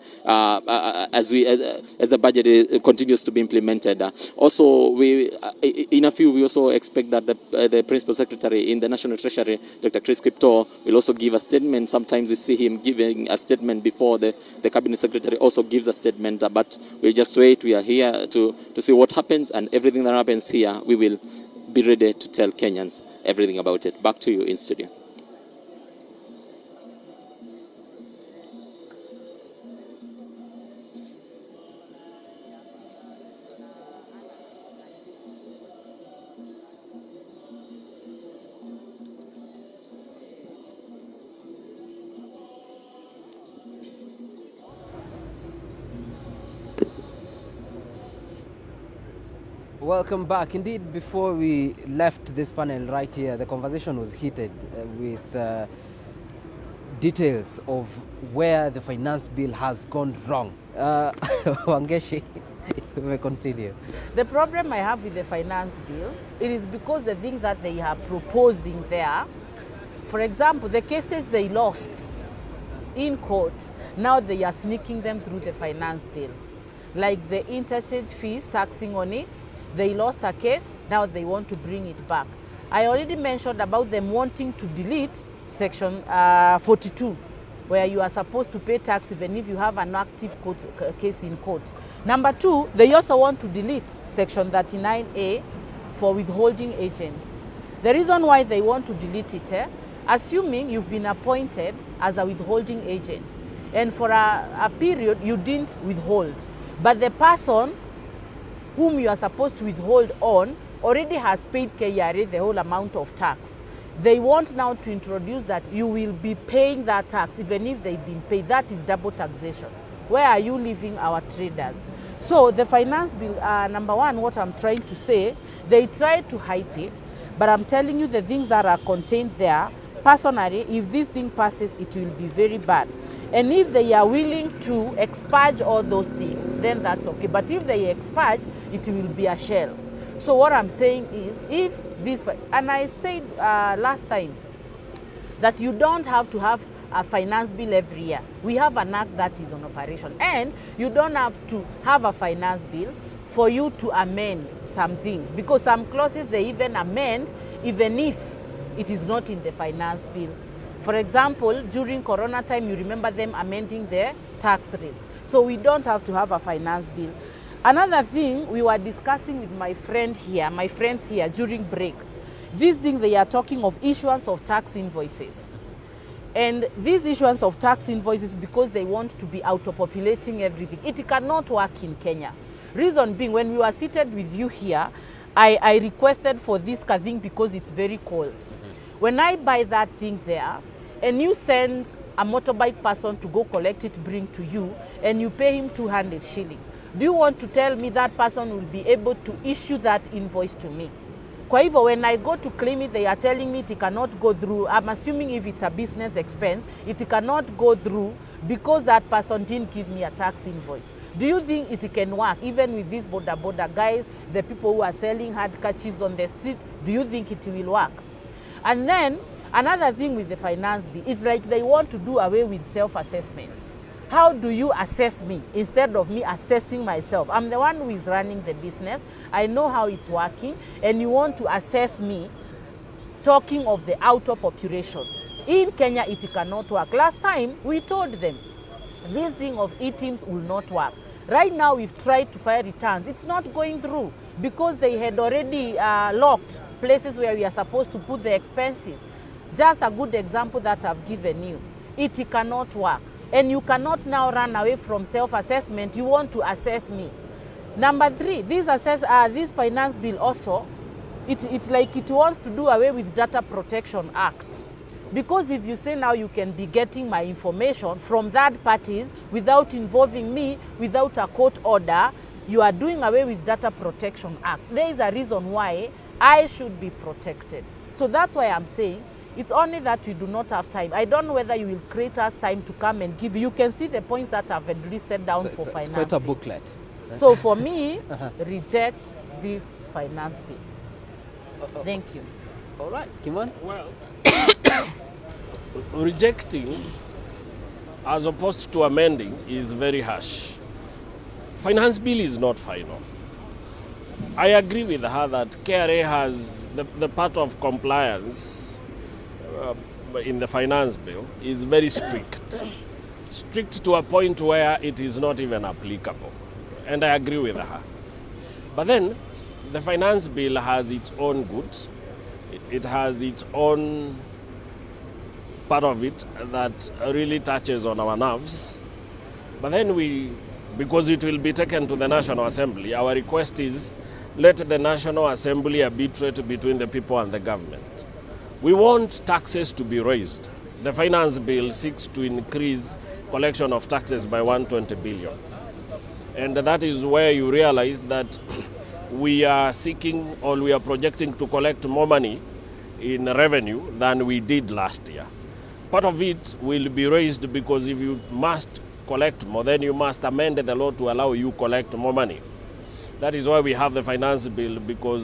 as the budget continues to be implemented. Also, in a few, we also expect that the Principal Secretary in the National Treasury, Dr. Chris Kiptoo, will also give a statement. Sometimes we see him giving a statement before the Cabinet Secretary also gives a statement. But we'll just wait. We are here to see what happens, and everything that happens here, we will be ready to tell Kenyans everything about it. Back to you in studio. Welcome back. Indeed, before we left this panel right here, the conversation was heated with details of where the finance bill has gone wrong. Wangeshi, we may continue. The problem I have with the finance bill, it is because the thing that they are proposing there, for example, the cases they lost in court, now they are sneaking them through the finance bill. Like the interchange fees, taxing on it. They lost a case, now they want to bring it back. I already mentioned about them wanting to delete section 42, where you are supposed to pay tax even if you have an active case in court. Number two, they also want to delete section 39A for withholding agents. The reason why they want to delete it, assuming you've been appointed as a withholding agent, and for a period you didn't withhold, but the person whom you are supposed to withhold on already has paid KRA the whole amount of tax. They want now to introduce that you will be paying that tax even if they've been paid. That is double taxation. Where are you leaving our traders? So the finance bill, number one, what I'm trying to say, they tried to hype it, but I'm telling you the things that are contained there, personally, if this thing passes, it will be very bad. And if they are willing to expurge all those things, then that's okay. But if they expurge, it will be a shell. So what I'm saying is, if this, and I said last time, that you don't have to have a finance bill every year. We have an act that is on operation. And you don't have to have a finance bill for you to amend some things. Because some clauses, they even amend even if it is not in the finance bill. For example, during Corona time, you remember them amending their tax rates. So we don't have to have a finance bill. Another thing we were discussing with my friends here during break, this thing they are talking of issuance of tax invoices. And this issuance of tax invoices, because they want to be auto-populating everything, it cannot work in Kenya. Reason being, when we were seated with you here, I requested for this thing because it's very cold. When I buy that thing there, and you send a motorbike person to go collect it, bring to you, and you pay him 200 shillings, do you want to tell me that person will be able to issue that invoice to me? Kwa hivyo, when I go to claim it, they are telling me it cannot go through. I'm assuming if it's a business expense, it cannot go through because that person didn't give me a tax invoice. Do you think it can work even with these border guys, the people who are selling handkerchiefs on the street? Do you think it will work? And then another thing with the finance bill is like they want to do away with self-assessment. How do you assess me instead of me assessing myself? I'm the one who is running the business. I know how it's working, and you want to assess me talking of the outer population. In Kenya, it cannot work. Last time, we told them this thing of e-teams will not work. Right now, we've tried to file returns. It's not going through because they had already locked places where we are supposed to put the expenses. Just a good example that I've given you. It cannot work. And you cannot now run away from self-assessment. You want to assess me. Number three, this finance bill also, it's like it wants to do away with Data Protection Act. Because if you say now you can be getting my information from third parties without involving me, without a court order, you are doing away with Data Protection Act. There is a reason why I should be protected. So that's why I'm saying it's only that we do not have time. I don't know whether you will create us time to come and give. You can see the points that I've listed down for finance. It's quite a booklet. So for me, reject this finance bill. Thank you. All right, Kimon. Well, rejecting as opposed to amending is very harsh. Finance bill is not final. I agree with her that KRA has the part of compliance in the finance bill is very strict. Strict to a point where it is not even applicable. And I agree with her. But then the finance bill has its own goods. It has its own part of it that really touches on our nerves. But then because it will be taken to the National Assembly, our request is let the National Assembly arbitrate between the people and the government. We want taxes to be raised. The finance bill seeks to increase collection of taxes by 120 billion. And that is where you realize that we are seeking or we are projecting to collect more money in revenue than we did last year. Part of it will be raised because if you must collect more, then you must amend the law to allow you collect more money. That is why we have the finance bill, because